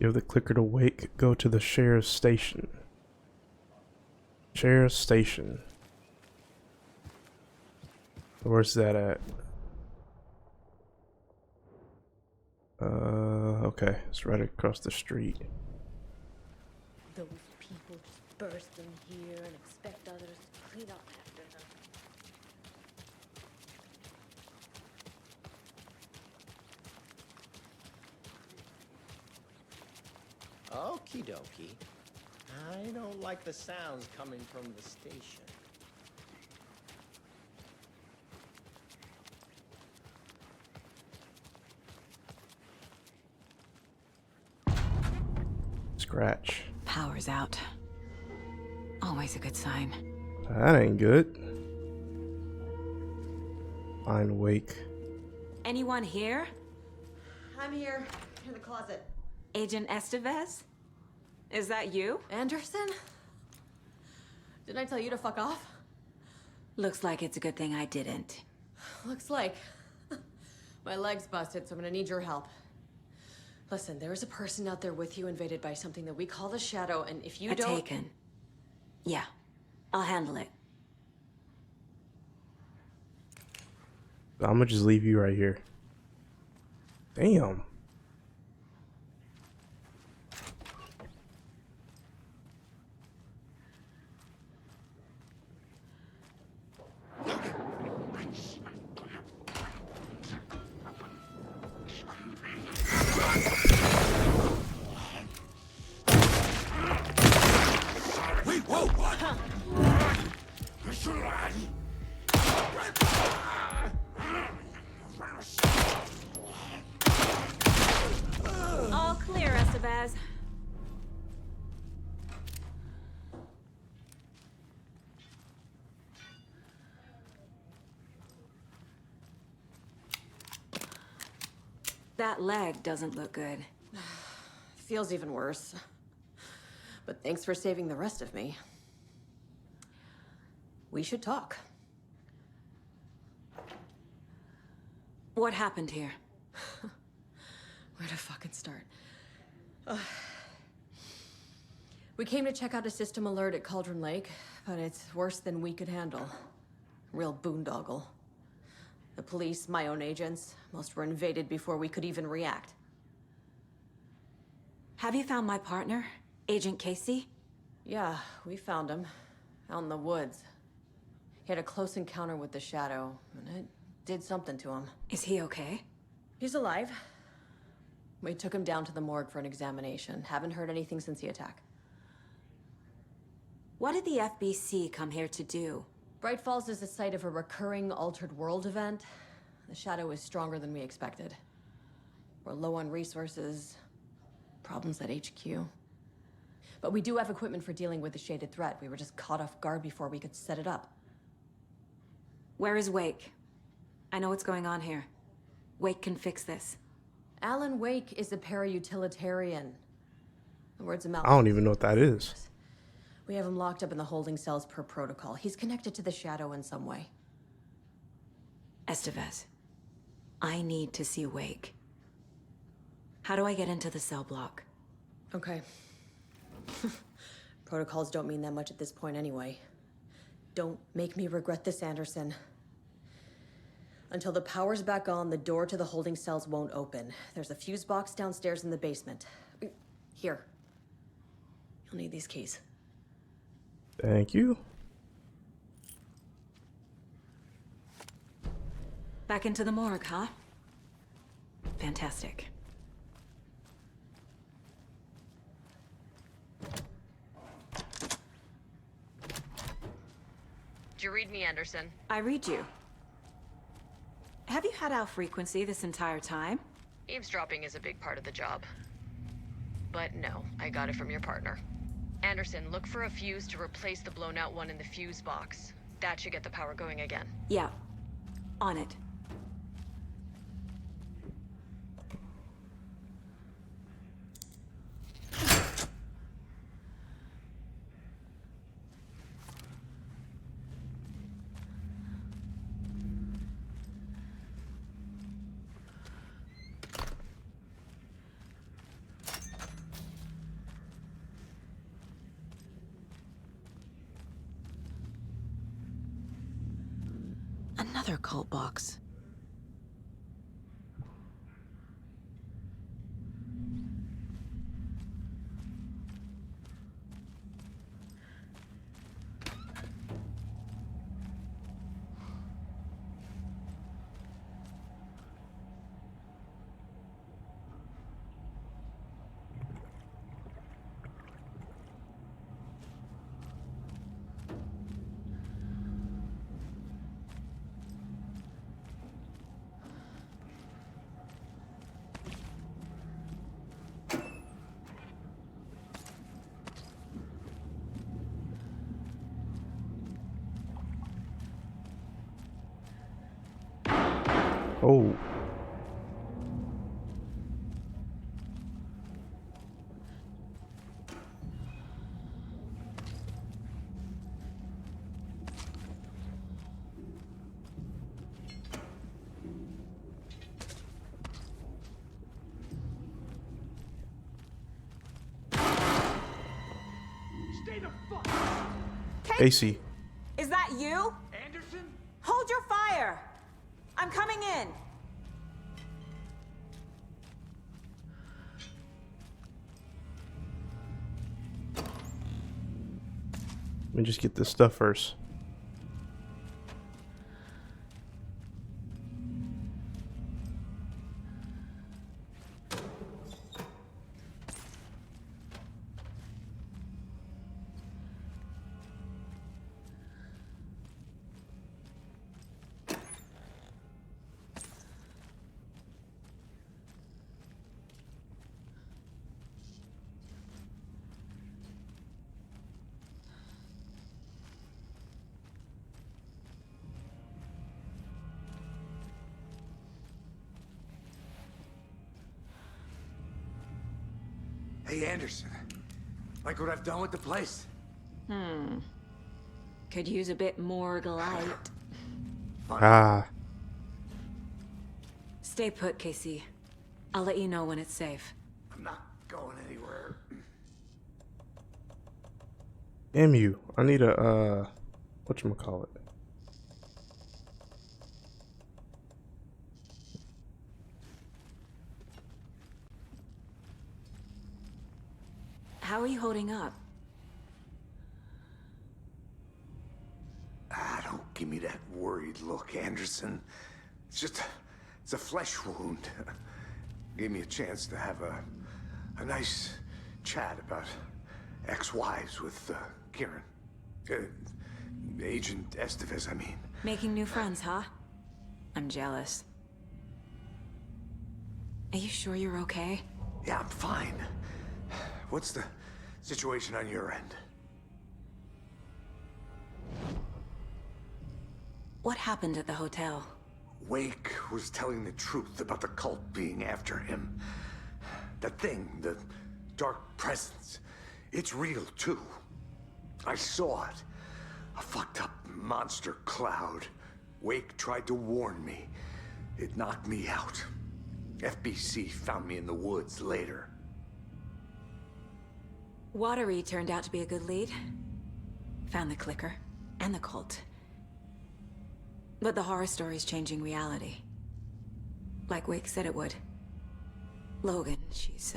You have the clicker to wake. Go to the sheriff's station. Sheriff's station. Where's that at? Okay, it's right across the street. Those people just burst in here and expect others to clean up after them. Okie dokie. I don't like the sounds coming from the station. Scratch. Power's out. Always a good sign. That ain't good. Fine, awake. Anyone here? I'm here, in the closet. Agent Estevez? Is that you? Anderson? Didn't I tell you to fuck off? Looks like it's a good thing I didn't. Looks like. My leg's busted, so I'm gonna need your help. Listen, there is a person out there with you invaded by something that we call the Shadow, and if you don't... Taken. Yeah, I'll handle it. I'm gonna just leave you right here. Damn. All clear, Estevez. That leg doesn't look good. Feels even worse. But thanks for saving the rest of me. We should talk. What happened here? Where to fucking start? We came to check out a system alert at Cauldron Lake, but it's worse than we could handle. Real boondoggle. The police, my own agents, most were invaded before we could even react. Have you found my partner, Agent Casey? Yeah, we found him. Out in the woods. He had a close encounter with the Shadow, and it did something to him. Is he okay? He's alive. We took him down to the morgue for an examination. Haven't heard anything since the attack. What did the FBC come here to do? Bright Falls is the site of a recurring Altered World event. The Shadow is stronger than we expected. We're low on resources, problems at HQ. But we do have equipment for dealing with the shaded threat. We were just caught off guard before we could set it up. Where is Wake? I know what's going on here. Wake can fix this. Alan Wake is a para-utilitarian. The word's a mouth. I don't even know what that is. We have him locked up in the holding cells per protocol. He's connected to the Shadow in some way. Estevez, I need to see Wake. How do I get into the cell block? Okay. Protocols don't mean that much at this point anyway. Don't make me regret this, Anderson. Until the power's back on, the door to the holding cells won't open. There's a fuse box downstairs in the basement. Here. You'll need these keys. Thank you. Back into the morgue, huh? Fantastic. Did you read me, Anderson? I read you. Have you had our frequency this entire time? Eavesdropping is a big part of the job. But no, I got it from your partner. Anderson, look for a fuse to replace the blown out one in the fuse box. That should get the power going again. Yeah. On it. Another cult box. Oh. AC. Is that you? Anderson? Hold your fire! I'm coming in! Let me just get this stuff first. Hey, Anderson. Like what I've done with the place? Could use a bit more light. Ah. Stay put, Casey. I'll let you know when it's safe. I'm not going anywhere. Damn you. I need a, whatchamacallit. How are you holding up? Don't give me that worried look, Anderson. It's a flesh wound. Gave me a chance to have a nice chat about ex-wives with Kieran. Agent Estevez, I mean. Making new friends, huh? I'm jealous. Are you sure you're okay? Yeah, I'm fine. What's the situation on your end? What happened at the hotel? Wake was telling the truth about the cult being after him. That thing, the dark presence, it's real too. I saw it. A fucked up monster cloud. Wake tried to warn me. It knocked me out. FBC found me in the woods later. Watery turned out to be a good lead. Found the clicker and the cult. But the horror story's changing reality. Like Wake said it would. Logan, she's,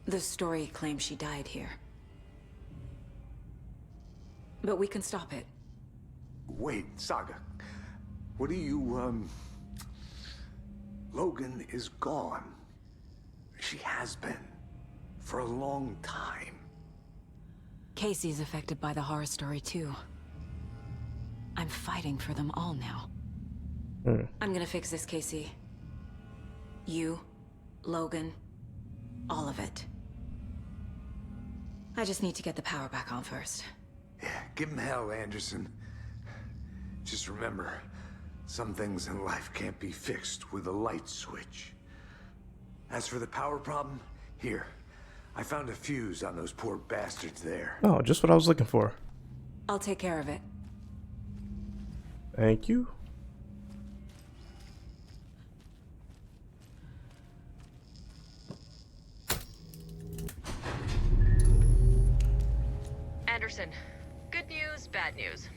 the story claims she died here. But we can stop it. Wait, Saga. What do you, Logan is gone. She has been. For a long time. Casey's affected by the horror story, too. I'm fighting for them all now. I'm gonna fix this, Casey. You, Logan, all of it. I just need to get the power back on first. Yeah, give him hell, Anderson. Just remember, some things in life can't be fixed with a light switch. As for the power problem, here. I found a fuse on those poor bastards there. Oh, just what I was looking for. I'll take care of it. Thank you. Anderson, good news, bad news.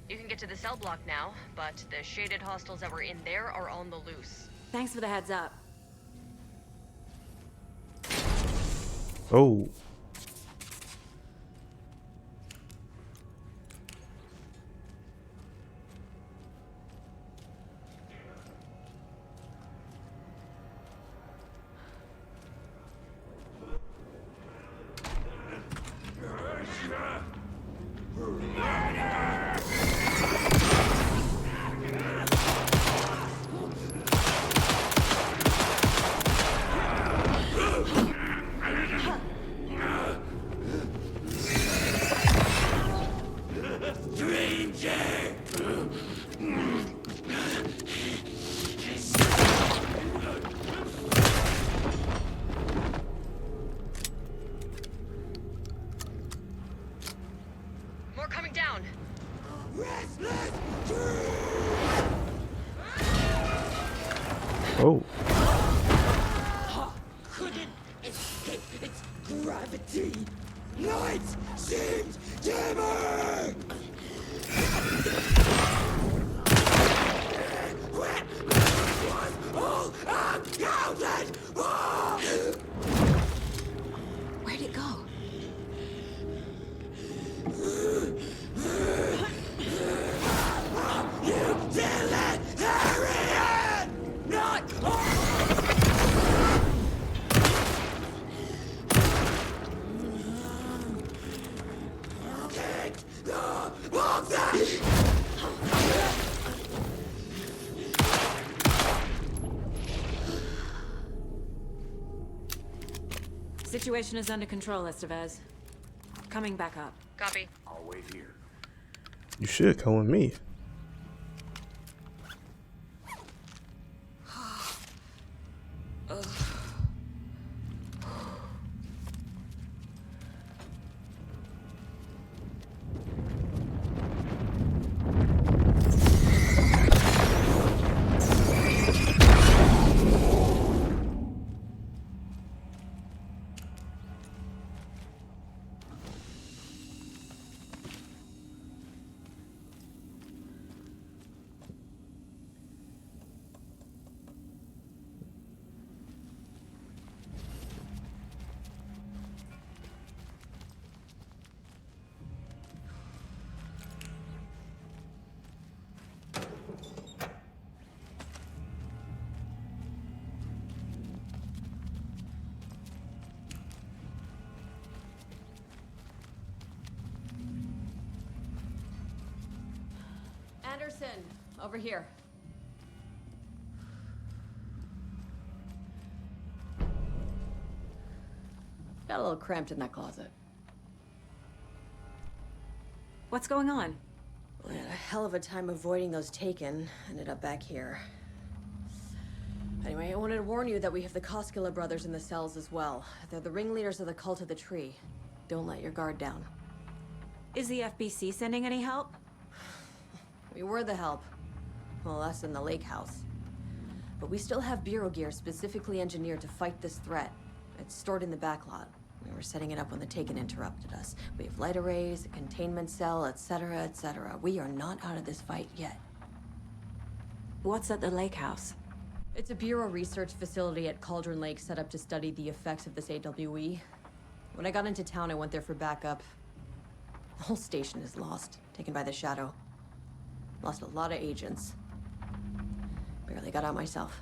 You can get to the cell block now, but the shaded hostiles that were in there are on the loose. Thanks for the heads up. Oh. More coming down. Oh. Couldn't escape. It's Gravity! Light seems dimmer! All accounted for! Where'd it go? Utilitarian! Not Take the boxes! Situation is under control, Estevez. Coming back up. Copy. I'll wait here. You should come with me. Anderson, over here. Got a little cramped in that closet. What's going on? We had a hell of a time avoiding those taken. Ended up back here. Anyway, I wanted to warn you that we have the Koskela brothers in the cells as well. They're the ringleaders of the Cult of the Tree. Don't let your guard down. Is the FBC sending any help? We were the help. Well, us in the lake house. But we still have Bureau gear specifically engineered to fight this threat. It's stored in the backlot. We were setting it up when the Taken interrupted us. We have light arrays, a containment cell, etc., etc. We are not out of this fight yet. What's at the lake house? It's a Bureau research facility at Cauldron Lake set up to study the effects of this AWE. When I got into town, I went there for backup. The whole station is lost, taken by the Shadow. Lost a lot of agents. Barely got out myself.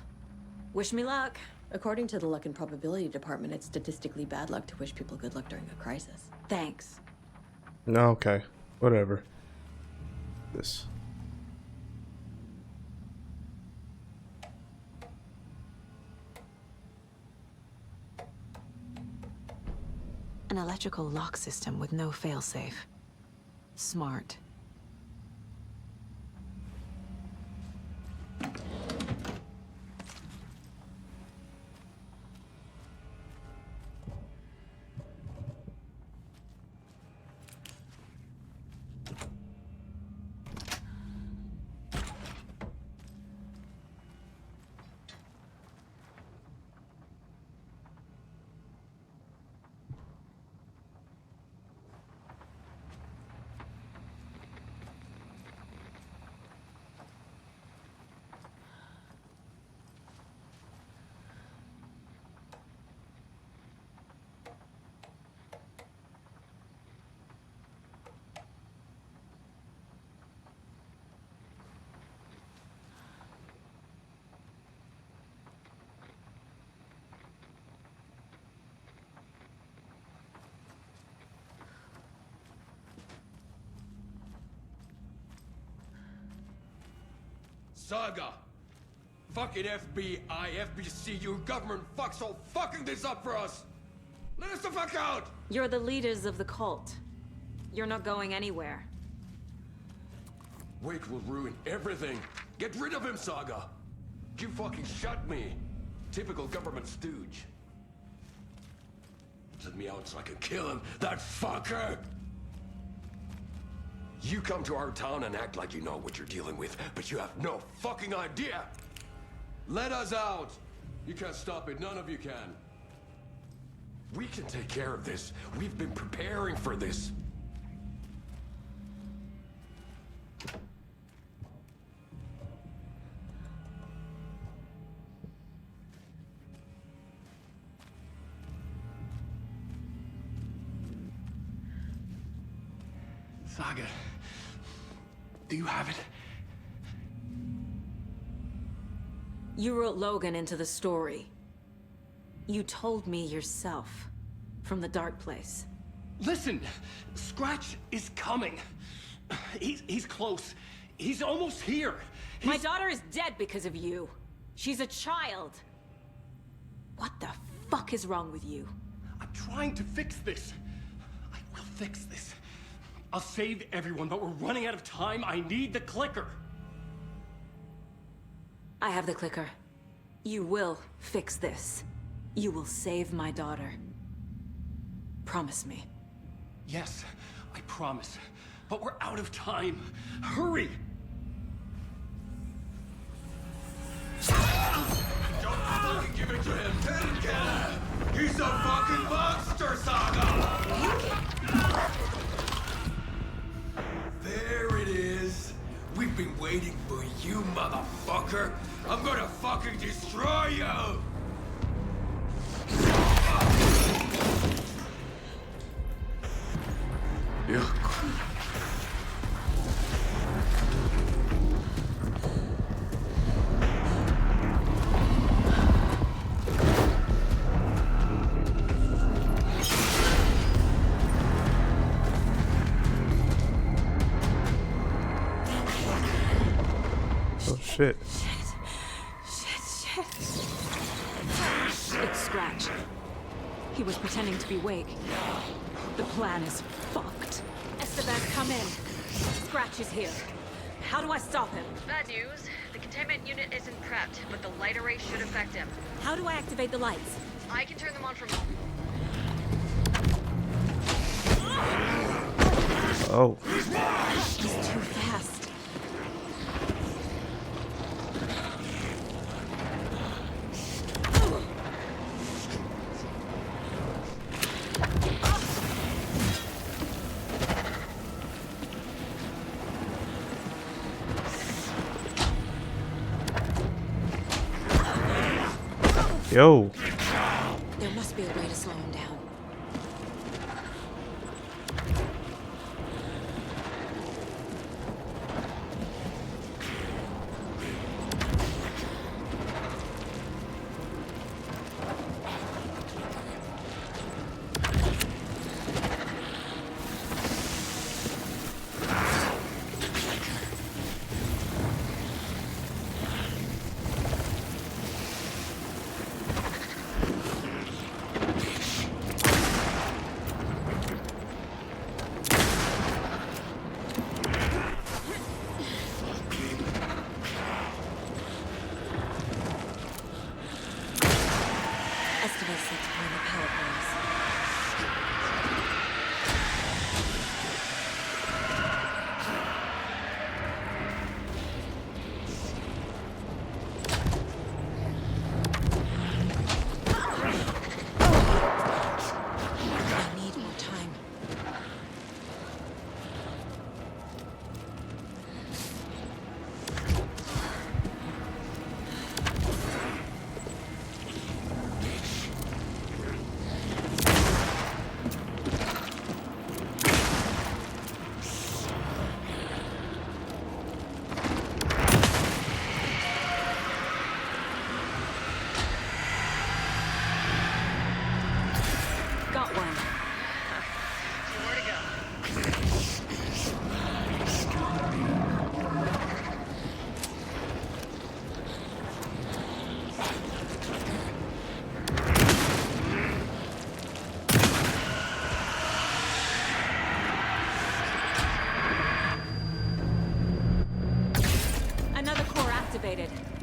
Wish me luck. According to the Luck and Probability Department, it's statistically bad luck to wish people good luck during a crisis. Thanks. No, okay. Whatever. This. An electrical lock system with no failsafe. Smart. Saga! Fucking FBI, FBC, your government fucks all fucking this up for us! Let us the fuck out! You're the leaders of the cult. You're not going anywhere. Wake will ruin everything! Get rid of him, Saga! You fucking shut me! Typical government stooge. Let me out so I can kill him, that fucker! You come to our town and act like you know what you're dealing with, but you have no fucking idea! Let us out! You can't stop it, none of you can. We can take care of this. We've been preparing for this. Saga, do you have it? You wrote Logan into the story. You told me yourself from the dark place. Listen, Scratch is coming. He's close. He's almost here. My daughter is dead because of you. She's a child. What the fuck is wrong with you? I'm trying to fix this. I will fix this. I'll save everyone, but we're running out of time. I need the clicker. I have the clicker. You will fix this. You will save my daughter. Promise me. Yes, I promise. But we're out of time. Hurry! Don't fucking give it to him! Let him kill him! He's a fucking monster, Saga! There it is. We've been waiting for you, motherfucker. I'm gonna fucking destroy you! Yeah. Oh shit. Shit. It's Scratch. He was pretending to be Wake. The plan is fucked. Estevez, come in. Scratch is here. How do I stop him? Bad news. The containment unit isn't prepped, but the light array should affect him. How do I activate the lights? I can turn them on from home. Oh. He's too fast. Yo. There must be a way to slow him down.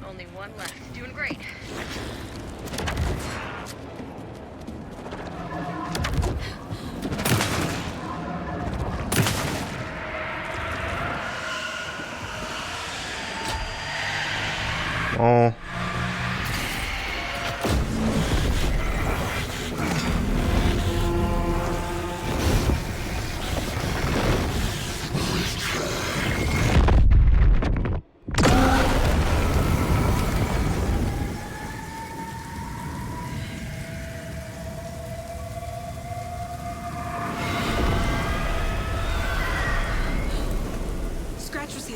Only one left. Doing great. Oh.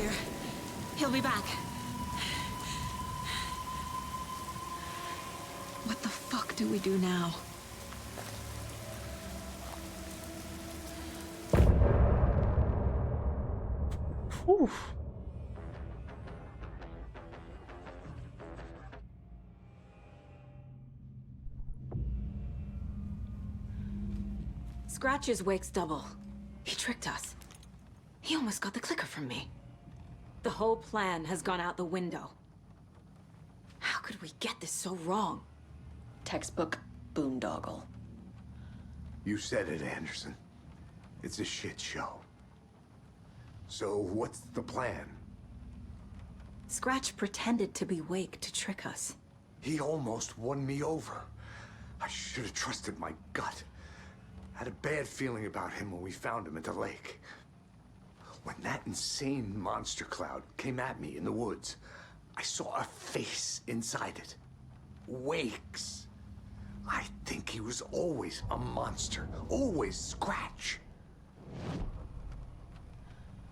clear. He'll be back. What the fuck do we do now? Whew. Scratch's Wake's double. He tricked us. He almost got the clicker from me. The whole plan has gone out the window. How could we get this so wrong? Textbook boondoggle. You said it, Anderson. It's a shit show. So what's the plan? Scratch pretended to be Wake to trick us. He almost won me over. I should have trusted my gut. I had a bad feeling about him when we found him at the lake. When that insane monster cloud came at me in the woods, I saw a face inside it. Wake's. I think he was always a monster. Always Scratch.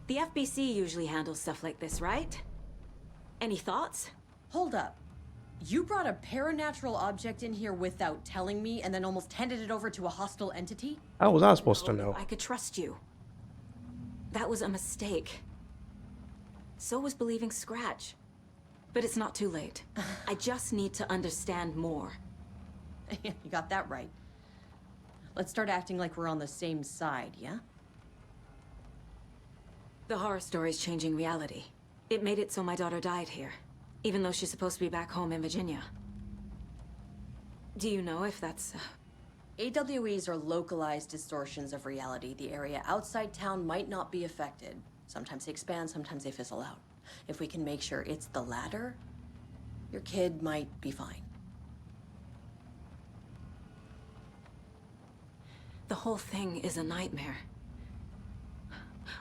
The FBC usually handles stuff like this, right? Any thoughts? Hold up. You brought a paranatural object in here without telling me and then almost handed it over to a hostile entity? How was I supposed to know? I could trust you. That was a mistake. So was believing Scratch. But it's not too late. I just need to understand more. You got that right. Let's start acting like we're on the same side, yeah? The horror story's changing reality. It made it so my daughter died here, even though she's supposed to be back home in Virginia. Do you know if that's... AWEs are localized distortions of reality. The area outside town might not be affected. Sometimes they expand, sometimes they fizzle out. If we can make sure it's the latter, your kid might be fine. The whole thing is a nightmare.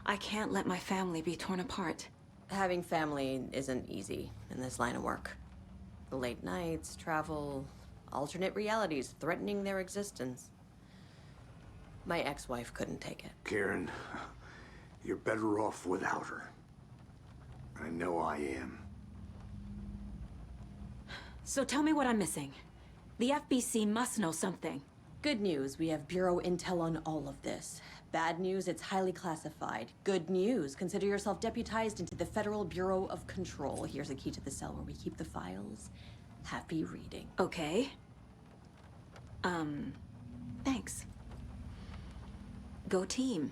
I can't let my family be torn apart. Having family isn't easy in this line of work. The late nights, travel, alternate realities threatening their existence. My ex-wife couldn't take it. Karen, you're better off without her. I know I am. So tell me what I'm missing. The FBC must know something. Good news, we have Bureau intel on all of this. Bad news, it's highly classified. Good news, consider yourself deputized into the Federal Bureau of Control. Here's a key to the cell where we keep the files. Happy reading. Okay. Thanks. Go team.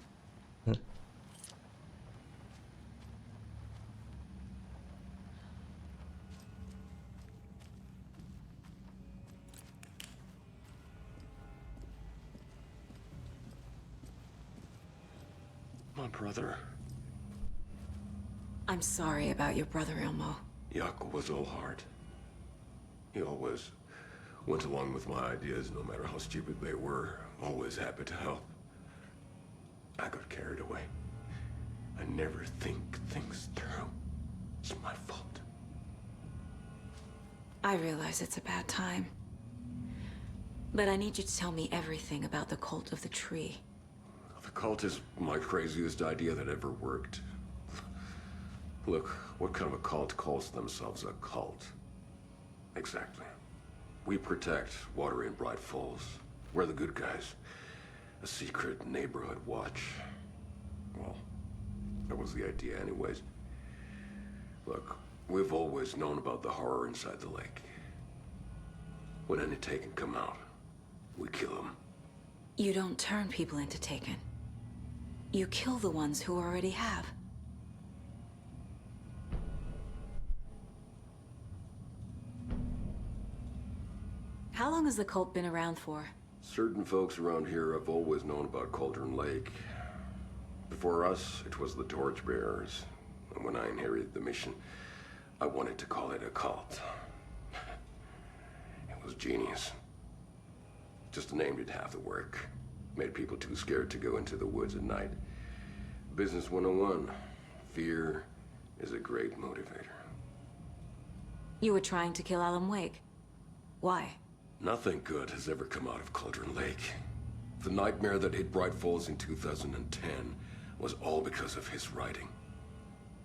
My brother. I'm sorry about your brother, Ilmo. Jaakko was all heart. He always went along with my ideas, no matter how stupid they were. Always happy to help. I got carried away. I never think things through. It's my fault. I realize it's a bad time. But I need you to tell me everything about the Cult of the Tree. The cult is my craziest idea that ever worked. Look, what kind of a cult calls themselves a cult? Exactly. We protect Water in Bright Falls. We're the good guys. A secret neighborhood watch. Well, that was the idea anyways. Look, we've always known about the horror inside the lake. When any Taken come out, we kill them. You don't turn people into Taken. You kill the ones who already have. How long has the cult been around for? Certain folks around here have always known about Cauldron Lake. Before us, it was the Torchbearers. And when I inherited the mission, I wanted to call it a cult. It was genius. Just a name did half the work. Made people too scared to go into the woods at night. Business 101. Fear is a great motivator. You were trying to kill Alan Wake. Why? Nothing good has ever come out of Cauldron Lake. The nightmare that hit Bright Falls in 2010 was all because of his writing.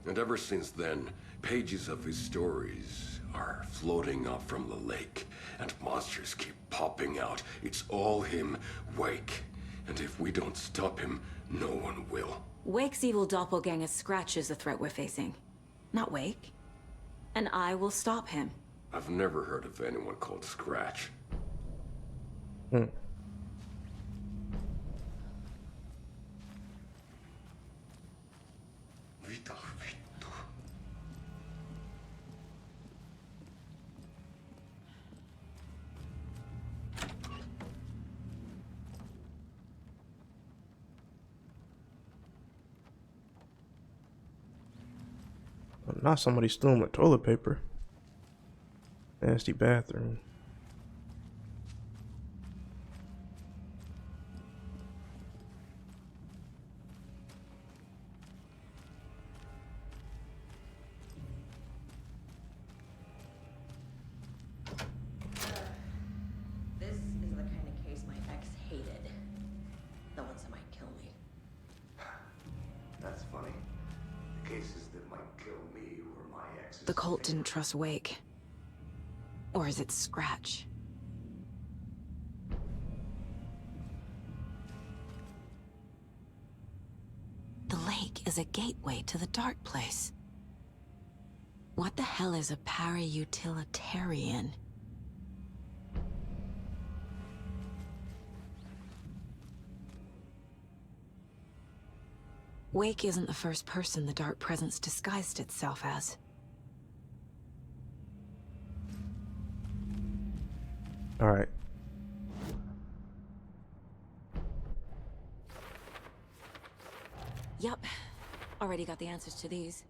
And ever since then, pages of his stories are floating up from the lake, and monsters keep popping out. It's all him, Wake. And if we don't stop him, no one will. Wake's evil doppelganger Scratch is the threat we're facing, not Wake. And I will stop him. I've never heard of anyone called Scratch. Not somebody stealing my toilet paper. Nasty bathroom. This is the kind of case my ex hated. The ones that might kill me. That's funny. The cases that might kill me were my exes. The cult didn't trust Wake. Or is it Scratch? The lake is a gateway to the dark place. What the hell is a para-utilitarian? Wake isn't the first person the Dark Presence disguised itself as. All right. Yup. Already got the answers to these.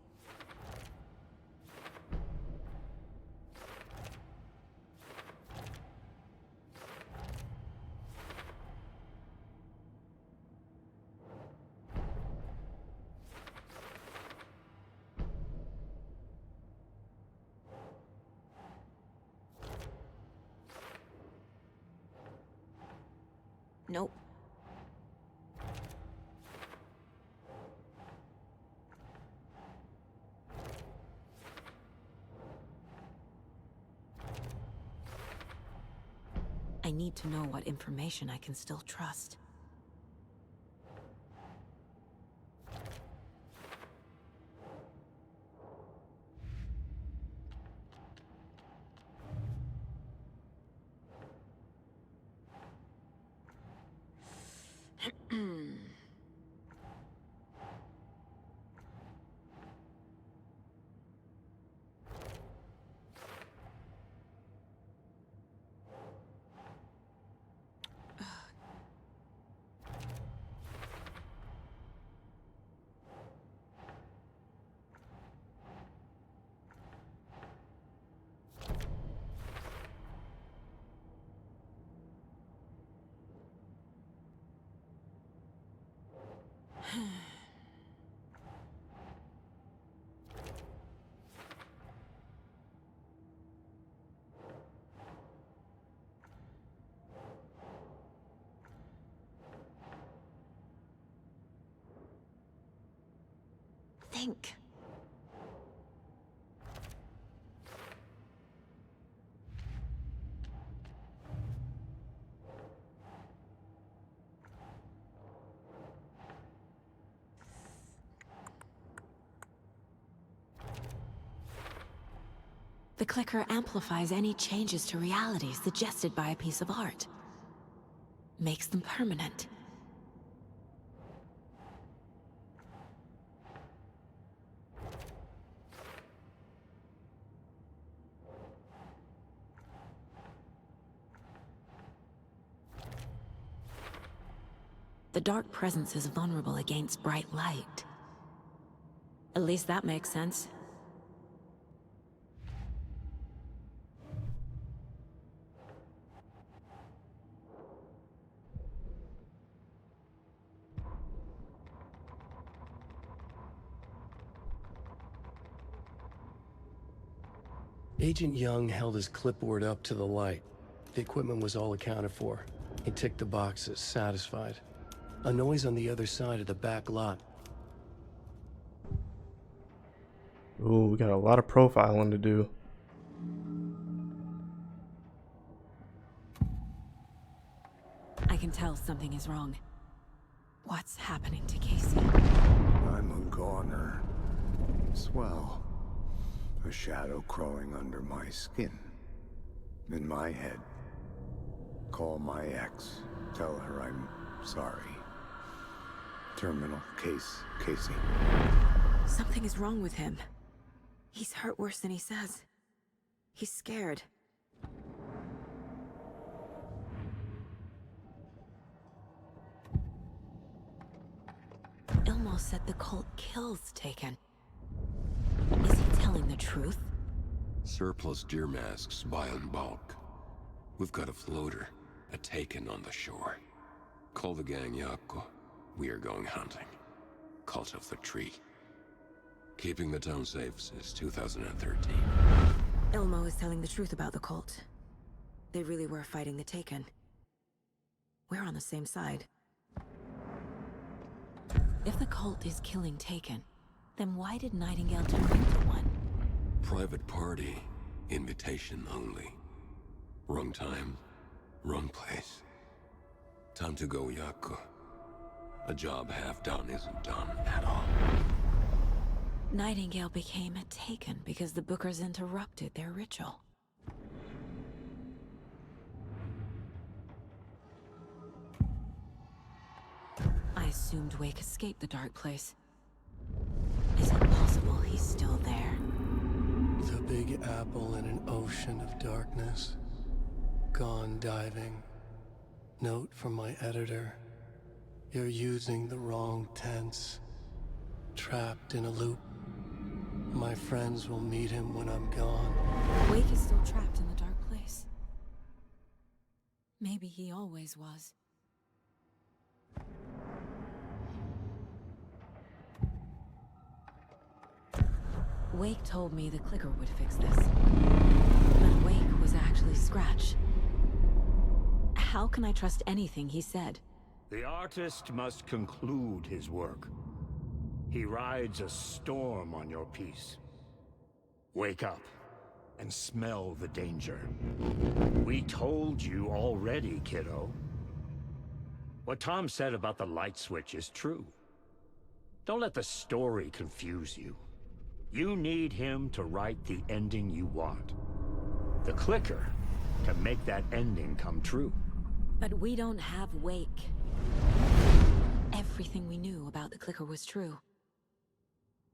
Nope. I need to know what information I can still trust. Think. The clicker amplifies any changes to reality suggested by a piece of art. Makes them permanent. The Dark Presence is vulnerable against bright light. At least that makes sense. Agent Young held his clipboard up to the light. The equipment was all accounted for. He ticked the boxes, satisfied. A noise on the other side of the back lot. Ooh, we got a lot of profiling to do. I can tell something is wrong. What's happening to Casey? I'm a goner. Swell. A shadow crawling under my skin. In my head. Call my ex. Tell her I'm sorry. Terminal case, Casey. Something is wrong with him. He's hurt worse than he says. He's scared. Ilmo said the cult kills Taken. Is he telling the truth? Surplus deer masks buy in bulk. We've got a floater, a Taken on the shore. Call the gang Yako. We are going hunting. Cult of the Tree. Keeping the town safe since 2013. Ilmo is telling the truth about the cult. They really were fighting the Taken. We're on the same side. If the cult is killing Taken, then why did Nightingale turn into one? Private party. Invitation only. Wrong time. Wrong place. Time to go, Yako. A job half done isn't done at all. Nightingale became a Taken because the Bookers interrupted their ritual. I assumed Wake escaped the dark place. Is it possible he's still there? The Big Apple in an ocean of darkness. Gone diving. Note from my editor. You're using the wrong tense. Trapped in a loop. My friends will meet him when I'm gone. Wake is still trapped in the dark place. Maybe he always was. Wake told me the clicker would fix this. But Wake was actually Scratch. How can I trust anything he said? The artist must conclude his work. He rides a storm on your piece. Wake up and smell the danger. We told you already, kiddo. What Tom said about the light switch is true. Don't let the story confuse you. You need him to write the ending you want. The clicker can make that ending come true. But we don't have Wake. Everything we knew about the clicker was true.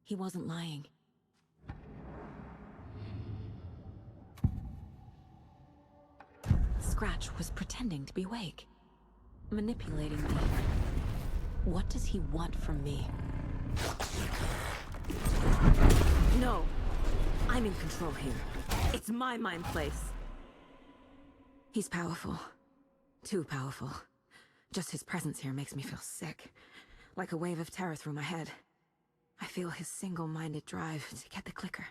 He wasn't lying. Scratch was pretending to be Wake. Manipulating me. What does he want from me? No. I'm in control here. It's my mind place. He's powerful. Too powerful. Just his presence here makes me feel sick. Like a wave of terror through my head. I feel his single-minded drive to get the clicker.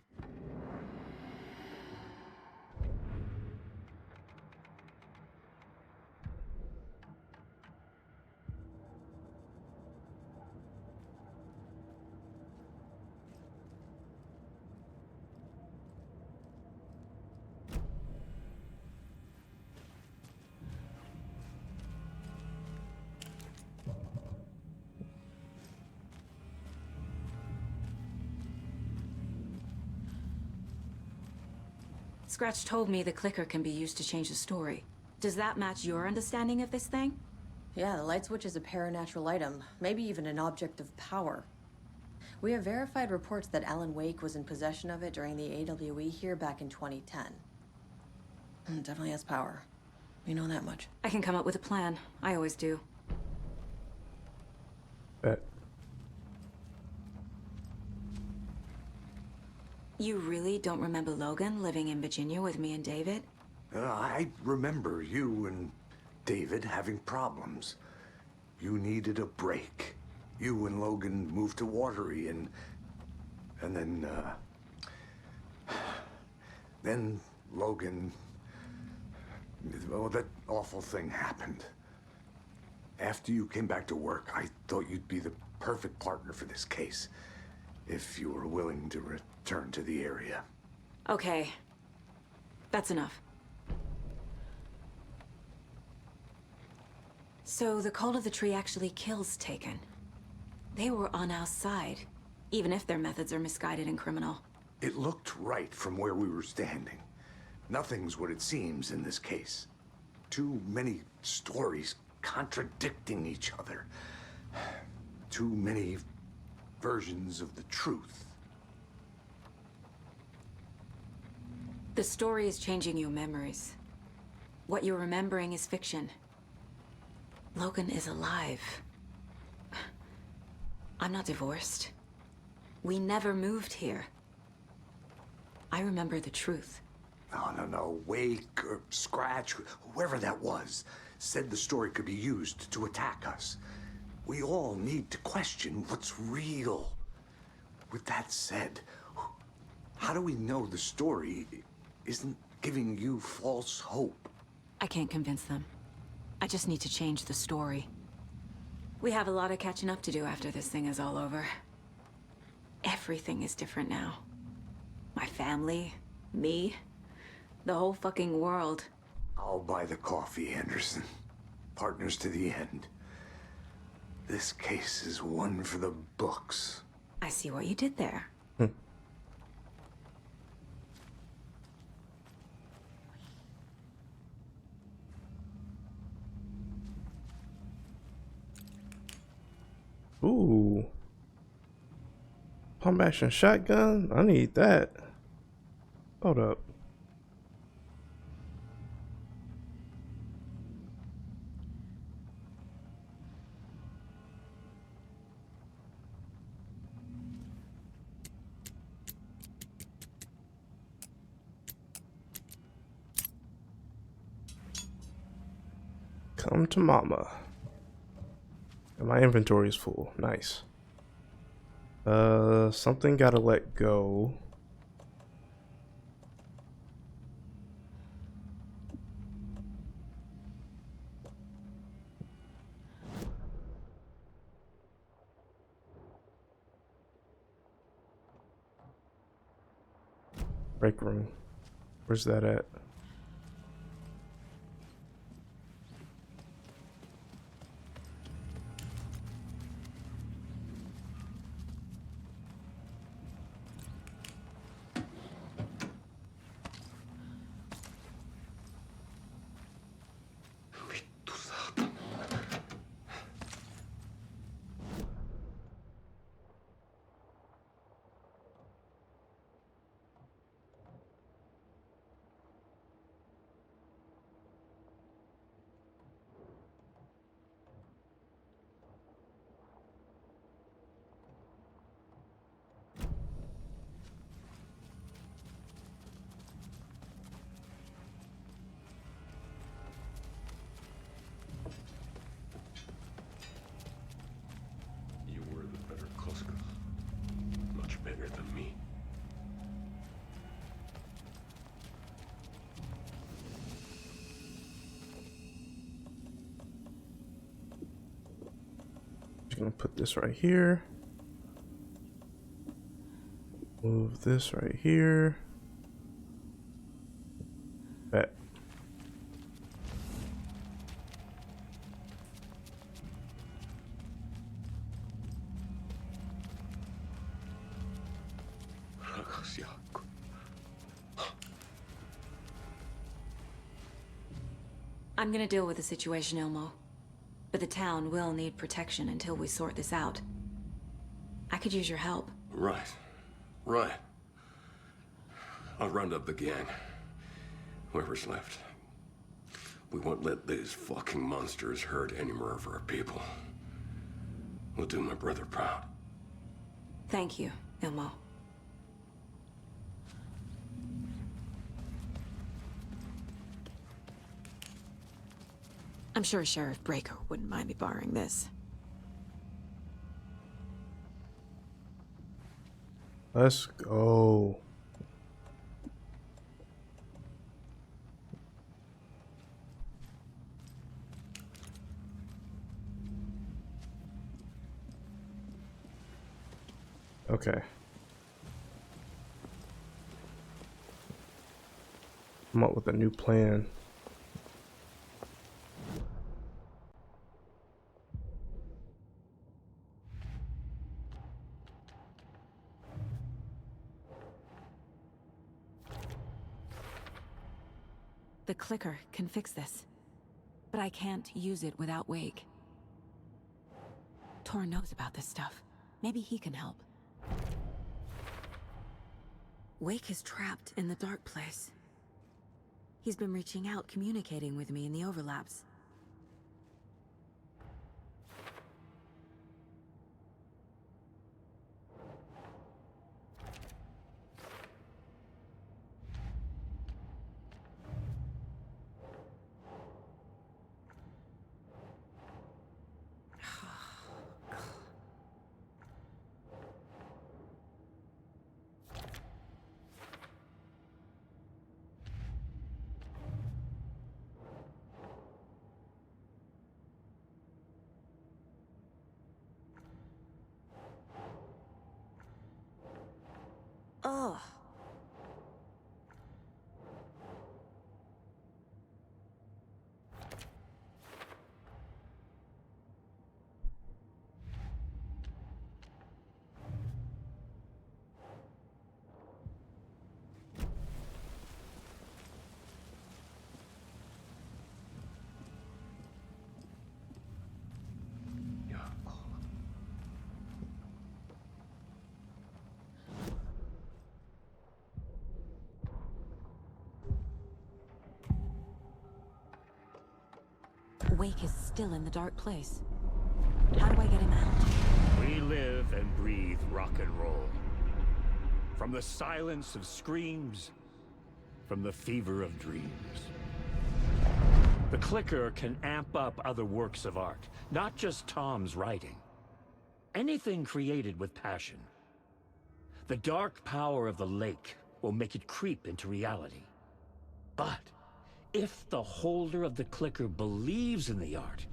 Scratch told me the clicker can be used to change the story. Does that match your understanding of this thing? Yeah, the light switch is a paranatural item, maybe even an object of power. We have verified reports that Alan Wake was in possession of it during the AWE here back in 2010. It definitely has power. You know that much. I can come up with a plan. I always do. Bet. You really don't remember Logan living in Virginia with me and David? I remember you and David having problems. You needed a break. You and Logan moved to Watery and then Logan, well, that awful thing happened. After you came back to work, I thought you'd be the perfect partner for this case. if you were willing to return to the area. Okay. That's enough. So the Cult of the Tree actually kills Taken. They were on our side, even if their methods are misguided and criminal. It looked right from where we were standing. Nothing's what it seems in this case. Too many stories contradicting each other. Too many versions of the truth. The story is changing your memories. What you're remembering is fiction. Logan is alive. I'm not divorced. We never moved here. I remember the truth. No. Wake or Scratch, whoever that was, said the story could be used to attack us. We all need to question what's real. With that said, how do we know the story isn't giving you false hope? I can't convince them. I just need to change the story. We have a lot of catching up to do after this thing is all over. Everything is different now. My family, me, the whole fucking world. I'll buy the coffee, Anderson. Partners to the end. This case is one for the books. I see what you did there. Ooh. Pump action shotgun? I need that. Hold up. Come to mama. And my inventory is full. Nice. Something gotta let go. Break room. Where's that at? Gonna put this right here. Move this right here. Bet. I'm gonna deal with the situation, Ilmo. But the town will need protection until we sort this out. I could use your help. Right. I'll round up the gang. Whoever's left. We won't let these fucking monsters hurt any more of our people. We'll do my brother proud. Thank you, Ilmo. I'm sure Sheriff Breaker wouldn't mind me borrowing this. Let's go. Okay. Come up with a new plan. The clicker can fix this, but I can't use it without Wake. Tor knows about this stuff. Maybe he can help. Wake is trapped in the dark place. He's been reaching out, communicating with me in the overlaps. Ugh. Wake is still in the dark place. How do I get him out? We live and breathe rock and roll. From the silence of screams, from the fever of dreams. The clicker can amp up other works of art, not just Tom's writing. Anything created with passion. The dark power of the lake will make it creep into reality. But if the holder of the clicker believes in the art,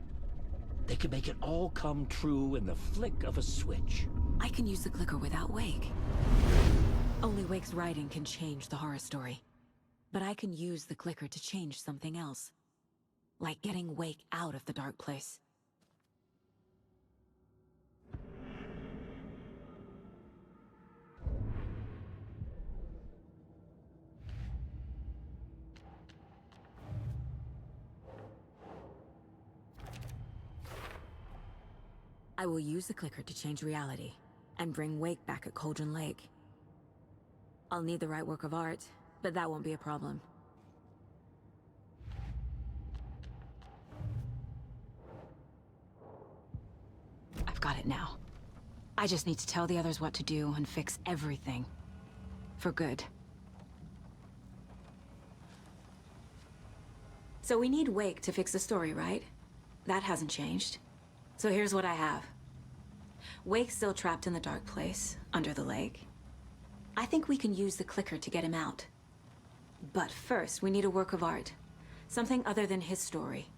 they can make it all come true in the flick of a switch. I can use the clicker without Wake. Only Wake's writing can change the horror story. But I can use the clicker to change something else. Like getting Wake out of the dark place. I will use the clicker to change reality, and bring Wake back at Cauldron Lake. I'll need the right work of art, but that won't be a problem. I've got it now. I just need to tell the others what to do and fix everything. For good. So we need Wake to fix the story, right? That hasn't changed. So here's what I have. Wake's still trapped in the dark place, under the lake. I think we can use the clicker to get him out. But first, we need a work of art. Something other than his story.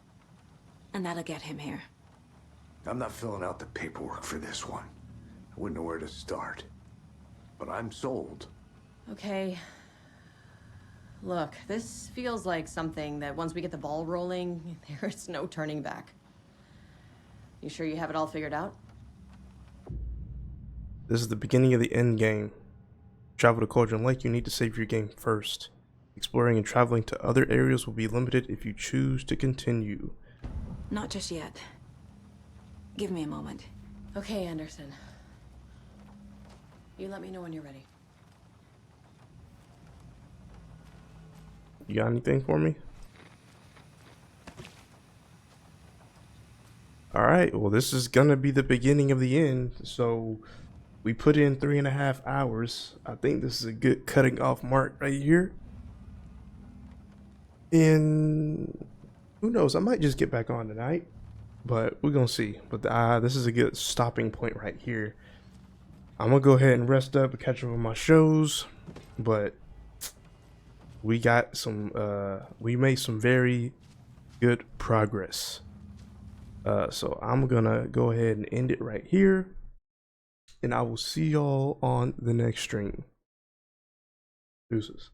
And that'll get him here. I'm not filling out the paperwork for this one. I wouldn't know where to start. But I'm sold. Okay. Look, this feels like something that once we get the ball rolling, there's no turning back. You sure you have it all figured out? This is the beginning of the end game. Travel to Cauldron Lake, you need to save your game first. Exploring and traveling to other areas will be limited if you choose to continue. Not just yet. Give me a moment. Okay, Anderson. You let me know when you're ready. You got anything for me? Alright, well this is gonna be the beginning of the end. So we put in 3.5 hours. I think this is a good cutting off mark right here. And who knows, I might just get back on tonight, but we're gonna see. But this is a good stopping point right here. I'm gonna go ahead and rest up and catch up on my shows, but we got some we made some very good progress. So I'm gonna go ahead and end it right here. and I will see y'all on the next stream. Deuces.